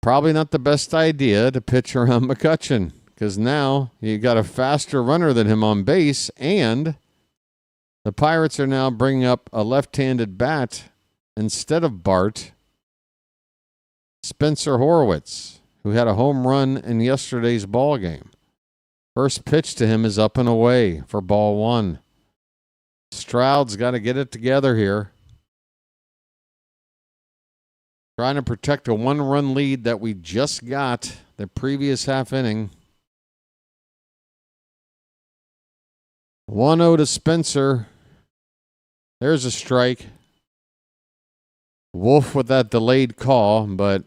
Probably not the best idea to pitch around McCutchen, because now you got a faster runner than him on base, and the Pirates are now bringing up a left-handed bat instead of Bart. Spencer Horwitz, who had a home run in yesterday's ball game. First pitch to him is up and away for ball 1. Stroud's got to get it together here. Trying to protect a 1-run lead that we just got the previous half inning. 1-0 to Spencer. There's a strike. Wolf with that delayed call, but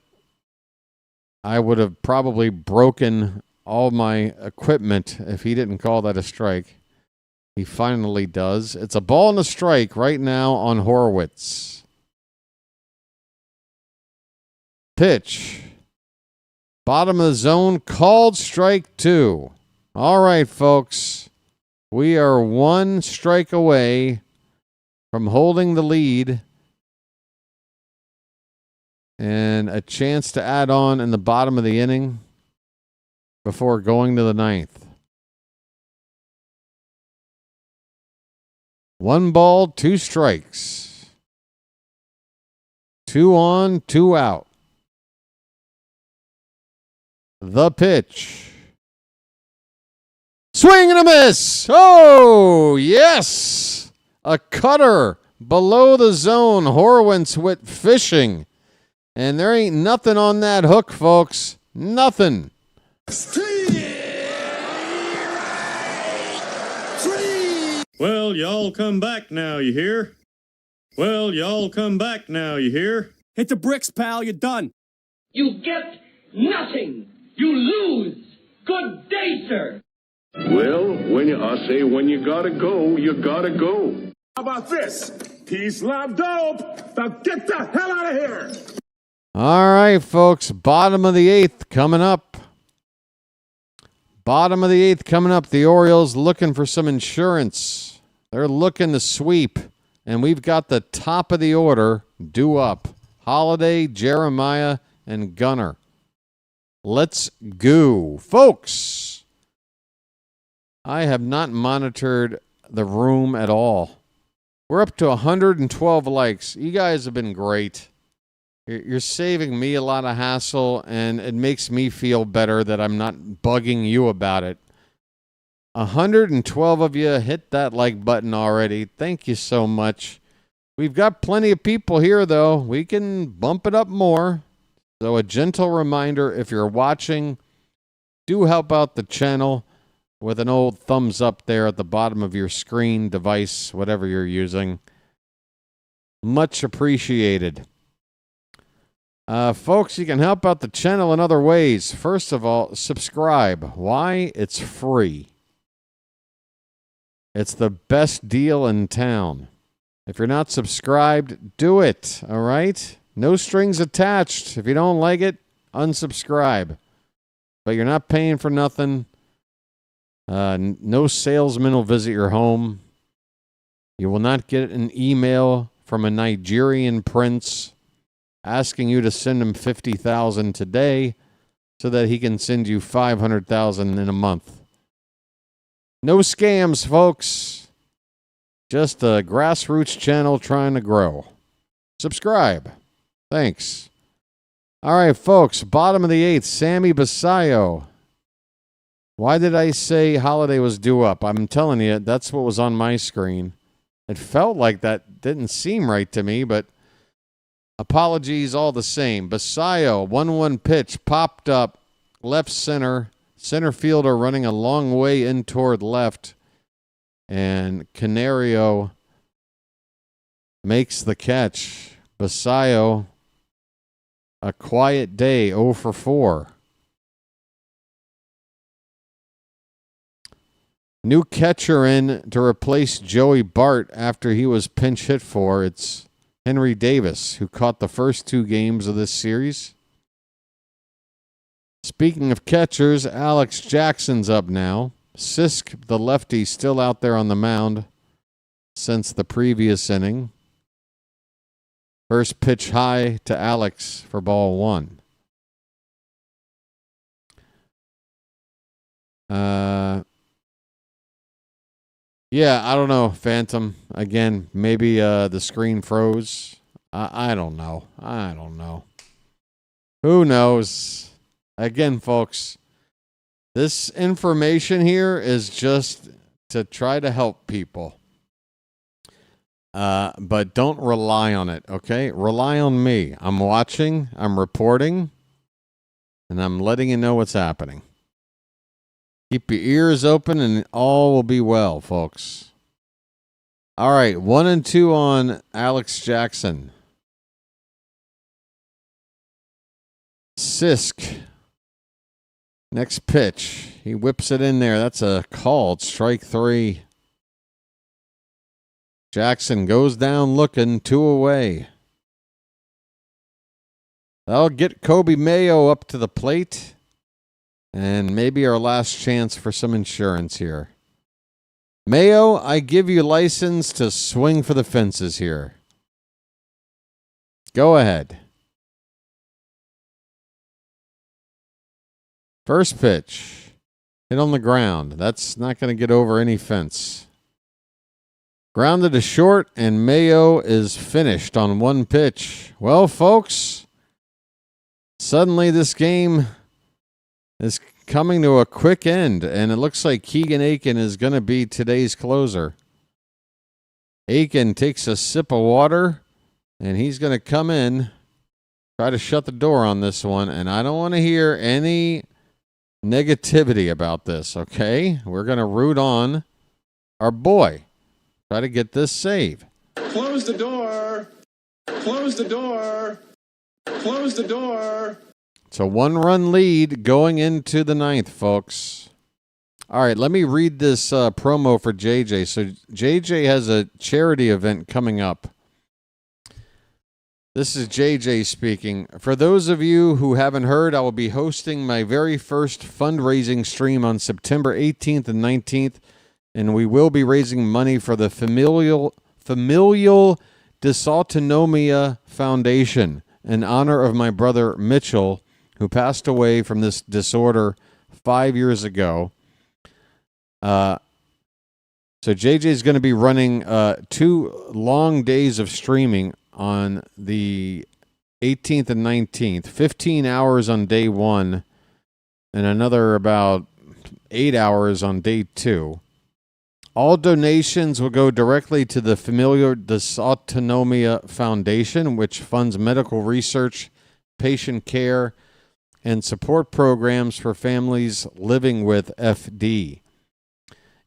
I would have probably broken all my equipment if he didn't call that a strike. He finally does. It's a ball and a strike right now on Horwitz. Pitch. Bottom of the zone, called strike 2. All right, folks. We are 1 strike away from holding the lead and a chance to add on in the bottom of the inning before going to the 9th. 1 ball, 2 strikes. 2 on, 2 out. The pitch. Swing and a miss. Oh, yes. A cutter below the zone. Horwitz went fishing. And there ain't nothing on that hook, folks. Nothing. Well, y'all come back now, you hear? Well, y'all come back now, you hear? Hit the bricks, pal. You're done. You get nothing. You lose. Good day, sir. Well, I say when you gotta go, you gotta go. How about this? Peace, love, dope. Now get the hell out of here. All right, folks. Bottom of the 8th coming up. Bottom of the 8th coming up. The Orioles looking for some insurance. They're looking to sweep. And we've got the top of the order due up. Holiday, Jeremiah, and Gunnar. Let's go. Folks, I have not monitored the room at all. We're up to 112 likes. You guys have been great. You're saving me a lot of hassle, and it makes me feel better that I'm not bugging you about it. 112 of you hit that like button already. Thank you so much. We've got plenty of people here, though. We can bump it up more. So a gentle reminder, if you're watching, do help out the channel with an old thumbs up there at the bottom of your screen, device, whatever you're using. Much appreciated. Folks, you can help out the channel in other ways. First of all, subscribe. Why? It's free. It's the best deal in town. If you're not subscribed, do it, all right? No strings attached. If you don't like it, unsubscribe. But you're not paying for nothing. No salesman will visit your home. You will not get an email from a Nigerian prince asking you to send him $50,000 today so that he can send you $500,000 in a month. No scams, folks. Just a grassroots channel trying to grow. Subscribe. Thanks. All right, folks. Bottom of the eighth, Sammy Basayo. Why did I say Holiday was due up? I'm telling you, that's what was on my screen. It felt like that didn't seem right to me, but apologies all the same. Basayo, 1-1 pitch, popped up, left center. Center fielder running a long way in toward left. And Canario makes the catch. Basayo, a quiet day, 0 for 4. New catcher in to replace Joey Bart after he was pinch hit for. It's Henry Davis, who caught the first 2 games of this series. Speaking of catchers, Alex Jackson's up now. Sisk, the lefty, still out there on the mound since the previous inning. First pitch high to Alex for ball 1. Yeah, I don't know, Phantom. Again, maybe the screen froze. I don't know. Who knows? Again, folks, this information here is just to try to help people. But don't rely on it, okay? Rely on me. I'm watching, I'm reporting, and I'm letting you know what's happening. Keep your ears open and all will be well, folks. All right, 1-2 on Alex Jackson. Sisk. Next pitch. He whips it in there. That's a called strike 3. Jackson goes down looking, 2 away. That'll get Kobe Mayo up to the plate. And maybe our last chance for some insurance here. Mayo, I give you license to swing for the fences here. Go ahead. First pitch. Hit on the ground. That's not going to get over any fence. Grounded to short, and Mayo is finished on 1 pitch. Well, folks, suddenly this game is coming to a quick end, and it looks like Keegan Aiken is going to be today's closer. Aiken takes a sip of water, and he's going to come in, try to shut the door on this one, and I don't want to hear any negativity about this, okay? We're going to root on our boy. Try to get this save. Close the door. Close the door. Close the door. It's a 1-run lead going into the 9th, folks. All right, let me read this promo for JJ. So JJ has a charity event coming up. This is JJ speaking. For those of you who haven't heard, I will be hosting my very first fundraising stream on September 18th and 19th, and we will be raising money for the Familial Dysautonomia Foundation in honor of my brother Mitchell, who passed away from this disorder 5 years ago. So JJ is going to be running 2 long days of streaming on the 18th and 19th, 15 hours on day 1, and another about 8 hours on day 2. All donations will go directly to the Familial Dysautonomia Foundation, which funds medical research, patient care, and support programs for families living with FD.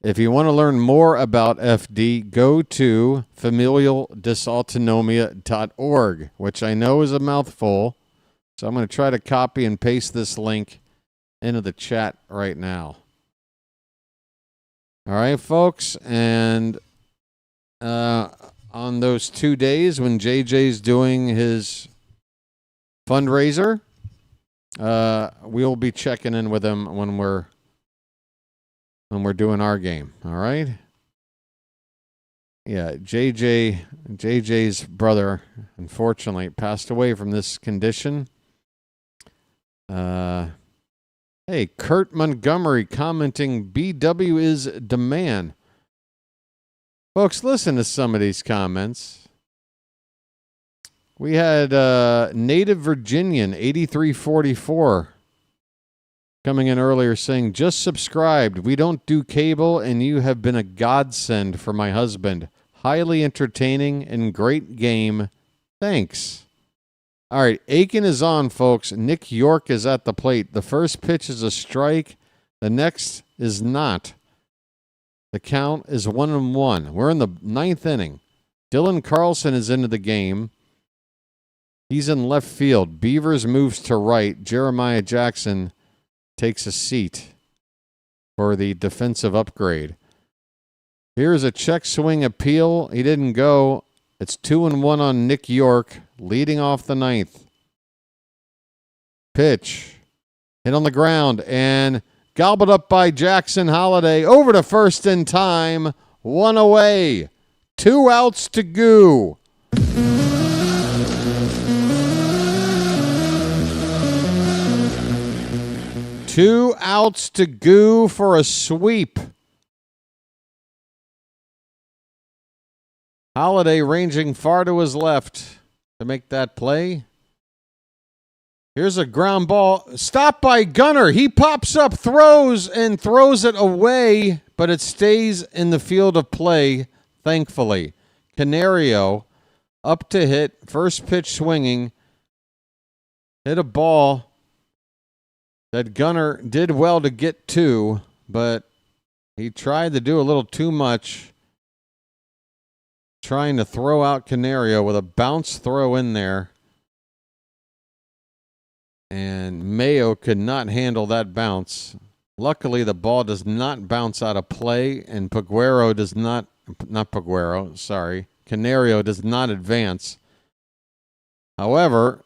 If you want to learn more about FD, go to familialdysautonomia.org, which I know is a mouthful, so I'm going to try to copy and paste this link into the chat right now. All right, folks, and on those 2 days when JJ's doing his fundraiser, we'll be checking in with him when we're doing our game. All right. Yeah, JJ's brother, unfortunately, passed away from this condition. Hey, Kurt Montgomery commenting, BW is demand. Folks, listen to some of these comments. We had Native Virginian 8344 coming in earlier saying, just subscribed. We don't do cable, and you have been a godsend for my husband. Highly entertaining and great game. Thanks. All right, Aiken is on, folks. Nick York is at the plate. The first pitch is a strike. The next is not. The count is 1-1. We're in the 9th inning. Dylan Carlson is into the game. He's in left field. Beavers moves to right. Jeremiah Jackson takes a seat for the defensive upgrade. Here's a check swing appeal. He didn't go. It's 2-1 on Nick York, leading off the 9th. Pitch. Hit on the ground and gobbled up by Jackson Holiday. Over to first in time. 1 away. 2 outs to go. Two outs to go for a sweep. Holiday ranging far to his left to make that play. Here's a ground ball. Stopped by Gunnar. He pops up, throws it away, but it stays in the field of play, thankfully. Canario up to hit. First pitch swinging. Hit a ball that Gunnar did well to get to, but he tried to do a little too much. Trying to throw out Canario with a bounce throw in there. And Mayo could not handle that bounce. Luckily, the ball does not bounce out of play, and Canario does not advance. However,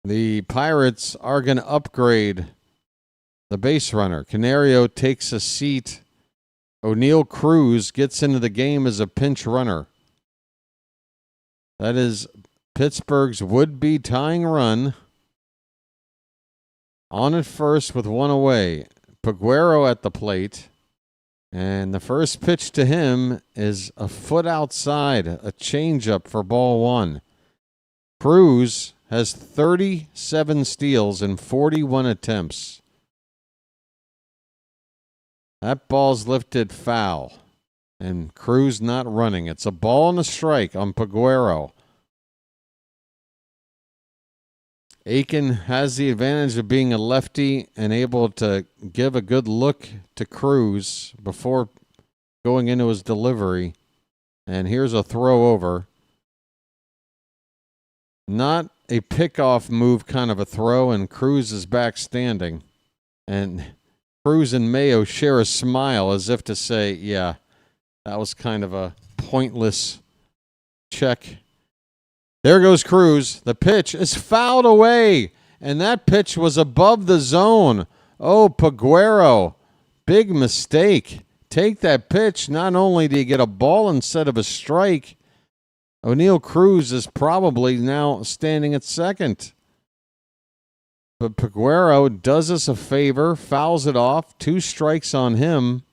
the Pirates are going to upgrade the base runner. Canario takes a seat. O'Neill Cruz gets into the game as a pinch runner. That is Pittsburgh's would-be tying run. On at first with 1 away. Paguero at the plate. And the first pitch to him is a foot outside. A changeup for ball 1. Cruz has 37 steals in 41 attempts. That ball's lifted foul, and Cruz not running. It's a ball and a strike on Paguero. Aiken has the advantage of being a lefty and able to give a good look to Cruz before going into his delivery. And here's a throw over. Not a pickoff move kind of a throw, and Cruz is back standing. And Cruz and Mayo share a smile as if to say, yeah, that was kind of a pointless check. There goes Cruz. The pitch is fouled away, and that pitch was above the zone. Oh, Paguero, big mistake. Take that pitch. Not only do you get a ball instead of a strike, O'Neill Cruz is probably now standing at second. But Paguero does us a favor, fouls it off. 2 strikes on him.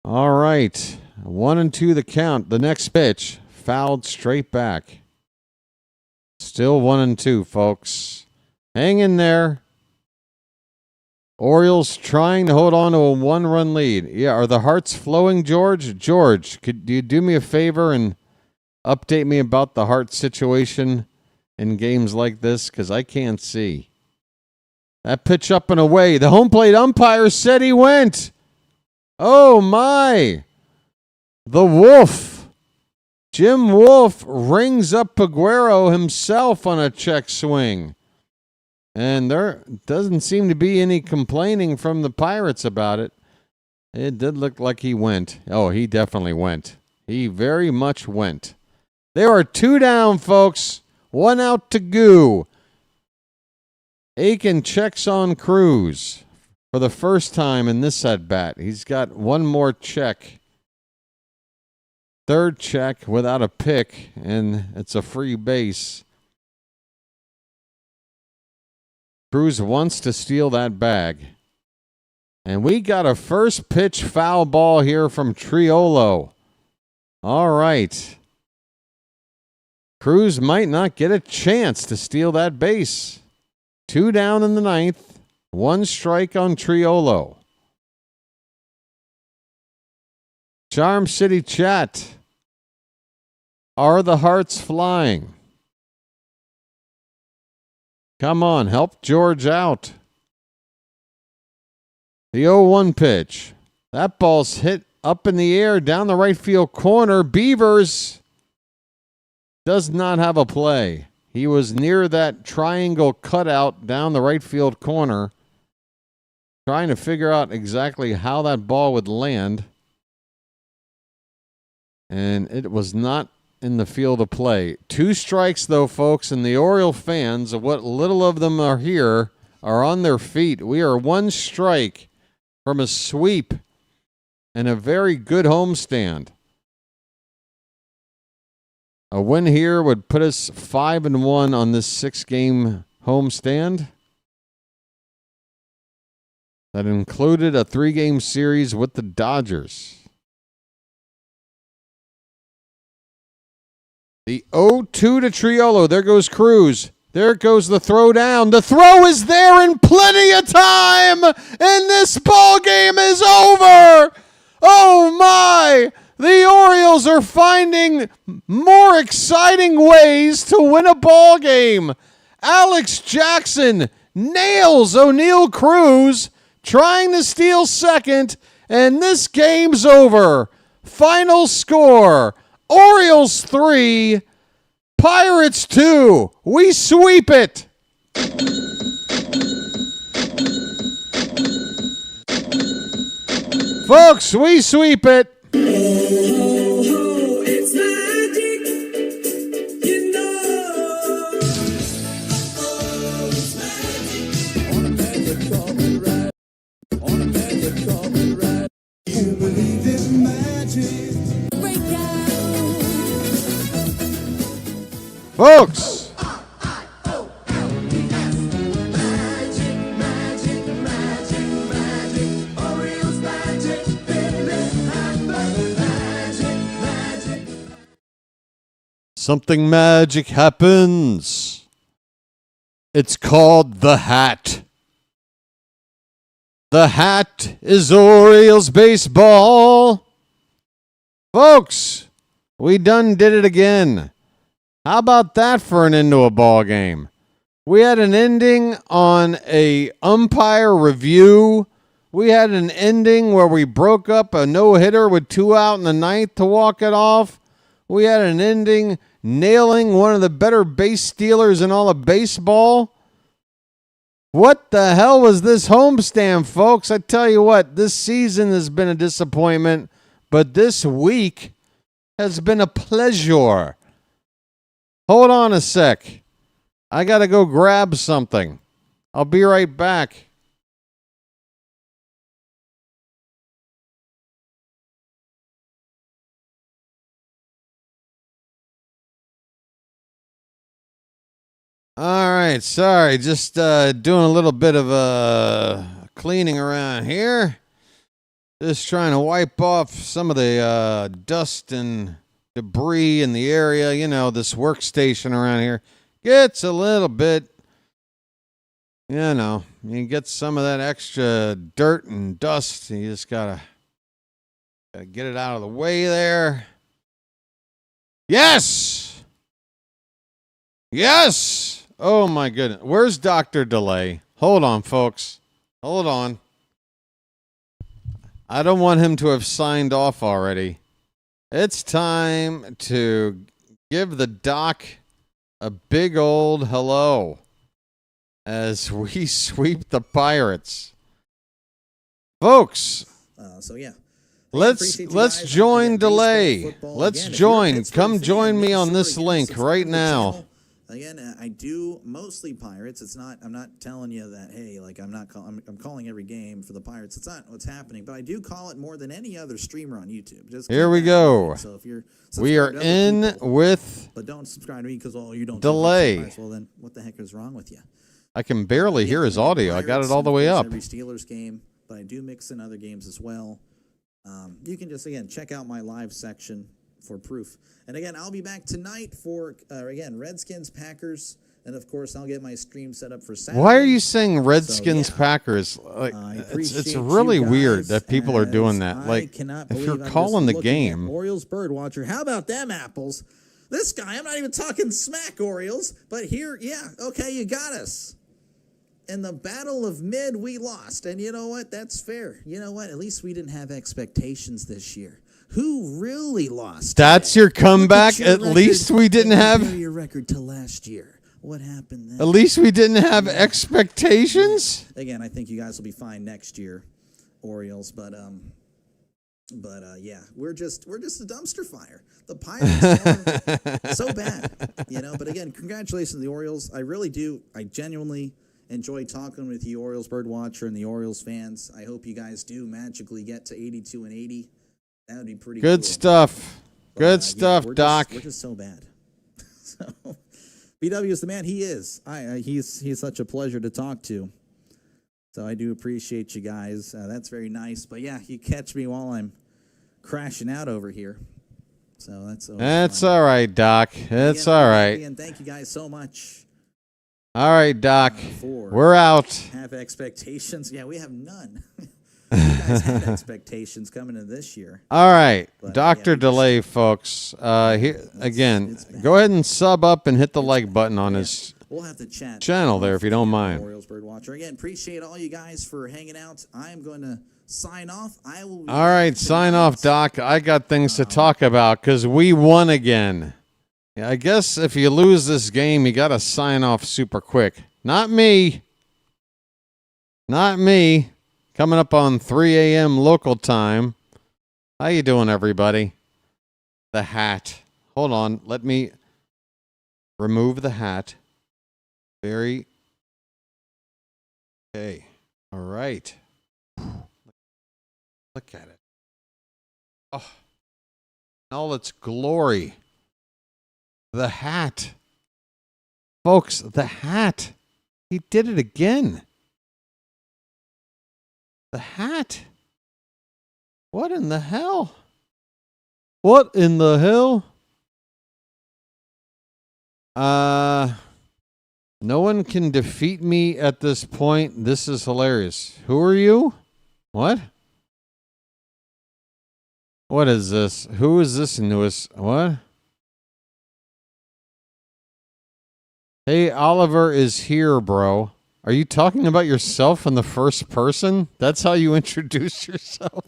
All right. 1-2 the count. The next pitch, fouled straight back. Still 1-2, folks. Hang in there. Orioles trying to hold on to a 1-run lead. Yeah, are the hearts flowing, George? George, could you do me a favor and update me about the heart situation in games like this? Because I can't see. That pitch up and away. The home plate umpire said he went. Oh, my. The Wolf. Jim Wolf rings up Peguero himself on a check swing. And there doesn't seem to be any complaining from the Pirates about it. It did look like he went. Oh, he definitely went. He very much went. There are 2 down, folks. 1 out to go. Aiken checks on Cruz for the first time in this at-bat. He's got 1 more check. 3rd check without a pick, and it's a free base. Cruz wants to steal that bag. And we got a first pitch foul ball here from Triolo. All right. Cruz might not get a chance to steal that base. 2 down in the 9th. 1 strike on Triolo. Charm City chat. Are the hearts flying? Come on, help George out. The 0-1 pitch. That ball's hit up in the air down the right field corner. Beavers does not have a play. He was near that triangle cutout down the right field corner, trying to figure out exactly how that ball would land. And it was not in the field of play. 2 strikes, though, folks, and the Oriole fans, what little of them are here, are on their feet. We are 1 strike from a sweep and a very good homestand. A win here would put us 5-1 on this 6-game homestand. That included a 3-game series with the Dodgers. The 0-2 to Triolo. There goes Cruz. There goes the throw down. The throw is there in plenty of time, and this ball game is over. Oh my! The Orioles are finding more exciting ways to win a ball game. Alex Jackson nails O'Neal Cruz, trying to steal second, and this game's over. Final score: Orioles 3, Pirates 2. We sweep it. Folks, we sweep it. It's magic, you know. It's magic. On a magic carpet ride. On a magic carpet ride. You believe in magic. Folks. Something magic happens. It's called the hat. The hat is Orioles baseball. Folks, we done did it again. How about that for an end to a ball game? We had an ending on a umpire review. We had an ending where we broke up a no-hitter with 2 out in the 9th to walk it off. We had an ending nailing one of the better base stealers in all of baseball. What the hell was this homestand, folks? I tell you what, this season has been a disappointment, but this week has been a pleasure. Hold on a sec. I got to go grab something. I'll be right back. All right, sorry, just doing a little bit of cleaning around here. Just trying to wipe off some of the dust and debris in the area. You know, this workstation around here gets a little bit, you know, you get some of that extra dirt and dust. You just gotta get it out of the way there. Yes! Yes! Oh, my goodness. Where's Dr. Delay? Hold on, folks. Hold on. I don't want him to have signed off already. It's time to give the doc a big old hello as we sweep the Pirates. Folks. So, yeah. Let's join Delay. Let's join. Come join me on this link right now. Again, I do mostly Pirates. It's not. I'm not telling you that. Hey, like I'm calling every game for the Pirates. It's not what's happening. But I do call it more than any other streamer on YouTube. Just here we go. So if you're we are in people, with. But don't subscribe to me because you don't. Delay. Well, then what the heck is wrong with you? I can barely hear his audio. I got it all the way up. Every Steelers game, but I do mix in other games as well. You can just again check out my live section for proof. And again, I'll be back tonight for again Redskins, Packers, and of course I'll get my stream set up for Saturday. Why are you saying Redskins, Packers? Like, it's really weird that people are doing that. Like, if you're calling the game, Orioles BirdWatcher. How about them apples? This guy, I'm not even talking smack Orioles, but here, yeah, okay, you got us. In the Battle of Mid, we lost. And you know what? That's fair. You know what? At least we didn't have expectations this year. Who really lost? That's your comeback? At least we didn't have your record to last year. What happened then? At least we didn't have expectations? Again, I think you guys will be fine next year, Orioles, but yeah, we're just a dumpster fire. The Pirates are so bad, you know. But again, congratulations to the Orioles. I genuinely enjoy talking with you, Orioles BirdWatcher and the Orioles fans. I hope you guys do magically get to 82-80. That would be pretty good cool. Stuff. Good stuff, Doc. We're just so bad. So, BW is the man. He is. He's such a pleasure to talk to. So I do appreciate you guys. That's very nice. But yeah, you catch me while I'm crashing out over here. So that's all right, Doc. It's all right. And thank you guys so much. All right, Doc. We're out. Have expectations? Yeah, we have none. You guys had expectations coming into this year. All right, but, Dr. Delay, folks. Here again, go ahead and sub up and hit the like button on his channel there if you don't mind. Orioles BirdWatcher. Again, appreciate all you guys for hanging out. I'm going to sign off. I will. All right, sign off, Doc. I got things to talk about because we won again. Yeah, I guess if you lose this game, you got to sign off super quick. Not me. Not me. Coming up on 3 a.m. local time. How you doing, everybody? The hat. Hold on. Let me remove the hat. Okay. All right. Look at it. Oh. In all its glory. The hat. Folks, the hat. He did it again. The hat. What in the hell? What in the hell? No one can defeat me at this point. This is hilarious. Who are you? What? What is this? Who is this newest? What? Hey, Oliver is here, bro. Are you talking about yourself in the first person? That's how you introduce yourself?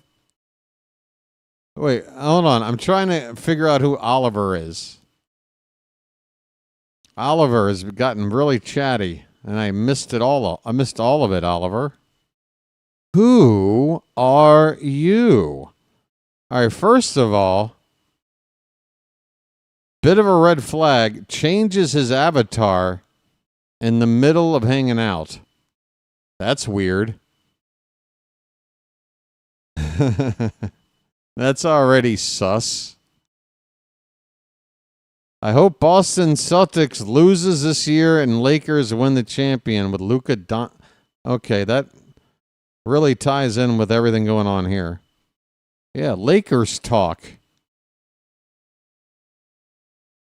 Wait, hold on. I'm trying to figure out who Oliver is. Oliver has gotten really chatty, and I missed it all. I missed all of it, Oliver. Who are you? All right, first of all, bit of a red flag, changes his avatar in the middle of hanging out. That's weird. That's already sus. I hope Boston Celtics loses this year and Lakers win the champion with Luka Don. Okay, that really ties in with everything going on here. Yeah, Lakers talk.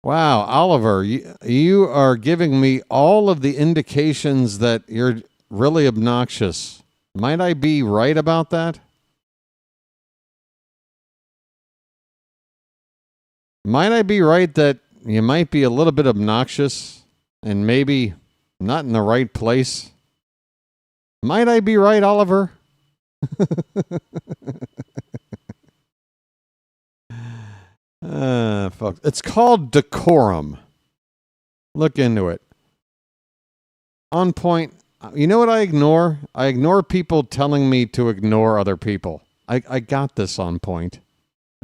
Wow, Oliver, you are giving me all of the indications that you're really obnoxious. Might I be right about that? Might I be right that you might be a little bit obnoxious and maybe not in the right place? Might I be right, Oliver? Folks, it's called decorum. Look into it. On point. You know what I ignore? I ignore people telling me to ignore other people. I got this on point.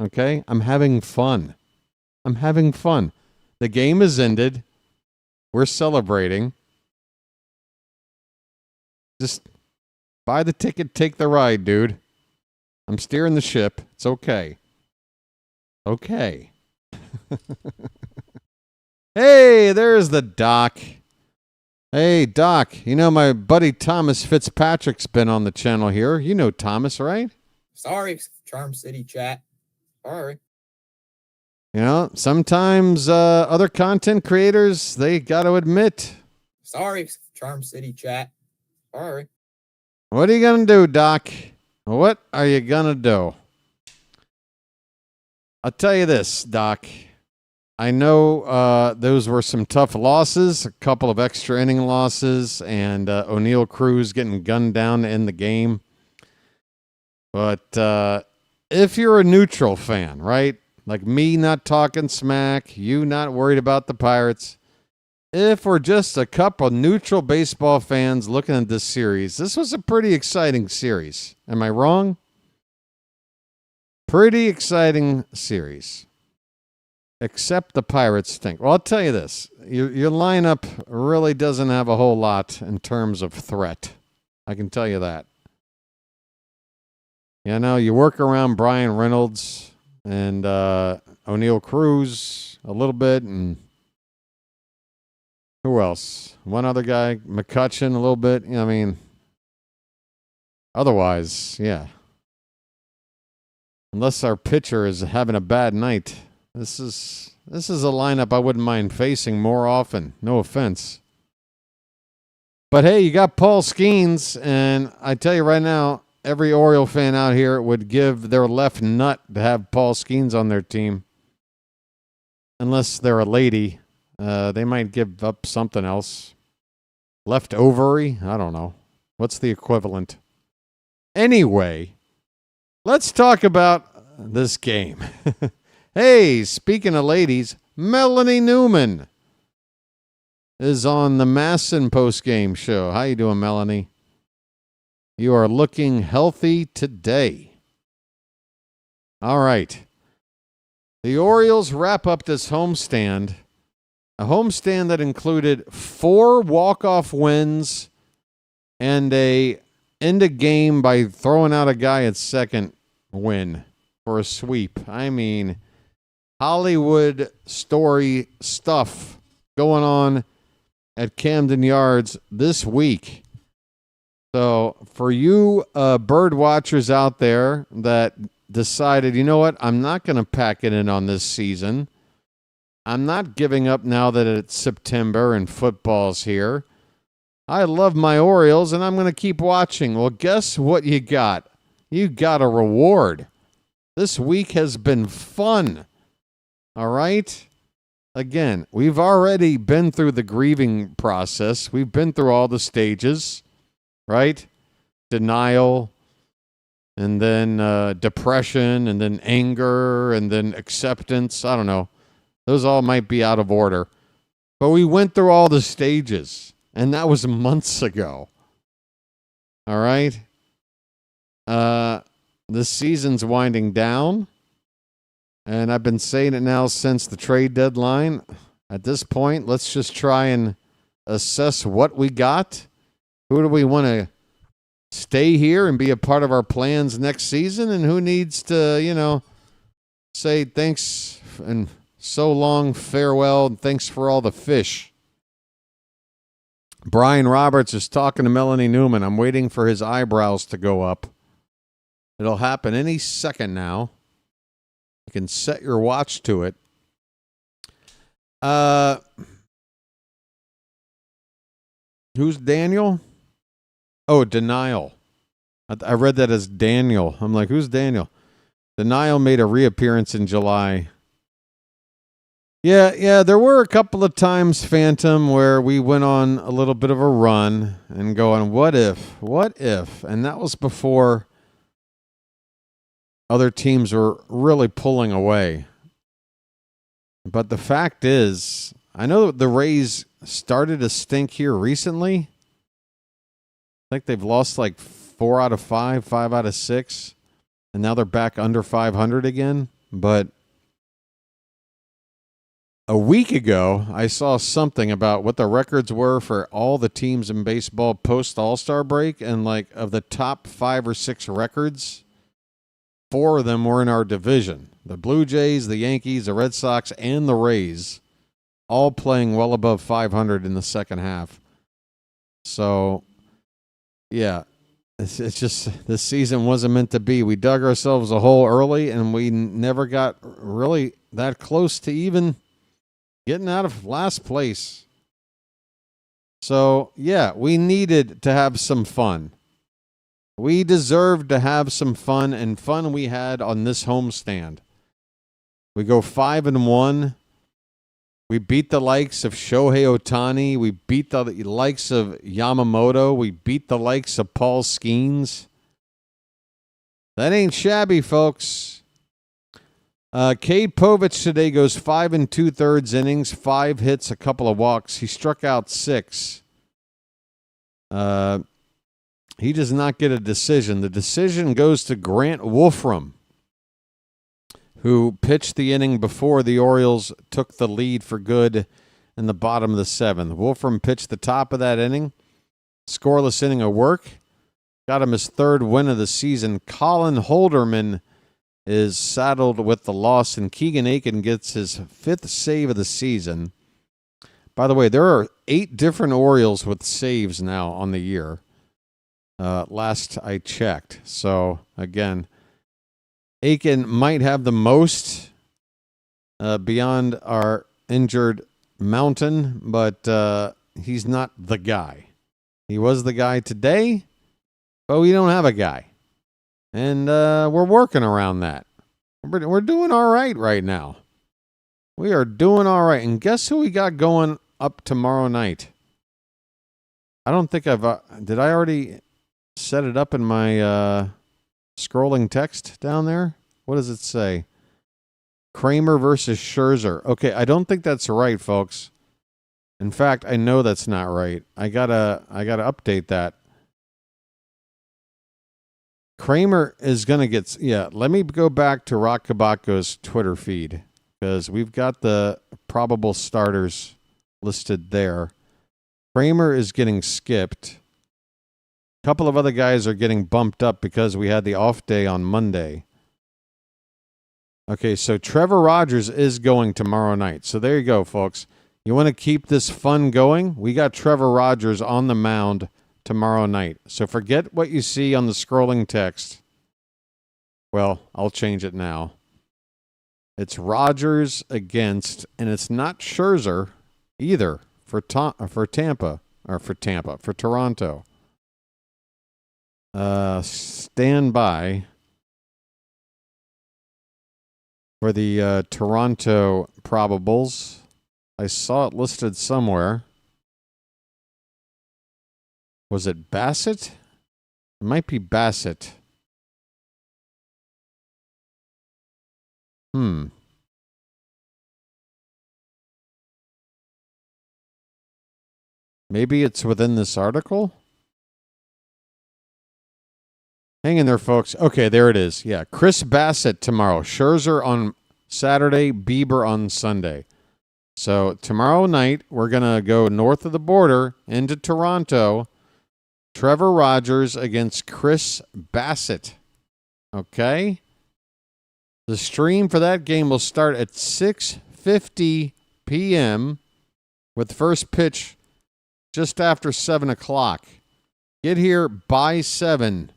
Okay? I'm having fun. I'm having fun. The game is ended. We're celebrating. Just buy the ticket, take the ride, dude. I'm steering the ship. It's okay. Okay. Hey, there's the Doc. Hey, Doc. You know my buddy Thomas Fitzpatrick's been on the channel here. You know Thomas, right? Sorry, Charm City chat. Sorry. You know, sometimes other content creators, they got to admit. Sorry, Charm City chat. Sorry. What are you going to do, Doc? What are you going to do? I'll tell you this, Doc. I know those were some tough losses, a couple of extra inning losses, and O'Neill Cruz getting gunned down in the game. But if you're a neutral fan, right? Like me not talking smack, you not worried about the Pirates. If we're just a couple neutral baseball fans looking at this series, this was a pretty exciting series. Am I wrong? Pretty exciting series. Except the Pirates stink. Well, I'll tell you this. Your lineup really doesn't have a whole lot in terms of threat. I can tell you that. You know, you work around Brian Reynolds and O'Neill Cruz a little bit, and who else? One other guy, McCutcheon a little bit. I mean, otherwise, yeah. Unless our pitcher is having a bad night, this is a lineup I wouldn't mind facing more often. No offense. But hey, you got Paul Skeens, and I tell you right now, every Oriole fan out here would give their left nut to have Paul Skeens on their team. Unless they're a lady. They might give up something else. Left ovary? I don't know. What's the equivalent? Anyway, let's talk about this game. Hey, speaking of ladies, Melanie Newman is on the Masson post-game show. How you doing, Melanie? You are looking healthy today. All right. The Orioles wrap up this homestand. A homestand that included 4 walk-off wins and a end of game by throwing out a guy at second win for a sweep. I mean, Hollywood story stuff going on at Camden Yards this week. So for you bird watchers out there that decided, you know what, I'm not going to pack it in on this season. I'm not giving up now that it's September and football's here. I love my Orioles, and I'm going to keep watching. Well, guess what you got? You got a reward. This week has been fun. All right? Again, we've already been through the grieving process. We've been through all the stages, right? Denial, and then depression, and then anger, and then acceptance. I don't know. Those all might be out of order. But we went through all the stages, and that was months ago. All right? This season's winding down, and I've been saying it now since the trade deadline. At this point, let's just try and assess what we got. Who do we want to stay here and be a part of our plans next season, and who needs to, say thanks and so long, farewell, and thanks for all the fish. Brian Roberts is talking to Melanie Newman. I'm waiting for his eyebrows to go up. It'll happen any second now. You can set your watch to it. Who's Daniel? Oh, Denial. I read that as Daniel. I'm like, who's Daniel? Denial made a reappearance in July. Yeah, there were a couple of times, Phantom, where we went on a little bit of a run and going, what if? And that was before other teams were really pulling away. But the fact is, I know that the Rays started to stink here recently. I think they've lost like 4 out of 5, 5 out of 6, and now they're back under 500 again. But a week ago, I saw something about what the records were for all the teams in baseball post All-Star break, and like of the top 5 or 6 records, 4 of them were in our division. The Blue Jays, the Yankees, the Red Sox, and the Rays, all playing well above 500 in the second half. So, yeah, it's just this season wasn't meant to be. We dug ourselves a hole early, and we never got really that close to even getting out of last place. So, yeah, we needed to have some fun. We deserved to have some fun, and fun we had on this homestand. We go 5-1. We beat the likes of Shohei Ohtani. We beat the likes of Yamamoto. We beat the likes of Paul Skeens. That ain't shabby, folks. Cade Povich today goes 5 2/3 innings, 5 hits, a couple of walks. He struck out 6. He does not get a decision. The decision goes to Grant Wolfram, who pitched the inning before the Orioles took the lead for good in the bottom of the 7th. Wolfram pitched the top of that inning, scoreless inning of work, got him his 3rd win of the season. Colin Holderman is saddled with the loss, and Keegan Aiken gets his 5th save of the season. By the way, there are 8 different Orioles with saves now on the year. Last I checked. So, again, Aiken might have the most beyond our injured Mountain, but he's not the guy. He was the guy today, but we don't have a guy. And we're working around that. We're doing all right now. We are doing all right. And guess who we got going up tomorrow night? I don't think I've... did I already set it up in my scrolling text down there? What does it say? Kramer versus Scherzer. Okay, I don't think that's right, folks. In fact, I know that's not right. I gotta update that. Kramer is going to get... Yeah, let me go back to Rock Kabaka's Twitter feed, because we've got the probable starters listed there. Kramer is getting skipped. A couple of other guys are getting bumped up because we had the off day on Monday. Okay, so Trevor Rogers is going tomorrow night. So there you go, folks. You want to keep this fun going? We got Trevor Rogers on the mound tomorrow night. So forget what you see on the scrolling text. Well, I'll change it now. It's Rogers against, and it's not Scherzer either for Toronto. Stand by for the Toronto probables. I saw it listed somewhere. Was it Bassett? It might be Bassett. Maybe it's within this article? Hang in there, folks. Okay, there it is. Yeah, Chris Bassett tomorrow. Scherzer on Saturday, Bieber on Sunday. So tomorrow night, we're going to go north of the border into Toronto. Trevor Rogers against Chris Bassett. Okay? The stream for that game will start at 6:50 p.m. with first pitch just after 7 o'clock. Get here by 7,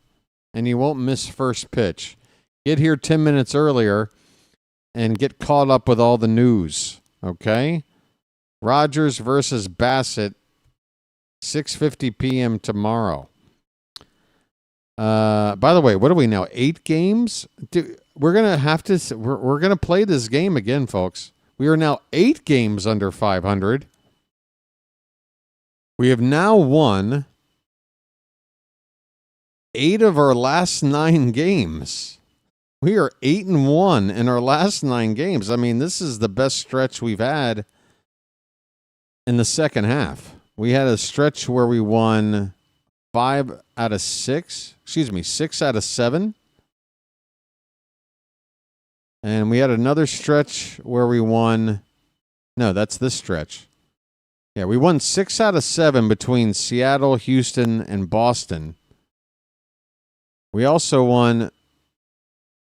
and you won't miss first pitch. Get here 10 minutes earlier and get caught up with all the news. Okay? Rogers versus Bassett, 6:50 p.m. tomorrow. By the way, what are we now? 8 games? We're gonna play this game again, folks. We are now 8 games under 500. We have now won 8 of our last 9 games. We are 8-1 in our last 9 games. I mean, this is the best stretch we've had in the second half. We had a stretch where we won 5 out of 6. 6 out of 7. And we had another stretch where we won. No, that's this stretch. Yeah, we won 6 out of 7 between Seattle, Houston, and Boston. We also won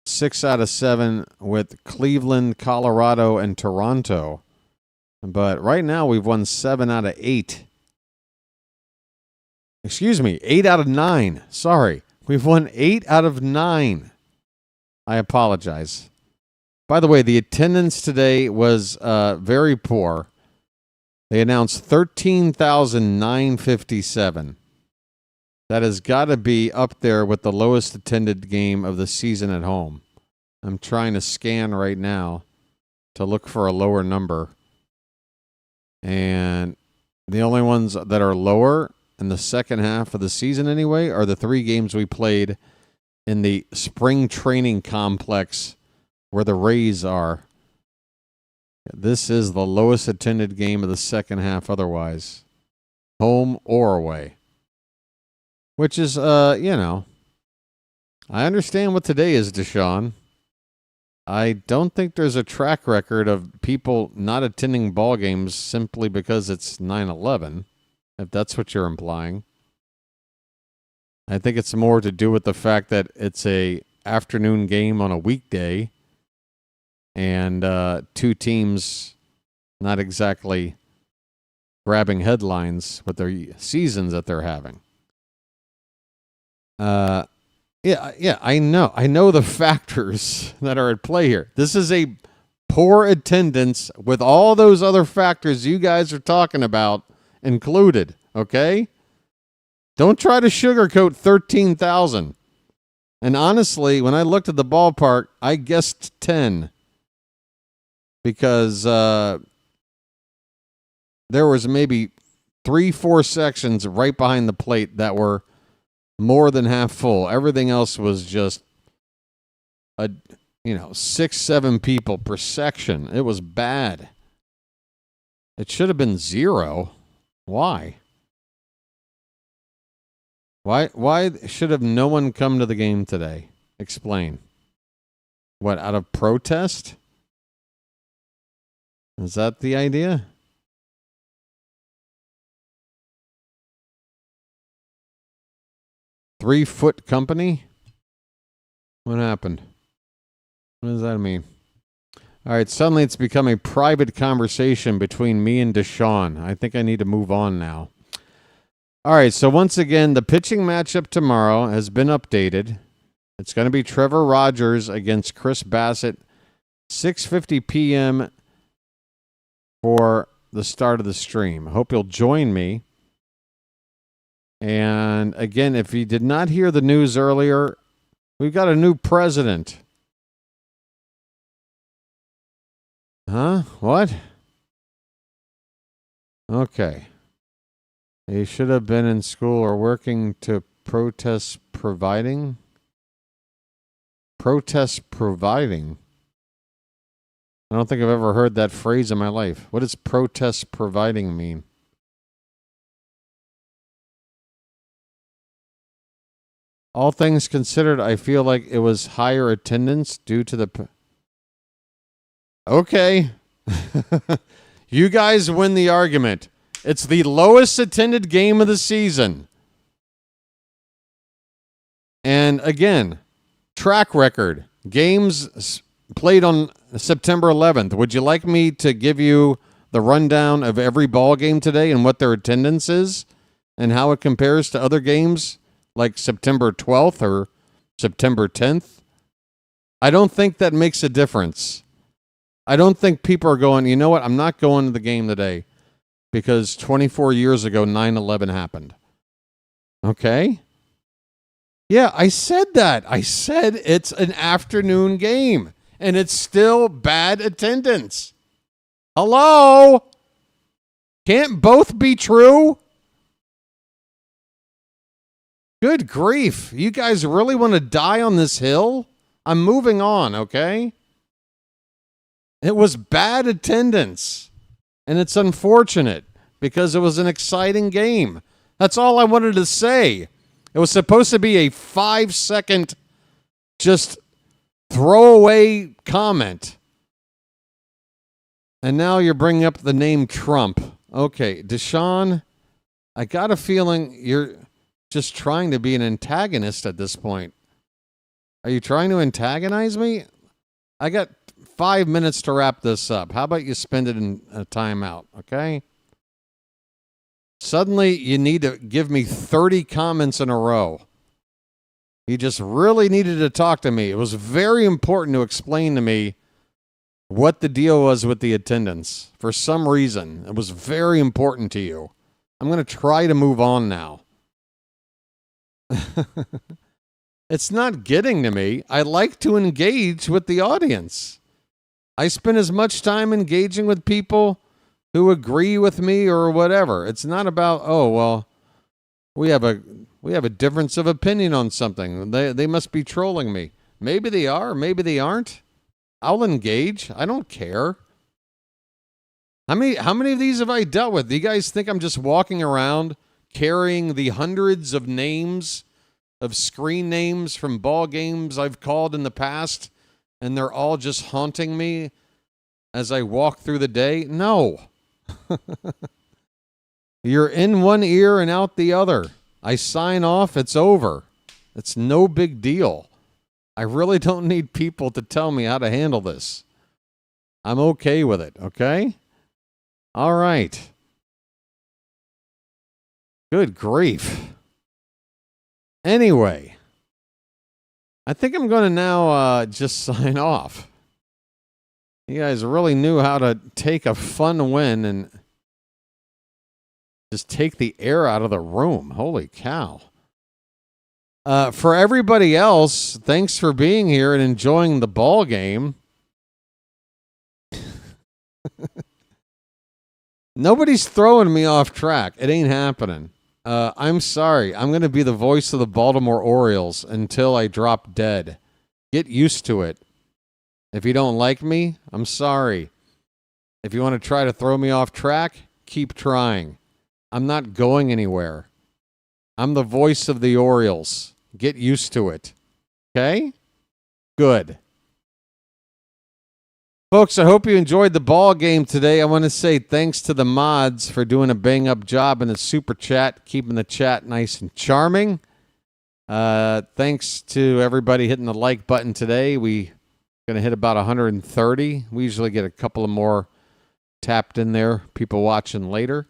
6 out of 7 with Cleveland, Colorado, and Toronto. But right now we've won 7 out of 8. 8 out of 9. Sorry. We've won 8 out of 9. I apologize. By the way, the attendance today was very poor. They announced 13,957. That has got to be up there with the lowest attended game of the season at home. I'm trying to scan right now to look for a lower number. And the only ones that are lower in the second half of the season anyway are the 3 games we played in the spring training complex where the Rays are. This is the lowest attended game of the second half otherwise, home or away. Which is, I understand what today is, Deshaun. I don't think there's a track record of people not attending ball games simply because it's 9/11, if that's what you're implying. I think it's more to do with the fact that it's a afternoon game on a weekday and 2 teams not exactly grabbing headlines with their seasons that they're having. Yeah, I know the factors that are at play here. This is a poor attendance with all those other factors you guys are talking about included, okay? Don't try to sugarcoat 13,000. And honestly, when I looked at the ballpark, I guessed 10. Because there was maybe 3-4 sections right behind the plate that were more than half full. Everything else was just 6-7 people per section. It was bad. It should have been 0. Why? Why should have no one come to the game today? Explain. What, out of protest? Is that the idea? Three-foot company? What happened? What does that mean? All right, suddenly it's become a private conversation between me and Deshaun. I think I need to move on now. All right, so once again, the pitching matchup tomorrow has been updated. It's going to be Trevor Rogers against Chris Bassett, 6:50 p.m. for the start of the stream. I hope you'll join me. And again, if you did not hear the news earlier, we've got a new president. Huh? What? Okay. He should have been in school or working to protest providing. Protest providing. I don't think I've ever heard that phrase in my life. What does protest providing mean? All things considered, I feel like it was higher attendance due to the... Okay. You guys win the argument. It's the lowest attended game of the season. And again, track record. Games played on September 11th. Would you like me to give you the rundown of every ball game today and what their attendance is and how it compares to other games like September 12th or September 10th? I don't think that makes a difference. I don't think people are going, you know what, I'm not going to the game today because 24 years ago, 9/11 happened. Okay? Yeah, I said that. I said it's an afternoon game, and it's still bad attendance. Hello? Can't both be true? Good grief. You guys really want to die on this hill? I'm moving on, okay? It was bad attendance, and it's unfortunate because it was an exciting game. That's all I wanted to say. It was supposed to be a 5-second just throwaway comment. And now you're bringing up the name Trump. Okay, Deshaun, I got a feeling you're just trying to be an antagonist at this point. Are you trying to antagonize me? I got 5 minutes to wrap this up. How about you spend it in a timeout, okay? Suddenly, you need to give me 30 comments in a row. You just really needed to talk to me. It was very important to explain to me what the deal was with the attendance. For some reason, it was very important to you. I'm going to try to move on now. It's not getting to me. I like to engage with the audience. I spend as much time engaging with people who agree with me or whatever. It's not about, oh, well, we have a difference of opinion on something. They must be trolling me. Maybe they are, maybe they aren't. I'll engage. I don't care. How many of these have I dealt with? Do you guys think I'm just walking around carrying the hundreds of names, of screen names from ball games I've called in the past, and they're all just haunting me as I walk through the day? No. You're in one ear and out the other. I sign off, it's over. It's no big deal. I really don't need people to tell me how to handle this. I'm okay with it, okay? All right. Good grief. Anyway, I think I'm going to now just sign off. You guys really knew how to take a fun win and just take the air out of the room. Holy cow. For everybody else, thanks for being here and enjoying the ball game. Nobody's throwing me off track. It ain't happening. I'm sorry. I'm going to be the voice of the Baltimore Orioles until I drop dead. Get used to it. If you don't like me, I'm sorry. If you want to try to throw me off track, keep trying. I'm not going anywhere. I'm the voice of the Orioles. Get used to it. Okay? Good. Folks, I hope you enjoyed the ball game today. I want to say thanks to the mods for doing a bang-up job in the super chat, keeping the chat nice and charming. Thanks to everybody hitting the like button today. We going to hit about 130. We usually get a couple of more tapped in there, people watching later.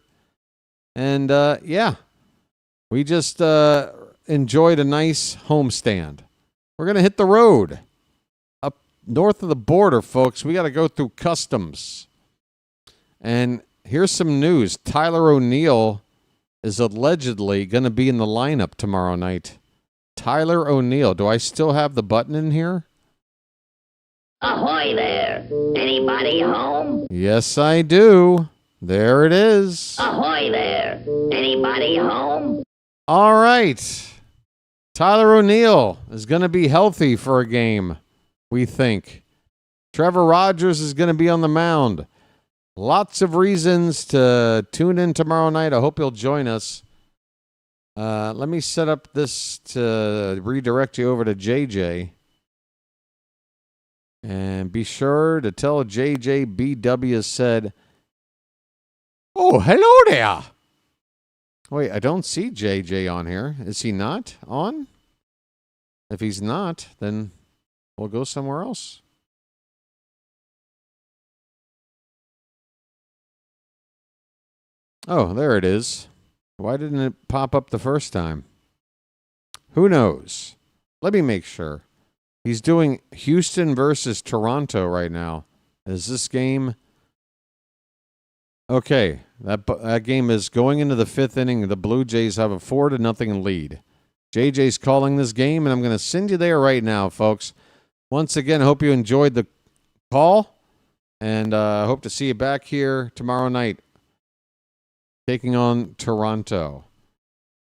And, yeah, we just enjoyed a nice homestand. We're going to hit the road. Up north of the border, folks, we got to go through customs. And here's some news. Tyler O'Neill is allegedly going to be in the lineup tomorrow night. Tyler O'Neill. Do I still have the button in here? Ahoy there! Anybody home? Yes, I do. There it is. Ahoy there! Anybody home? All right. Tyler O'Neill is going to be healthy for a game, we think. Trevor Rogers is going to be on the mound. Lots of reasons to tune in tomorrow night. I hope you'll join us. Let me set up this to redirect you over to JJ. And be sure to tell JJ BW said, oh, hello there. Wait, I don't see JJ on here. Is he not on? If he's not, then we'll go somewhere else. Oh, there it is. Why didn't it pop up the first time? Who knows? Let me make sure. He's doing Houston versus Toronto right now. Is this game? Okay, That game is going into the 5th inning. The Blue Jays have a 4-0 lead. JJ's calling this game, and I'm going to send you there right now, folks. Once again, I hope you enjoyed the call, and I hope to see you back here tomorrow night taking on Toronto.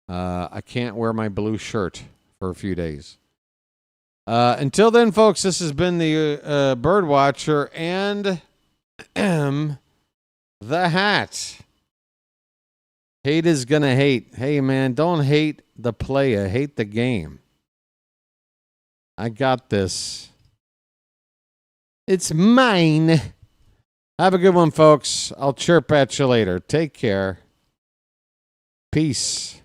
I can't wear my blue shirt for a few days. Until then, folks, this has been the Birdwatcher and the Hat. Hate is gonna hate. Hey, man, don't hate the player. Hate the game. I got this. It's mine. Have a good one, folks. I'll chirp at you later. Take care. Peace.